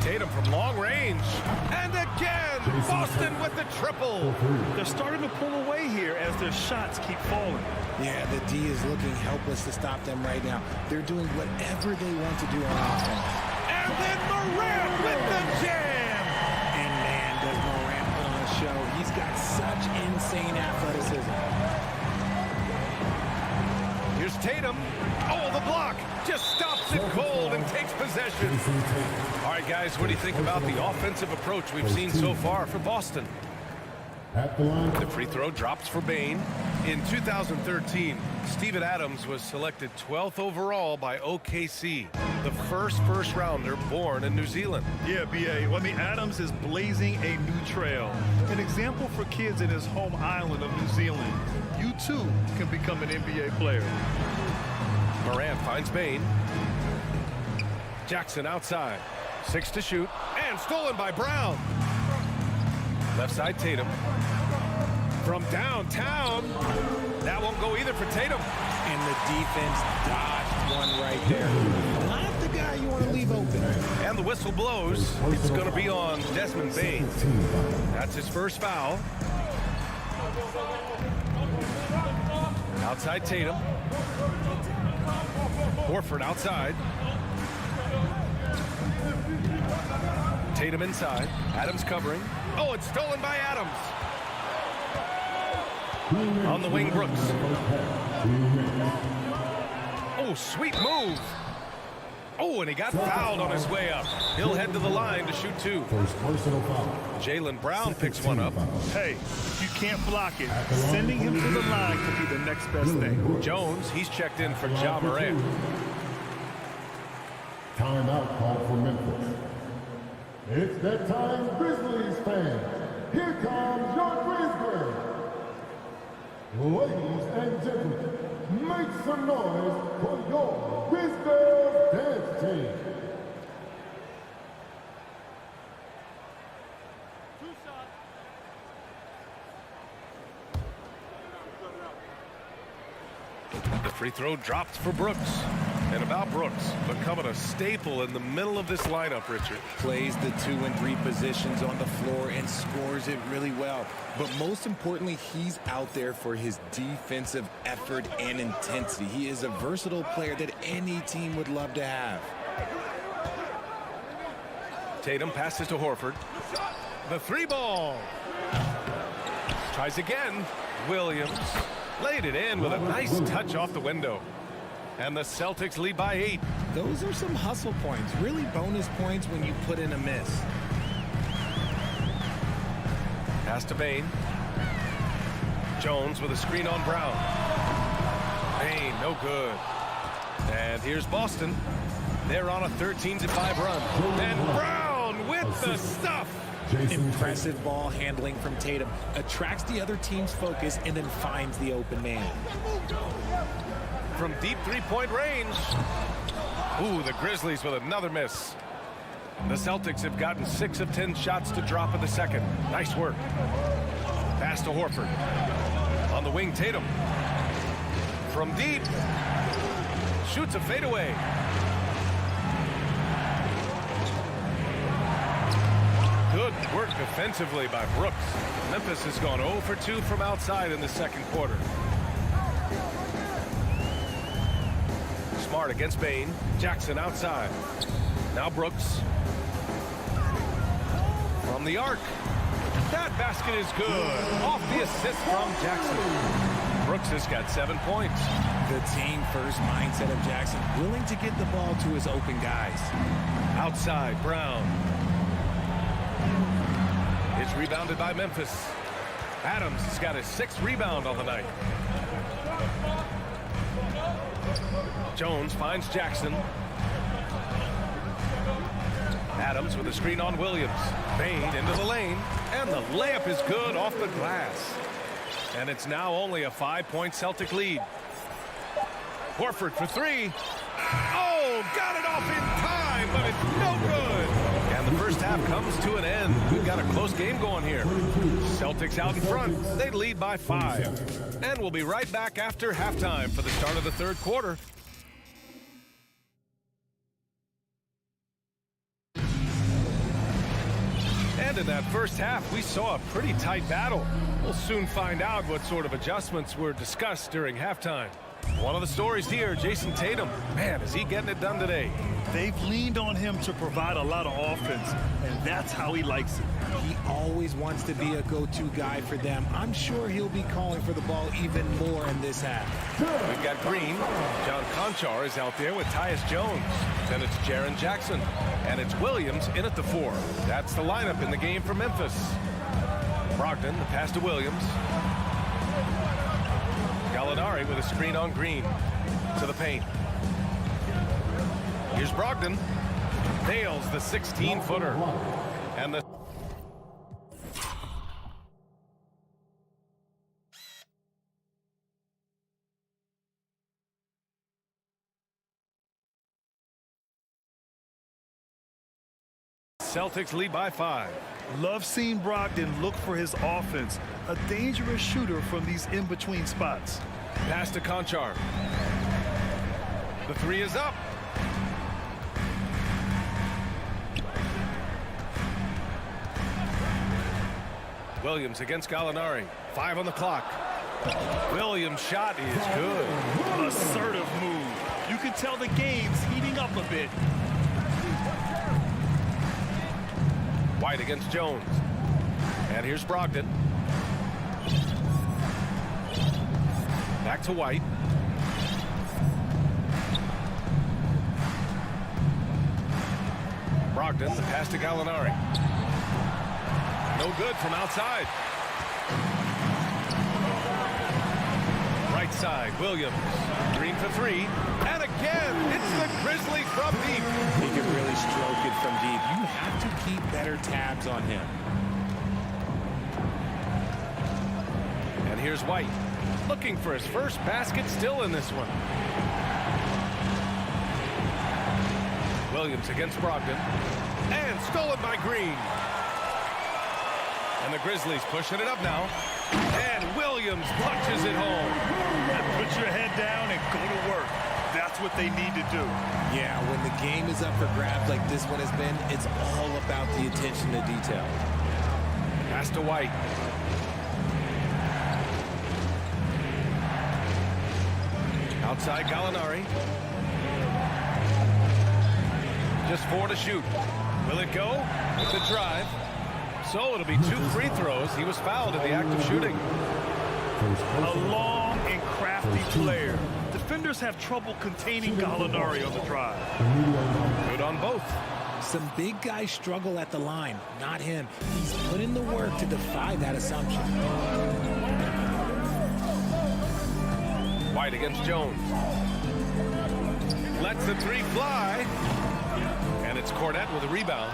Tatum from long range. And again, Boston with the triple. They're starting to pull away here as their shots keep falling. Yeah, the D is looking helpless to stop them right now. They're doing whatever they want to do on offense. And then Morant with the jam. And man, does Morant put on a show. He's got such insane athleticism. Here's Here's Tatum. Oh, the block. Just stops it cold and takes possession. All right, guys, what do you think about the offensive approach we've seen so far for Boston? The free throw drops for Bane. In 2013, Steven Adams was selected 12th overall by OKC, the first rounder born in New Zealand. Yeah, B.A. Well, I mean, Adams is blazing a new trail. An example for kids in his home island of New Zealand. You, too, can become an NBA player. Morant finds Bane. Jackson outside. 6 to shoot. And stolen by Brown. Left side Tatum. From downtown. That won't go either for Tatum. And the defense dodged one right there. Not the guy you want to leave open. And the whistle blows. It's going to be on Desmond Bane. That's his first foul. Outside Tatum. Horford outside. Tatum inside. Adams covering. Oh, it's stolen by Adams. On the wing, Brooks. Oh, sweet move. Oh, and he got fouled on his way up. He'll head to the line to shoot 2. Jaylen Brown picks one up. Hey, you can't block it. Sending him to the line could be the next best thing. Jones, he's checked in for Ja Morant. Timeout call for Memphis. It's that time, Grizzlies fans. Here comes your Grizzlies. Ladies and gentlemen, make some noise for your Grizzlies dance team. The free throw dropped for Brooks. And about Brooks, becoming a staple in the middle of this lineup, Richard. Plays the 2 and 3 positions on the floor and scores it really well. But most importantly, he's out there for his defensive effort and intensity. He is a versatile player that any team would love to have. Tatum passes to Horford. The 3 ball. Tries again. Williams laid it in with a nice touch off the window. And the Celtics lead by 8. Those are some hustle points, really bonus points when you put in a miss. Pass to Bane. Jones with a screen on Brown. Bane, no good. And here's Boston. They're on a 13-5 run. And Brown with the stuff. Impressive ball handling from Tatum. Attracts the other team's focus and then finds the open man. From deep 3-point range. Ooh, the Grizzlies with another miss. The Celtics have gotten 6 of 10 shots to drop in the second. Nice work. Pass to Horford. On the wing, Tatum. From deep. Shoots a fadeaway. Good work defensively by Brooks. Memphis has gone 0 for 2 from outside in the second quarter. Smart against Bane. Jackson outside. Now Brooks. From the arc. That basket is good. Off the assist from Jackson. Brooks has got 7 points. The team first mindset of Jackson, willing to get the ball to his open guys. Outside, Brown. It's rebounded by Memphis. Adams has got his 6th rebound on the night. Jones finds Jackson. Adams with a screen on Williams. Bane into the lane. And the layup is good off the glass. And it's now only a 5-point Celtic lead. Horford for 3. Oh, got it off in time, but it's no good. And the first half comes to an end. We've got a close game going here. Celtics out in front. They lead by 5. And we'll be right back after halftime for the start of the third quarter. And in that first half, we saw a pretty tight battle. We'll soon find out what sort of adjustments were discussed during halftime. One of the stories here, Jason Tatum. Man, is he getting it done today. They've leaned on him to provide a lot of offense, and that's how he likes it. He always wants to be a go-to guy for them. I'm sure he'll be calling for the ball even more in this half. We've got Green. John Conchar is out there with Tyus Jones. Then it's Jaren Jackson. And it's Williams in at the 4. That's the lineup in the game for Memphis. Brogdon, the pass to Williams. Gallinari with a screen on Green to the paint. Here's Brogdon. Nails the 16-footer. And the Celtics lead by 5. Love seeing Brogdon look for his offense. A dangerous shooter from these in-between spots. Pass to Conchar. The 3 is up. Williams against Gallinari. 5 on the clock. Williams' shot is good. Assertive move. You can tell the game's heating up a bit. White against Jones. And here's Brogdon. Back to White. Brogdon, the pass to Gallinari. No good from outside. Right side, Williams. Green for 3. And again, it's the Grizzlies from deep. He can really stroke it from deep. You have to keep better tabs on him. And here's White. Looking for his first basket, still in this one. Williams against Brogdon. And stolen by Green. And the Grizzlies pushing it up now. And Williams punches it home. Put your head down and go to work. That's what they need to do. Yeah, when the game is up for grabs like this one has been, it's all about the attention to detail. Pass to White. Outside Gallinari. Just 4 to shoot. Will it go? With the drive. So it'll be 2 free throws. He was fouled in the act of shooting. A long and crafty player. Defenders have trouble containing Gallinari on the drive. Good on both. Some big guys struggle at the line, not him. He's put in the work to defy that assumption. White against Jones. Lets the 3 fly. And it's Cornette with a rebound.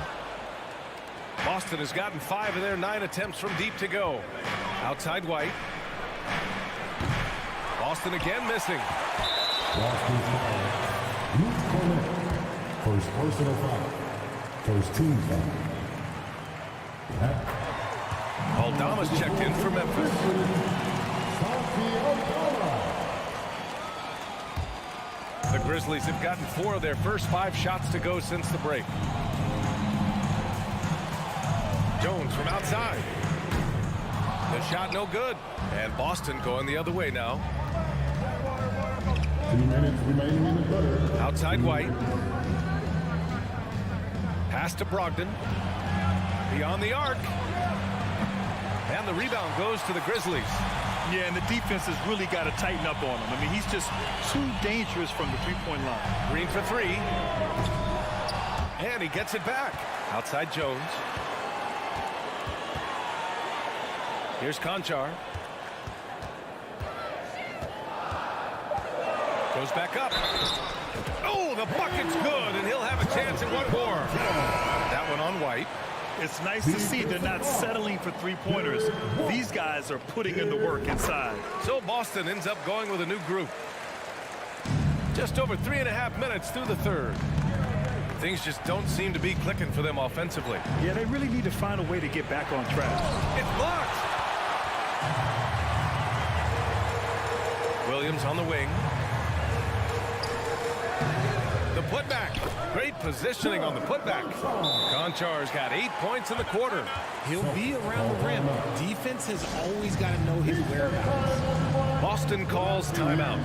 Boston has gotten 5 of their 9 attempts from deep to go. Outside White. Boston again missing. Boston foul. Luke Cornette. First personal foul. First team foul. Aldama's checked in for Memphis. The Grizzlies have gotten 4 of their first 5 shots to go since the break. Jones from outside. The shot no good. And Boston going the other way now. 2 minutes remaining in the third. Outside White. Pass to Brogdon. Beyond the arc. And the rebound goes to the Grizzlies. Yeah, and the defense has really got to tighten up on him. I mean, he's just too dangerous from the three-point line. Green for 3. And he gets it back. Outside Jones. Here's Conchar. Goes back up. Oh, the bucket's good, and he'll have a chance at one more. That one on White. It's nice to see they're not settling for three-pointers. These guys are putting in the work inside. So Boston ends up going with a new group. Just over 3.5 minutes through the third. Things just don't seem to be clicking for them offensively. Yeah, they really need to find a way to get back on track. It's blocked. Williams on the wing. The putback. Great positioning on the putback. Conchar's got 8 points in the quarter. He'll be around the rim. Defense has always got to know his whereabouts. Boston calls timeout.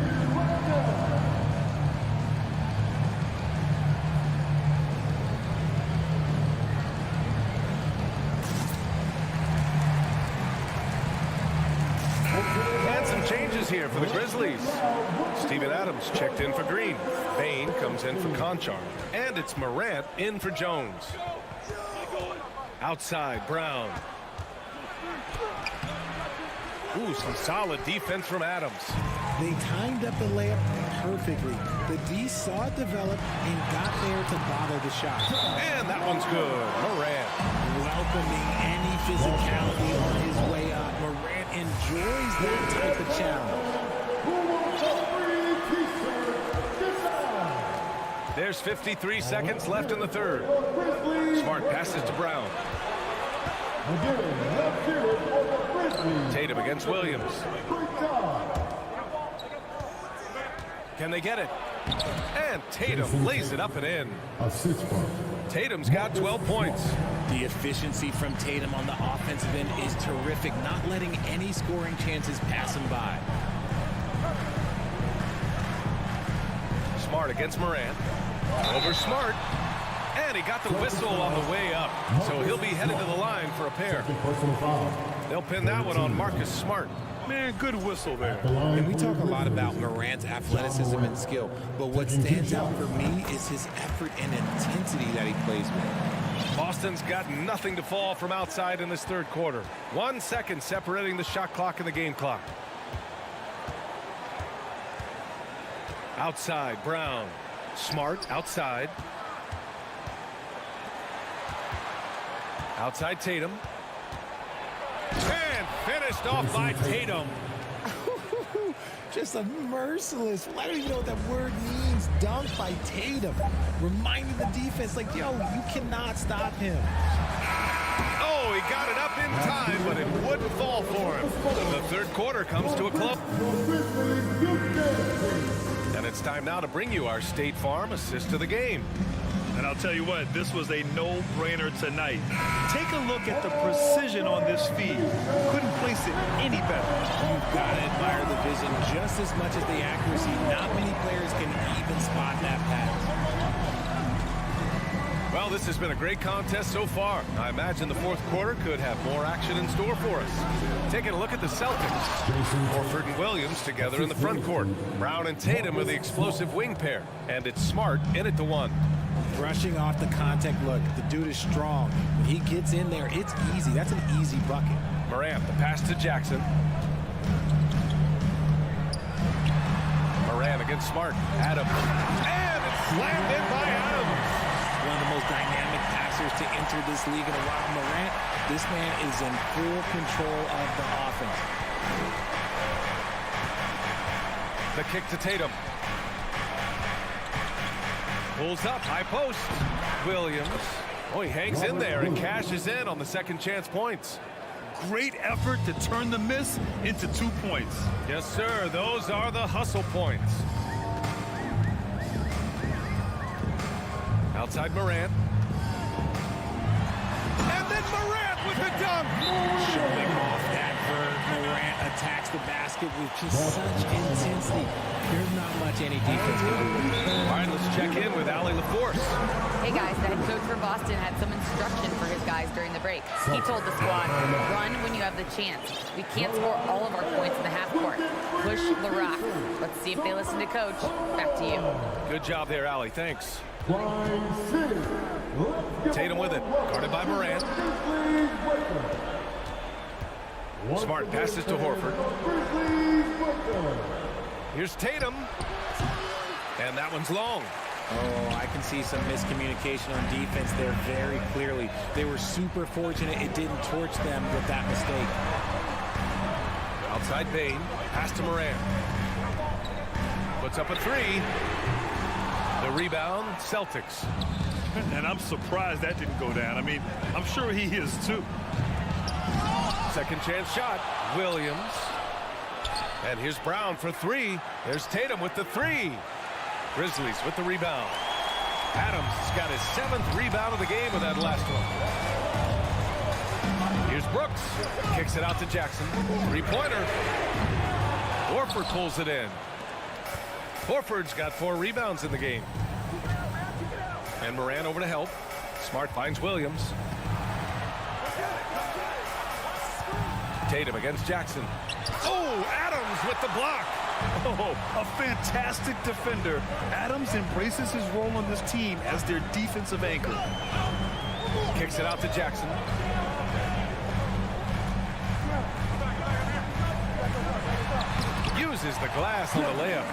And some changes here for the Grizzlies. Steven Adams checked in for Green. Bain comes in for Conchar. And it's Morant in for Jones. Outside, Brown. Ooh, some solid defense from Adams. They timed up the layup perfectly. The D saw it develop and got there to bother the shot. And that one's good. Morant. Welcoming any physicality on his way up. Morant enjoys that type of challenge. There's 53 seconds left in the third. Smart passes to Brown. Tatum against Williams. Can they get it? And Tatum lays it up and in. Tatum's got 12 points. The efficiency from Tatum on the offensive end is terrific, not letting any scoring chances pass him by. Smart against Morant. Over Smart. And he got the whistle on the way up. So he'll be headed to the line for a pair. They'll pin that one on Marcus Smart. Man, good whistle there. And we talk a lot about Morant's athleticism and skill, but what stands out for me is his effort and intensity that he plays with. Boston's got nothing to fall from outside in this third quarter. 1 second separating the shot clock and the game clock. Outside, Brown. Smart, outside. Outside Tatum. And finished off by Tatum. Just a merciless, I don't even know what that word means, dunk by Tatum. Reminding the defense, like, yo, you cannot stop him. Oh, he got it up in time, but it wouldn't fall for him. The third quarter comes to a close. And it's time now to bring you our State Farm assist to the game. And I'll tell you what, this was a no-brainer tonight. Take a look at the precision on this feed. Couldn't place it any better. You've got to admire the vision just as much as the accuracy. Not many players can even spot that pass. Well, this has been a great contest so far. I imagine the fourth quarter could have more action in store for us. Taking a look at the Celtics. Horford and Williams together in the front court. Brown and Tatum are the explosive wing pair. And it's Smart in at the one. Brushing off the contact look. The dude is strong. When he gets in there, it's easy. That's an easy bucket. Morant, the pass to Jackson. Morant against Smart. Adams. And it's slammed in by Adams. One of the most dynamic passers to enter this league in a while. Morant, this man is in full control of the offense. The kick to Tatum. Pulls up, high post. Williams. Oh, he hangs in there and cashes in on the second chance points. Great effort to turn the miss into 2 points. Yes, sir. Those are the hustle points. Outside Morant. And then Morant with the dunk. Showing off that vert. Morant attacks the basket with just such intensity. There's not much any defense can do. All right, let's check in with Allie LaForce. Hey guys, the head coach for Boston had some instruction for his guys during the break. He told the squad, run when you have the chance. We can't score all of our points in the half court. Push the rock. Let's see if they listen to coach. Back to you. Good job there, Allie. Thanks. Tatum with it. Guarded by Morant. Smart passes to Horford. Here's Tatum. And that one's long. Oh, I can see some miscommunication on defense there very clearly. They were super fortunate it didn't torch them with that mistake. Outside Bain. Pass to Morant. Puts up a three. The rebound, Celtics. And I'm surprised that didn't go down. I mean, I'm sure he is too. Second chance shot. Williams. And here's Brown for three. There's Tatum with the three. Grizzlies with the rebound. Adams has got his 7th rebound of the game with that last one. Here's Brooks. Kicks it out to Jackson. Three-pointer. Horford pulls it in. Horford's got 4 rebounds in the game. And Moran over to help. Smart finds Williams. Tatum against Jackson. Oh, Adams with the block. Oh, a fantastic defender. Adams embraces his role on this team as their defensive anchor. Kicks it out to Jackson. Uses the glass on the layup.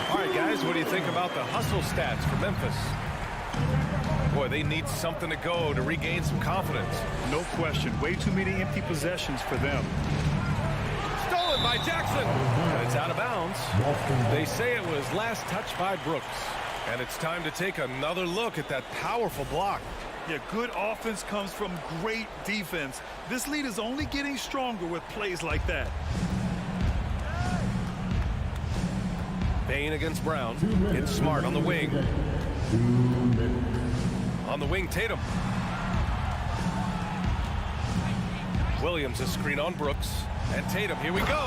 All right, guys, what do you think about the hustle stats for Memphis? Boy, they need something to go to regain some confidence. No question. Way too many empty possessions for them. Stolen by Jackson. And it's out of bounds. They say it was last touched by Brooks. And it's time to take another look at that powerful block. Yeah, good offense comes from great defense. This lead is only getting stronger with plays like that. Bain against Brown. It's Smart on the wing. On the wing, Tatum. Williams a screen on Brooks. And Tatum, here we go.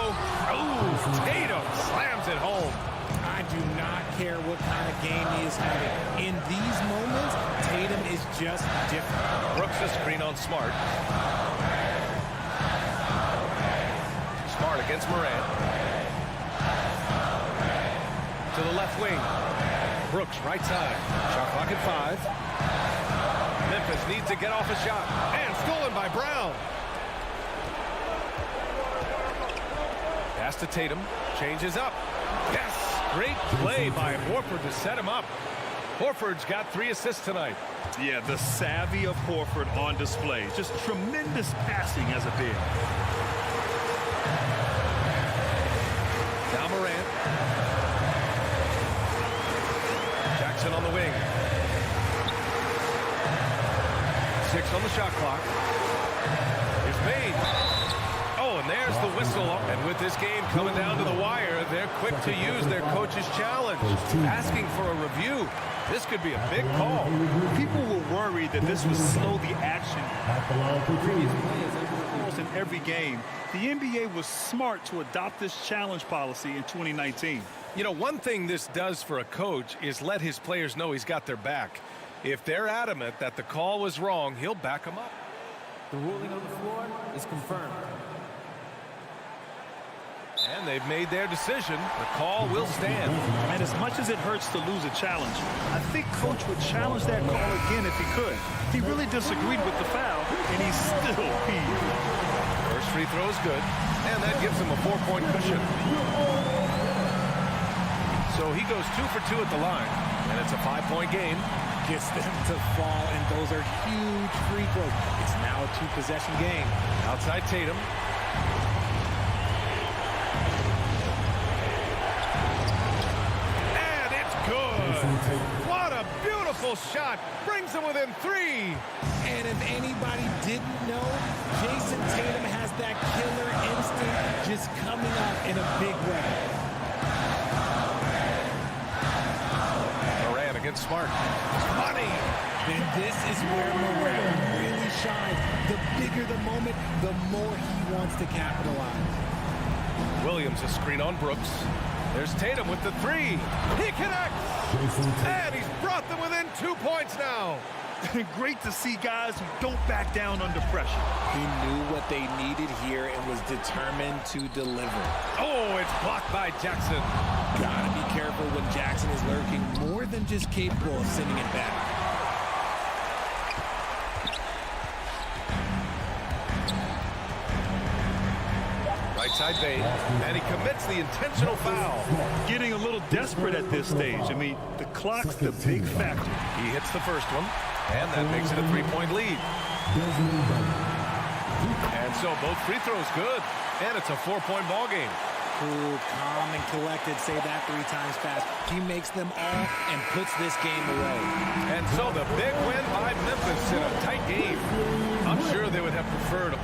Oh, Tatum slams it home. I do not care what kind of game he is having. In these moments, Tatum is just different. Brooks a screen on Smart. Smart against Moran. To the left wing. Brooks right side. Shot clock at 5. Memphis needs to get off a shot. And stolen by Brown. Pass to Tatum. Changes up. Yes! Great play by Horford to set him up. Horford's got 3 assists tonight. Yeah, the savvy of Horford on display. Just tremendous passing as a big. Now Morant. Jackson on the wing. 6 on the shot clock. Here's Bain. Oh, and there's the whistle. And with this game coming down to the wire, they're quick to use their coach's challenge. Asking for a review. This could be a big call. People were worried that this would slow the action. In every game, the NBA was smart to adopt this challenge policy in 2019. You know, one thing this does for a coach is let his players know he's got their back. If they're adamant that the call was wrong, he'll back them up. The ruling on the floor is confirmed. And they've made their decision. The call will stand. And as much as it hurts to lose a challenge, I think Coach would challenge that call again if he could. He really disagreed with the foul, and he's still peeved. First free throw is good, and that gives him a 4-point cushion. So he goes 2 for 2 at the line, and it's a 5-point game. Gets them to fall, and those are huge free throws. It's now a 2-possession game. Outside Tatum. And it's good. What a beautiful shot. Brings them within 3. And if anybody didn't know, Jason Tatum has that killer instinct just coming up in a big way. Moran against Smart. Money. And this is where Moran really shines. The bigger the moment, the more he wants to capitalize. Williams a screen on Brooks. There's Tatum with the 3. He connects. And he's brought them within 2 points now. Great to see guys who don't back down under pressure. He knew what they needed here and was determined to deliver. Oh, it's blocked by Jackson. Gotta be careful when Jackson is lurking more than just capable of sending it back. Right side Bain, and he commits the intentional foul. Getting a little desperate at this stage. I mean, the clock's the big factor. He hits the first one, and that makes it a 3-point lead. And so both free throws good, and it's a 4-point ball game. Cool, calm, and collected. Say that 3 times fast. He makes them all and puts this game away. And so the big win by Memphis in a tight game. I'm sure they would have preferred a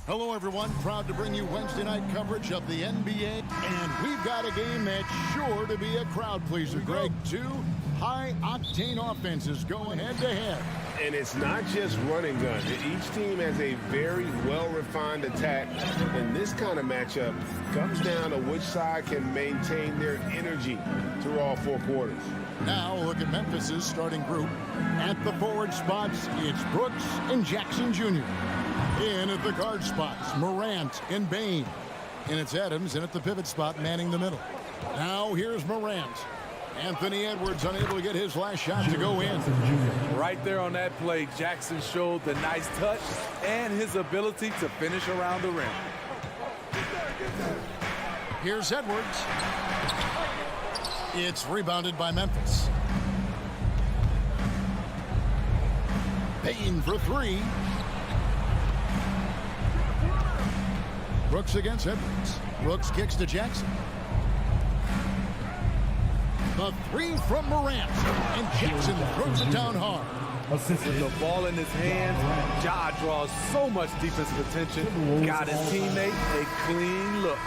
Hello, everyone. Proud to bring you Wednesday night coverage of the NBA. And we've got a game that's sure to be a crowd pleaser, Greg. Two high-octane offenses going head-to-head. And it's not just run and gun. Each team has a very well-refined attack. And this kind of matchup comes down to which side can maintain their energy through all four quarters. Now look at Memphis's starting group. At the forward spots, it's Brooks and Jackson Jr. In at the guard spots, Morant and Bain. And it's Adams in at the pivot spot, manning the middle. Now here's Morant. Anthony Edwards unable to get his last shot to go in. Right there on that play, Jackson showed the nice touch and his ability to finish around the rim. Here's Edwards. It's rebounded by Memphis. Bain for three. Brooks against Edwards. Brooks kicks to Jackson. The three from Morant. And Jackson throws it down hard. With the ball in his hands, Ja draws so much defensive attention. Got his teammate a clean look.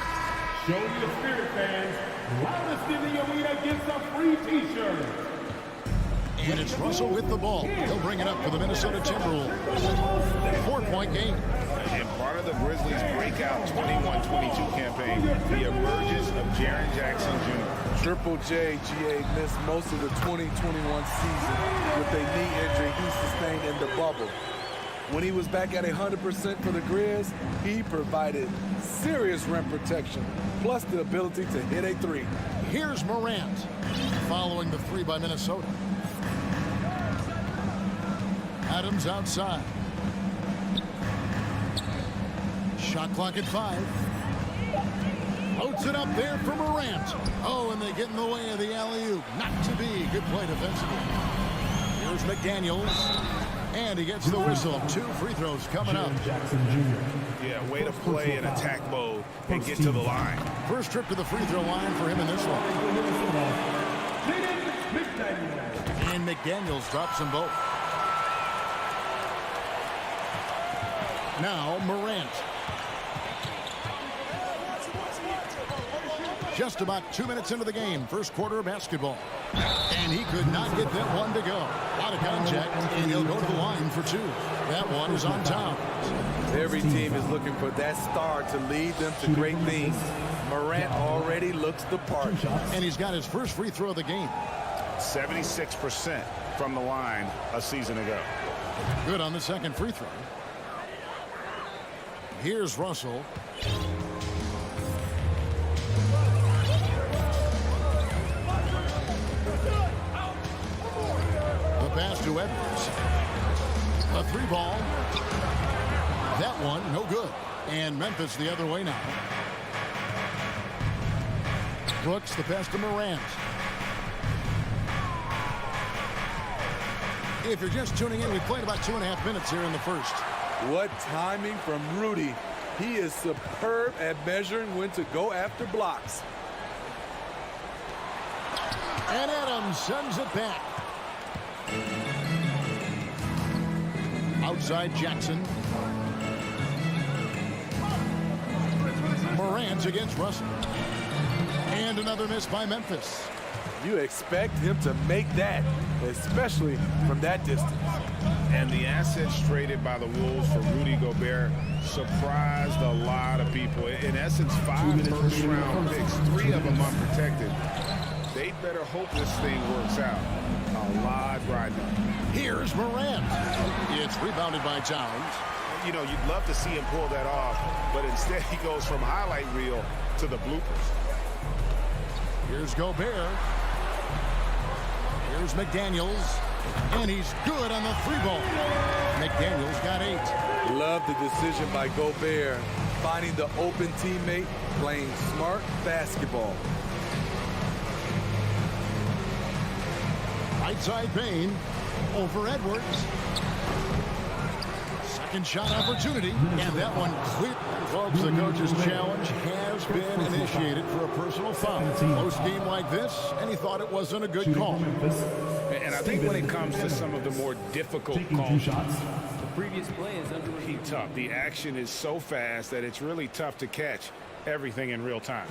Show your spirit, fans. Loudest in the arena gets a free T-shirt. And it's Russell with the ball. He'll bring it up for the Minnesota Timberwolves. 4-point game. And part of the Grizzlies' breakout 21-22 campaign, the emergence of Jaren Jackson Jr. Triple J, GA, missed most of the 2021 season with a knee injury he sustained in the bubble. When he was back at 100% for the Grizz, he provided serious rim protection, plus the ability to hit a three. Here's Morant, following the three by Minnesota. Adams outside. Shot clock at 5. Floats it up there for Morant. Oh, and they get in the way of the alley-oop. Not to be. Good play defensively. Here's McDaniels. And he gets the whistle. 2 free throws coming up. Jackson Jr. Yeah, way to play in attack mode and get to the line. First trip to the free throw line for him in this one. And McDaniels drops them both. Now Morant. Just about 2 minutes into the game, first quarter of basketball. And he could not get that one to go. A lot of contact, and he'll go to the line for 2. That one is on top. Every team is looking for that star to lead them to great things. Morant already looks the part. And he's got his first free throw of the game. 76% from the line a season ago. Good on the second free throw. Here's Russell. The pass to Edwards. A 3-ball. That one, no good. And Memphis the other way now. Brooks, the pass to Morant. If you're just tuning in, we played about 2.5 minutes here in the first. What timing from Rudy. He is superb at measuring when to go after blocks. And Adams sends it back. Outside Jackson. Morant against Russell. And another miss by Memphis. You expect him to make that, especially from that distance. And the assets traded by the Wolves for Rudy Gobert surprised a lot of people. In essence, 5 first-round picks, 3 of them unprotected. They better hope this thing works out. A lot riding on. Here's Morant. It's rebounded by Towns. You know, you'd love to see him pull that off, but instead he goes from highlight reel to the bloopers. Here's Gobert. Here's McDaniels. And he's good on the 3-ball. McDaniels got 8. Love the decision by Gobert. Finding the open teammate, playing smart basketball. Right side Bain over Edwards. Second shot opportunity. And that one clear. Folks, the coach's challenge has been initiated for a personal foul. Close game like this, and he thought it wasn't a good call. And I think when it comes to some of the more difficult calls, previous play is under review. Tough. The action is so fast that it's really tough to catch everything in real time.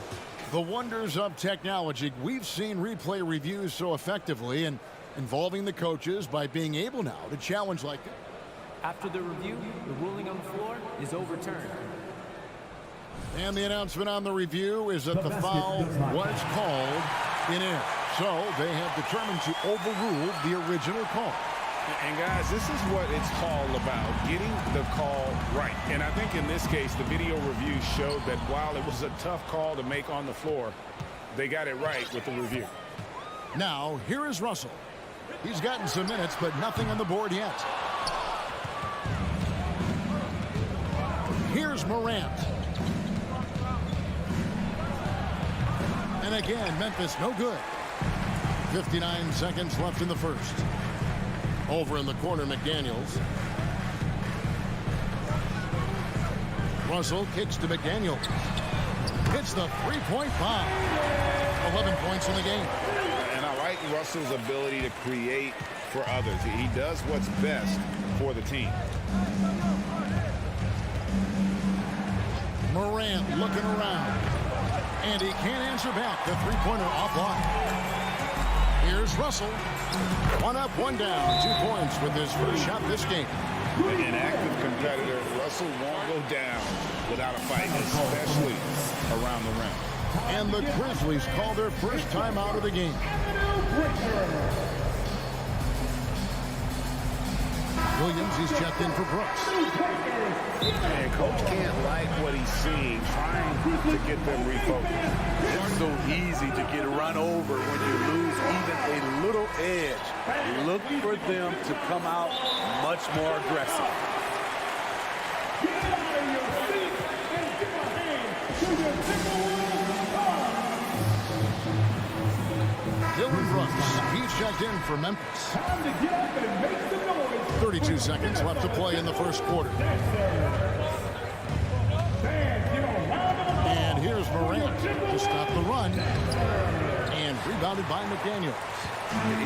The wonders of technology. We've seen replay reviews so effectively and involving the coaches by being able now to challenge like this. After the review, the ruling on the floor is overturned. And the announcement on the review is that the foul was called in air. So they have determined to overrule the original call. And guys, this is what it's all about, getting the call right. And I think in this case, the video review showed that while it was a tough call to make on the floor, they got it right with the review. Now, here is Russell. He's gotten some minutes, but nothing on the board yet. Here's Morant. And again, Memphis no good. 59 seconds left in the first. Over in the corner, McDaniels. Russell kicks to McDaniels. Hits the three-point bomb. 11 points in the game. And I like Russell's ability to create for others. He does what's best for the team. Morant looking around. And he can't answer back. The three-pointer offline. Here's Russell. One up, one down. 2 points with his first shot this game. An active competitor, Russell won't go down without a fight, especially around the rim. And the Grizzlies call their first time out of the game. Williams, he's checked in for Brooks. And coach can't like what he's seeing, trying to get them refocused. It's so easy to get run over when you lose even a little edge. Look for them to come out much more aggressive. Dylan Brooks, he's checked in for Memphis. 32 seconds left to play in the first quarter. And here's Morant to stop the run. And rebounded by McDaniels.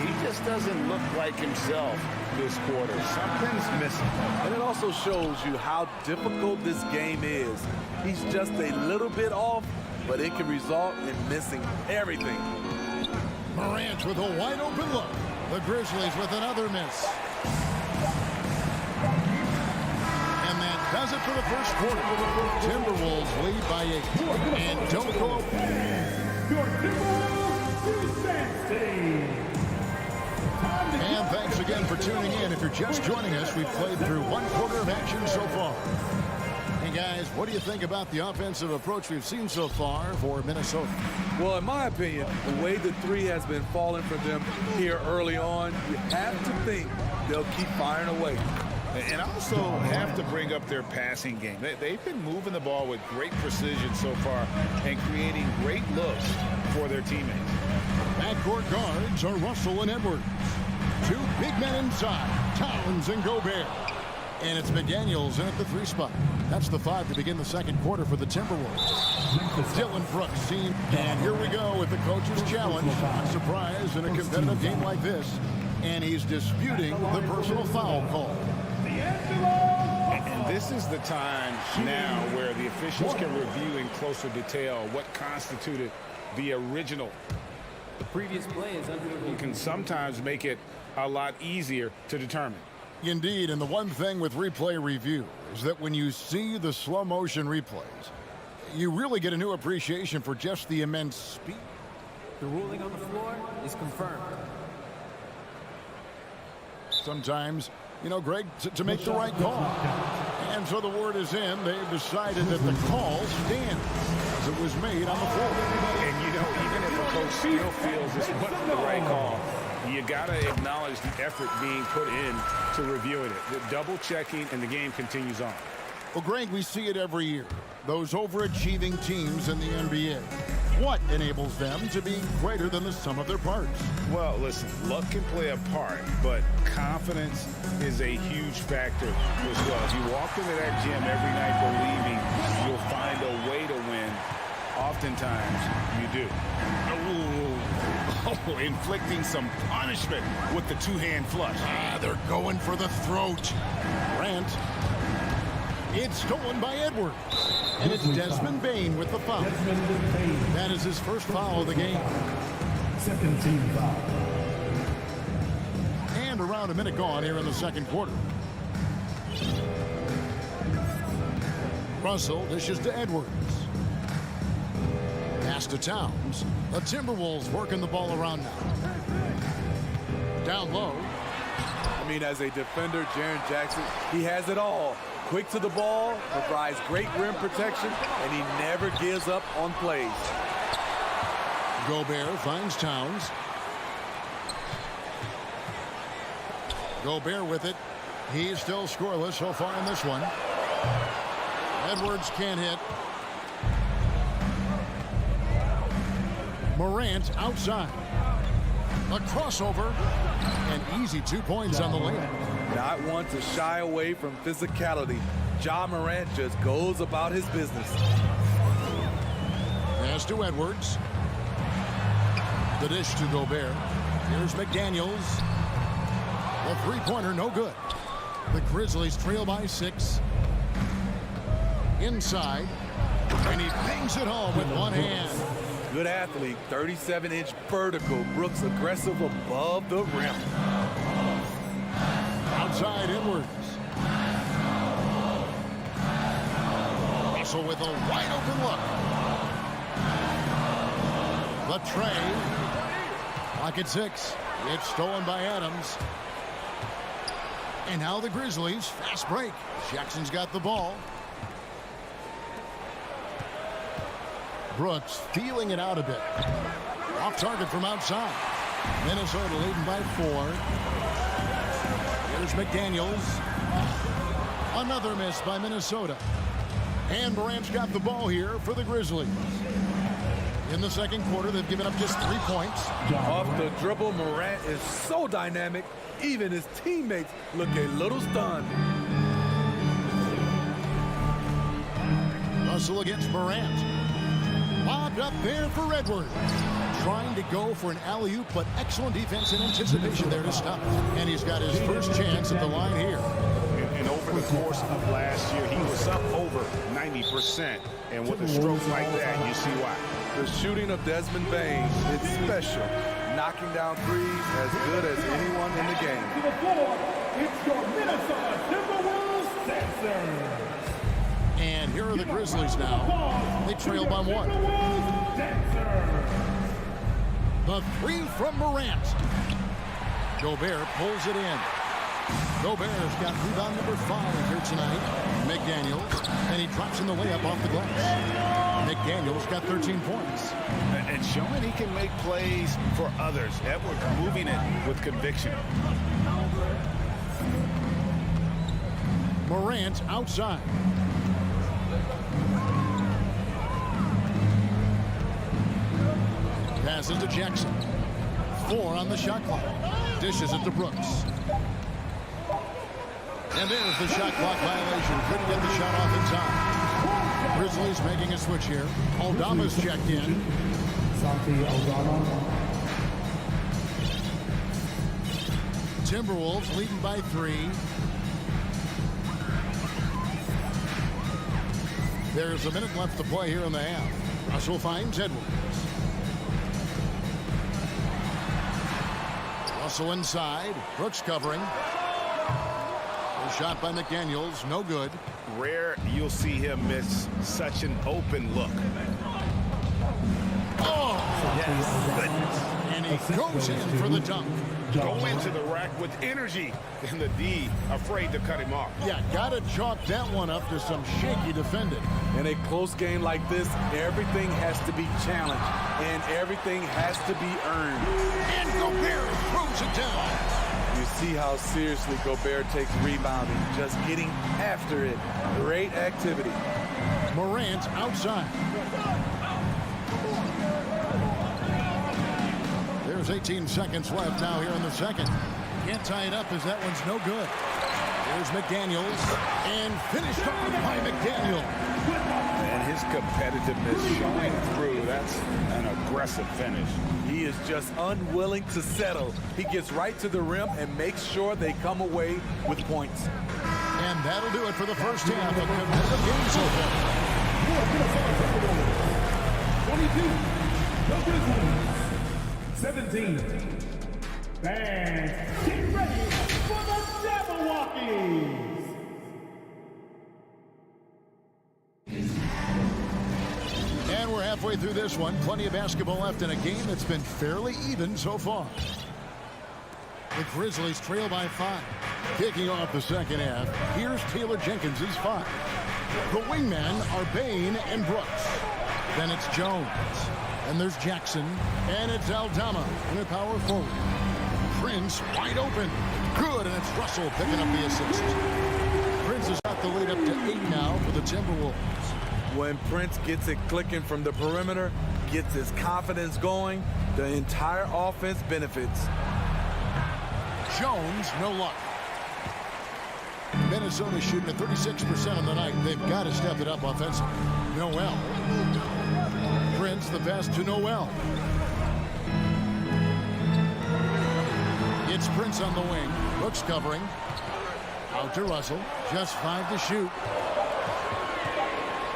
He just doesn't look like himself this quarter. Something's missing. And it also shows you how difficult this game is. He's just a little bit off, but it can result in missing everything. Morant with a wide open look. The Grizzlies with another miss. And that does it for the first quarter. Timberwolves lead by 8. And don't go. And thanks again for tuning in. If you're just joining us, we've played through 1 quarter of action so far. Hey guys, what do you think about the offensive approach we've seen so far for Minnesota? Well, in my opinion, the way the three has been falling for them here early on, you have to think they'll keep firing away. And also have to bring up their passing game. They've been moving the ball with great precision so far and creating great looks for their teammates. Backcourt guards are Russell and Edwards. 2 big men inside, Towns and Gobert. And it's McDaniels in at the 3 spot. That's the 5 to begin the second quarter for the Timberwolves. Dylan Brooks seen. And here we go with the coach's challenge. Not surprised in a competitive game like this. And he's disputing the personal foul call. And this is the time now where the officials can review in closer detail what constituted the original. The previous play is under review. Can sometimes make it a lot easier to determine. Indeed, and the one thing with replay review is that when you see the slow motion replays, you really get a new appreciation for just the immense speed. The ruling on the floor is confirmed. Sometimes, you know, Greg, to make the right call. And so the word is in. They've decided that the call stands as it was made on the floor. And, you know, even if a coach still feels this wasn't the right call, you got to acknowledge the effort being put in to reviewing it. The double checking, and the game continues on. Well, Greg, we see it every year. Those overachieving teams in the NBA. What enables them to be greater than the sum of their parts? Well, listen, luck can play a part, but confidence is a huge factor as well. If you walk into that gym every night believing you'll find a way to win, oftentimes you do. Ooh. Oh, inflicting some punishment with the two-hand flush. They're going for the throat. Grant. It's stolen by Edwards. And it's Desmond Bain with the foul. That is his first foul of the game. Second team foul. And around a minute gone here in the second quarter. Russell dishes to Edwards. Pass to Towns. The Timberwolves working the ball around now. Down low. I mean, as a defender, Jaren Jackson, he has it all. Quick to the ball, provides great rim protection, and he never gives up on plays. Gobert finds Towns. Gobert with it. He's still scoreless so far in this one. Edwards can't hit. Morant outside. A crossover. And easy 2 points on the layup. Not one to shy away from physicality. Ja Morant just goes about his business. Pass to Edwards. The dish to Gobert. Here's McDaniels. The three-pointer no good. The Grizzlies trail by 6. Inside. And he bangs it home with one hand. Good athlete, 37-inch vertical. Brooks aggressive above the rim. Outside Edwards. Russell with a wide open look. The tray. Clock at 6. It's stolen by Adams. And now the Grizzlies. Fast break. Jackson's got the ball. Brooks feeling it out a bit. Off target from outside. Minnesota leading by 4. Here's McDaniels. Another miss by Minnesota. And Morant's got the ball here for the Grizzlies. In the second quarter, they've given up just 3 points. Off the dribble, Morant is so dynamic. Even his teammates look a little stunned. Russell against Morant. Lobbed up there for Edwards. Trying to go for an alley-oop, but excellent defense and anticipation there to stop. And he's got his first chance at the line here. And over the course of last year, he was up over 90%. And with a stroke like that, you see why. The shooting of Desmond Bain is special. Knocking down threes as good as anyone in the game. To the floor, it's your Minnesota Timberwolves dancers. And here are the Grizzlies now. They trail by 1. The three from Morant. Gobert pulls it in. Gobert's got rebound number 5 here tonight. McDaniels. And he drops in the layup off the glass. McDaniels got 13 points. And showing he can make plays for others. Edwards moving it with conviction. Morant outside. Passes to Jackson. 4 on the shot clock. Dishes it to Brooks. And there's the shot clock violation. Couldn't get the shot off in time. Grizzlies making a switch here. Aldama's checked in. Timberwolves leading by 3. There's a minute left to play here in the half. Russell finds Edwards. Russell inside. Brooks covering. A shot by McDaniels. No good. Rare you'll see him miss such an open look. Oh! Yes. Goodness. And he goes in for the dunk. Go into the rack with energy, and the D afraid to cut him off. Yeah, gotta chalk that one up to some shaky defending. In a close game like this, everything has to be challenged, and everything has to be earned. And Gobert throws it down. You see how seriously Gobert takes rebounding, just getting after it. Great activity. Morant outside. There's 18 seconds left now here in the second. Can't tie it up as that one's no good. Here's McDaniels. And finished off by McDaniel. And his competitiveness showing through. That's an aggressive finish. He is just unwilling to settle. He gets right to the rim and makes sure they come away with points. And that'll do it for the first half of competitive game so far. 22, the Grizzlies. 17. And get ready for the Jabberwockies. And we're halfway through this one. Plenty of basketball left in a game that's been fairly even so far. The Grizzlies trail by 5. Kicking off the second half, here's Taylor Jenkins' 5. The wingmen are Bain and Brooks. Then it's Jones. And there's Jackson. And it's Aldama in a power forward. Prince wide open. Good, and it's Russell picking up the assist. Prince has got the lead up to 8 now for the Timberwolves. When Prince gets it clicking from the perimeter, gets his confidence going, the entire offense benefits. Jones, no luck. Minnesota shooting at 36% on the night. They've got to step it up offensively. Noel. Prince, the pass to Noel. It's Prince on the wing. Brooks covering. Out to Russell. Just 5 to shoot.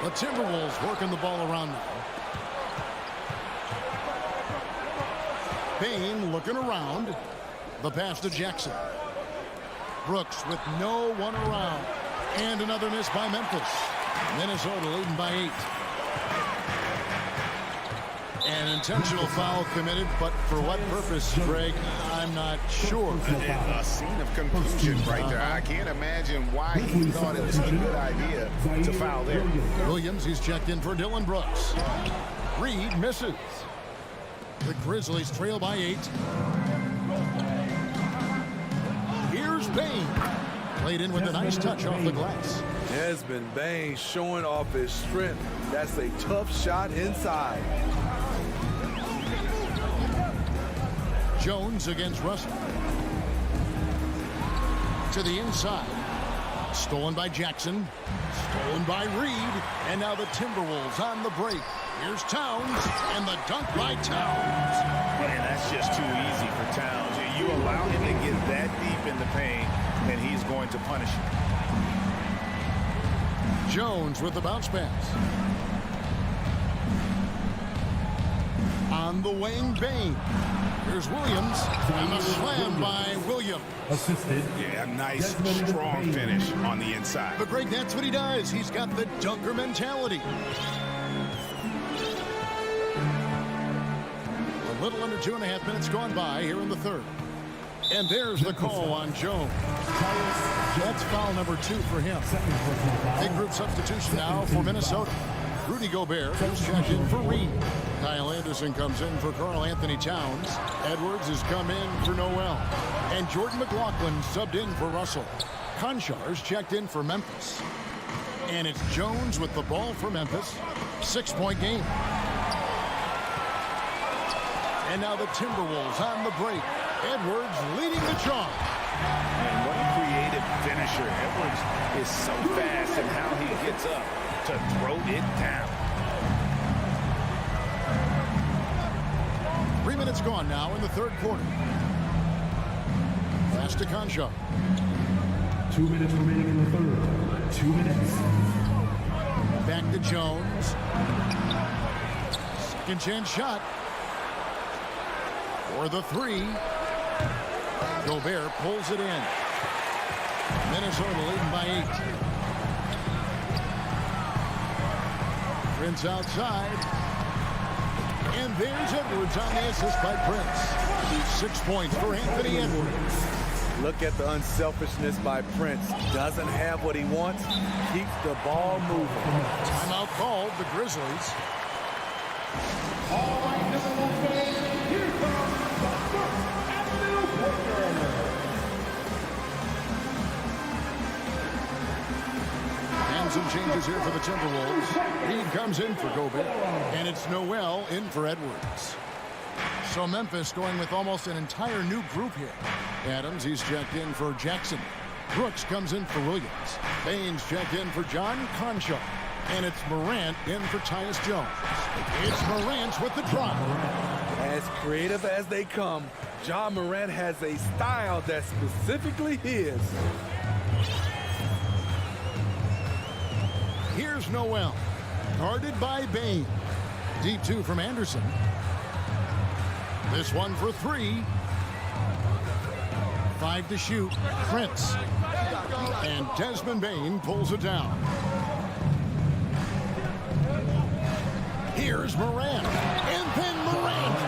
The Timberwolves working the ball around now. Bain looking around. The pass to Jackson. Brooks with no one around. And another miss by Memphis. Minnesota leading by 8. An intentional foul committed, but for what purpose, Greg, I'm not sure. A scene of confusion right there. I can't imagine why he thought it was a good idea to foul there. Williams, he's checked in for Dylan Brooks. Reed misses. The Grizzlies trail by 8. Here's Bain. Played in with a nice touch off the glass. Desmond Bain showing off his strength. That's a tough shot inside. Jones against Russell. To the inside. Stolen by Jackson. Stolen by Reed. And now the Timberwolves on the break. Here's Towns. And the dunk by Towns. Man, that's just too easy for Towns. You allow him to get that deep in the paint, and he's going to punish you. Jones with the bounce pass. On the wing, Bain. Here's Williams. And the slam by Williams. Assisted. Yeah, nice, strong finish on the inside. But Greg, that's what he does. He's got the dunker mentality. A little under 2.5 minutes gone by here in the third. And there's the call on Jones. That's foul number 2 for him. Big group substitution now for Minnesota. Rudy Gobert is checked in for Reed. Kyle Anderson comes in for Karl Anthony Towns. Edwards has come in for Noel. And Jordan McLaughlin subbed in for Russell. Konchar's checked in for Memphis. And it's Jones with the ball for Memphis. 6-point game. And now the Timberwolves on the break. Edwards leading the charge. And what a creative finisher. Edwards is so fast in how he gets up to throw it down. 3 minutes gone now in the third quarter. Pass to Conchar. 2 minutes remaining in the third. 2 minutes. Back to Jones. Second chance shot. For the 3. Gobert pulls it in. Minnesota leading by 8. Prince outside. And there's Edwards on the assist by Prince. 6 points for Anthony Edwards. Look at the unselfishness by Prince. Doesn't have what he wants. Keeps the ball moving. Timeout called, the Grizzlies. All right, Timberwolves fans, here comes the First Avenue Warriors. And some changes here for the Timberwolves. Reed comes in for Gobert. And it's Noel in for Edwards. So Memphis going with almost an entire new group here. Adams, he's checked in for Jackson. Brooks comes in for Williams. Baines checked in for John Conchar. And it's Morant in for Tyus Jones. It's Morant with the drive. As creative as they come, Ja Morant has a style that's specifically his. Here's Noel, guarded by Bain. Deep two from Anderson. This one for three. 5 to shoot. Prince. And Desmond Bain pulls it down. Here's Morant. And then Morant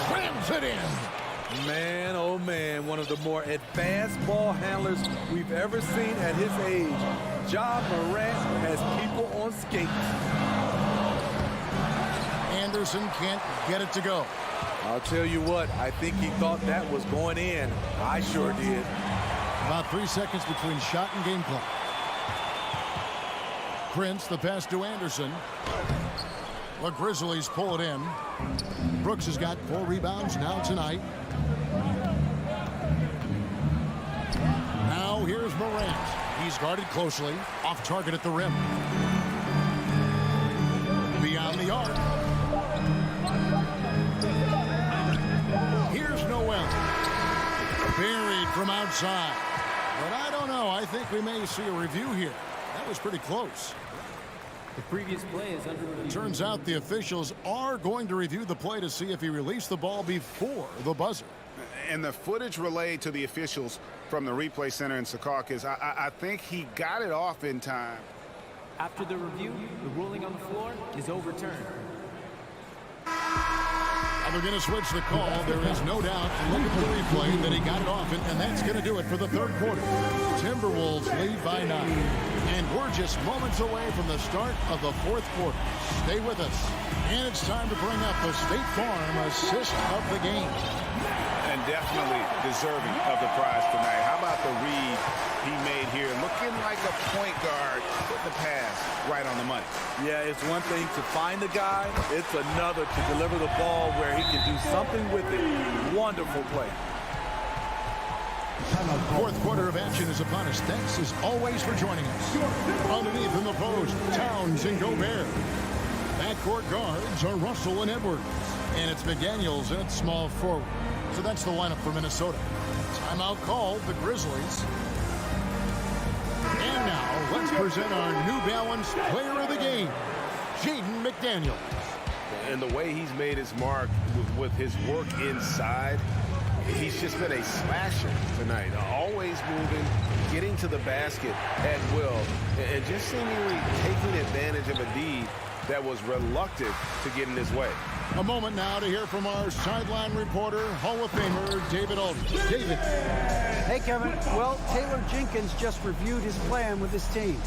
slams it in. Man, oh man, one of the more advanced ball handlers we've ever seen at his age. Ja Morant has people on skates. Anderson can't get it to go. I'll tell you what, I think he thought that was going in. I sure did. About 3 seconds between shot and game clock. Prince, the pass to Anderson. The Grizzlies pull it in. Brooks has got 4 rebounds now tonight. Now here's Morant. He's guarded closely. Off target at the rim. Beyond the arc. Here's Noel. Buried from outside. But I don't know. I think we may see a review here. That was pretty close. The previous play is under review. Turns out the officials are going to review the play to see if he released the ball before the buzzer. And the footage relayed to the officials from the replay center in Secaucus, I think he got it off in time. After the review, the ruling on the floor is overturned. They're going to switch the call. There is no doubt, look at the replay, that he got it off, and that's going to do it for the third quarter. Timberwolves lead by 9. And we're just moments away from the start of the fourth quarter. Stay with us. And it's time to bring up the State Farm assist of the game. And definitely deserving of the prize tonight. How about the read he made here? Looking like a point guard with the pass right on the money. Yeah, it's one thing to find the guy. It's another to deliver the ball where he can do something with it. Wonderful play. Fourth quarter of action is upon us. Thanks as always for joining us. Underneath in the post, Towns and Gobert. Backcourt guards are Russell and Edwards. And it's McDaniels and it's small forward. So that's the lineup for Minnesota. Timeout called, the Grizzlies. And now, let's present our New Balance player of the game, Jaden McDaniels. And the way he's made his mark with his work inside, he's just been a slasher tonight. Always moving, getting to the basket at will, and just seemingly taking advantage of a D that was reluctant to get in his way. A moment now to hear from our sideline reporter, Hall of Famer David Aldridge. David. Hey, Kevin. Well, Taylor Jenkins just reviewed his plan with his team,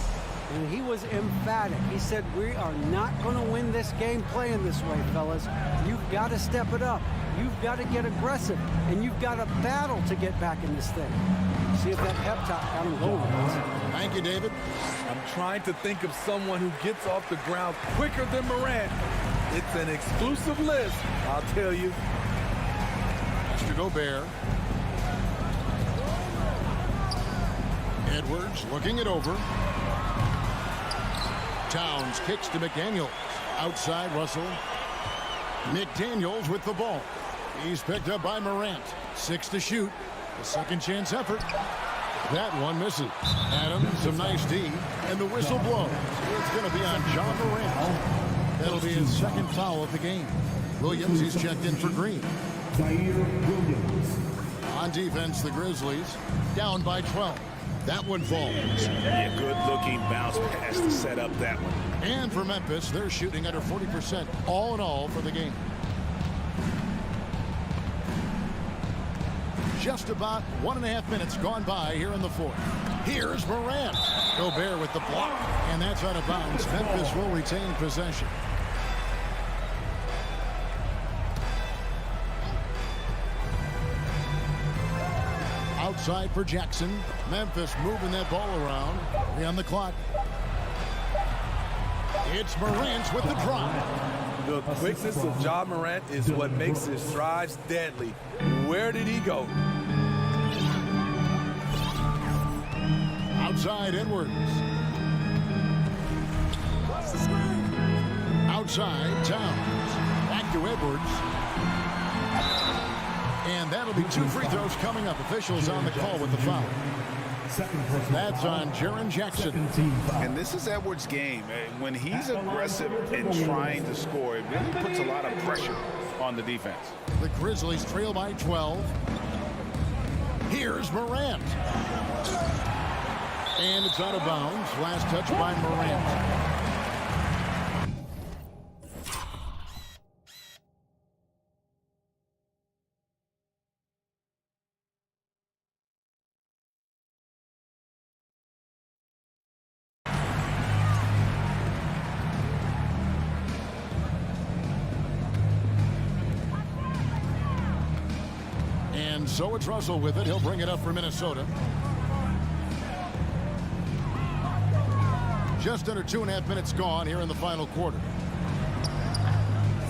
and he was emphatic. He said, we are not going to win this game playing this way, fellas. You've got to step it up. You've got to get aggressive, and you've got to battle to get back in this thing. See if that pep talk got him going. Thank you, David. I'm trying to think of someone who gets off the ground quicker than Morant. It's an exclusive list, I'll tell you. Mr. Gobert. Edwards looking it over. Towns kicks to McDaniels. Outside Russell. McDaniels with the ball. He's picked up by Morant. 6 to shoot. A second chance effort. That one misses. Adams, some nice D. And the whistle blows. It's going to be on John Morant. That'll be his second foul of the game. Williams, he's checked in for Green. On defense, the Grizzlies down by 12. That one falls. Yeah, good-looking bounce pass to set up that one. And for Memphis, they're shooting under 40% all in all for the game. Just about 1.5 minutes gone by here in the fourth. Here's Morant. Gobert with the block. And that's out of bounds. Memphis will retain possession. Outside for Jackson. Memphis moving that ball around. 3 on the clock. It's Morant with the drive. The quickness of Ja Morant is what makes his strides deadly. Where did he go? Outside Edwards. Outside, Towns. Back to Edwards. And that'll be 2 free throws coming up. Officials on the call with the foul. That's on Jaren Jackson. And this is Edwards' game. When he's aggressive and trying to score, it really puts a lot of pressure on the defense. The Grizzlies trail by 12. Here's Morant. And it's out of bounds. Last touch by Morant. And so it's Russell with it. He'll bring it up for Minnesota. Just under 2.5 minutes gone here in the final quarter.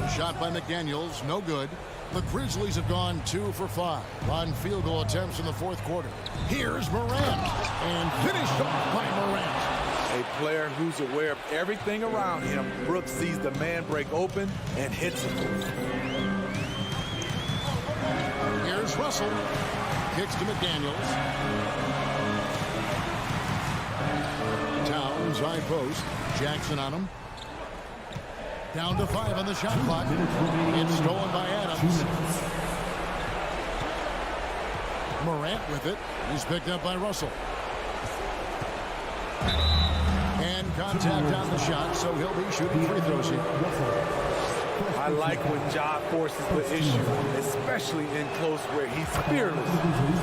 A shot by McDaniels, no good. The Grizzlies have gone 2 for 5 on field goal attempts in the fourth quarter. Here's Morant, and finished off by Morant. A player who's aware of everything around him. Brooks sees the man break open and hits him. Here's Russell. Kicks to McDaniels. Towns, high post. Jackson on him. Down to 5 on the shot clock. It's stolen by Adams. Morant with it. He's picked up by Russell. And contact on the shot, so he'll be shooting free throws here. I like when Ja forces the issue, especially in close where he's fearless.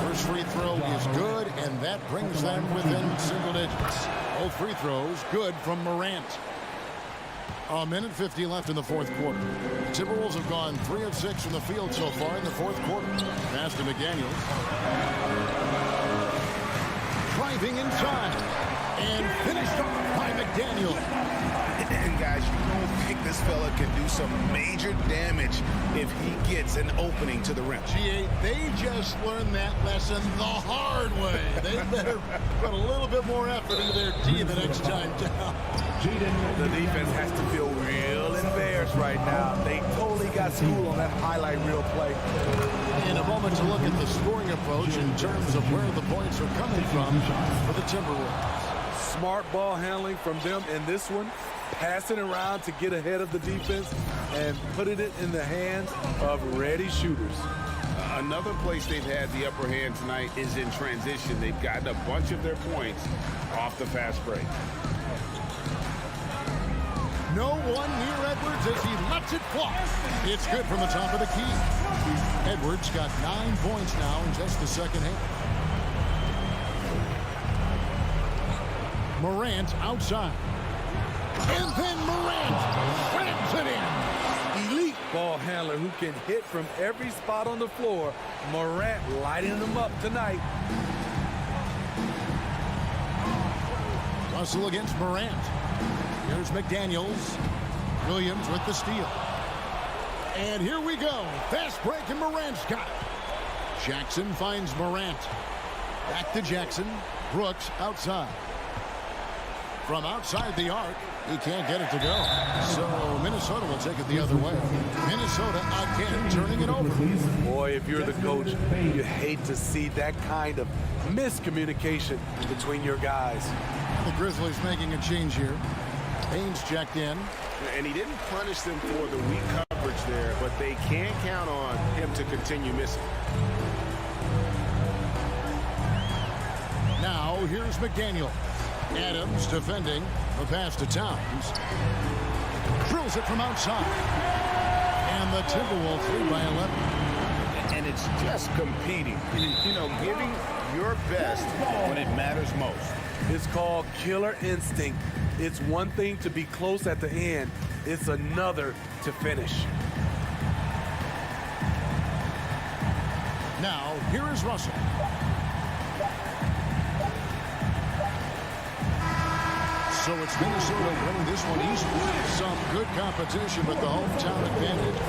First free throw is good, and that brings them within single digits. Both free throws good from Morant. A minute 50 left in the fourth quarter. The Timberwolves have gone 3 of 6 from the field so far in the fourth quarter. Pass to McDaniels. Driving inside. And finished off by McDaniels. And guys, you know this fella can do some major damage if he gets an opening to the rim. GA, they just learned that lesson the hard way. They better put a little bit more effort into their D the next time down. The defense has to feel real embarrassed right now. They totally got school on that highlight reel play. In a moment to look at the scoring approach in terms of where the points are coming from for the Timberwolves. Smart ball handling from them in this one. Passing around to get ahead of the defense and putting it in the hands of ready shooters. Another place they've had the upper hand tonight is in transition. They've gotten a bunch of their points off the fast break. No one near Edwards as he lets it fly. It's good from the top of the key. Edwards got 9 points now in just the second half. Morant outside. And then Morant slams it in. Elite ball handler who can hit from every spot on the floor. Morant lighting them up tonight. Russell against Morant. Here's McDaniels. Williams with the steal. And here we go. Fast break and Morant's got it. Jackson finds Morant. Back to Jackson. Brooks outside. From outside the arc, he can't get it to go. So Minnesota will take it the other way. Minnesota again turning it over. Boy, if you're the coach, you hate to see that kind of miscommunication between your guys. The Grizzlies making a change here. Haynes checked in. And he didn't punish them for the weak coverage there, but they can't count on him to continue missing. Now here's McDaniel. Adams defending. The pass to Towns. Drills it from outside. And the Timberwolves lead by 11. And it's just competing. You know, giving your best when it matters most. It's called killer instinct. It's one thing to be close at the end. It's another to finish. Now, here is Russell. So it's Minnesota winning this one easily. Some good competition with the hometown advantage.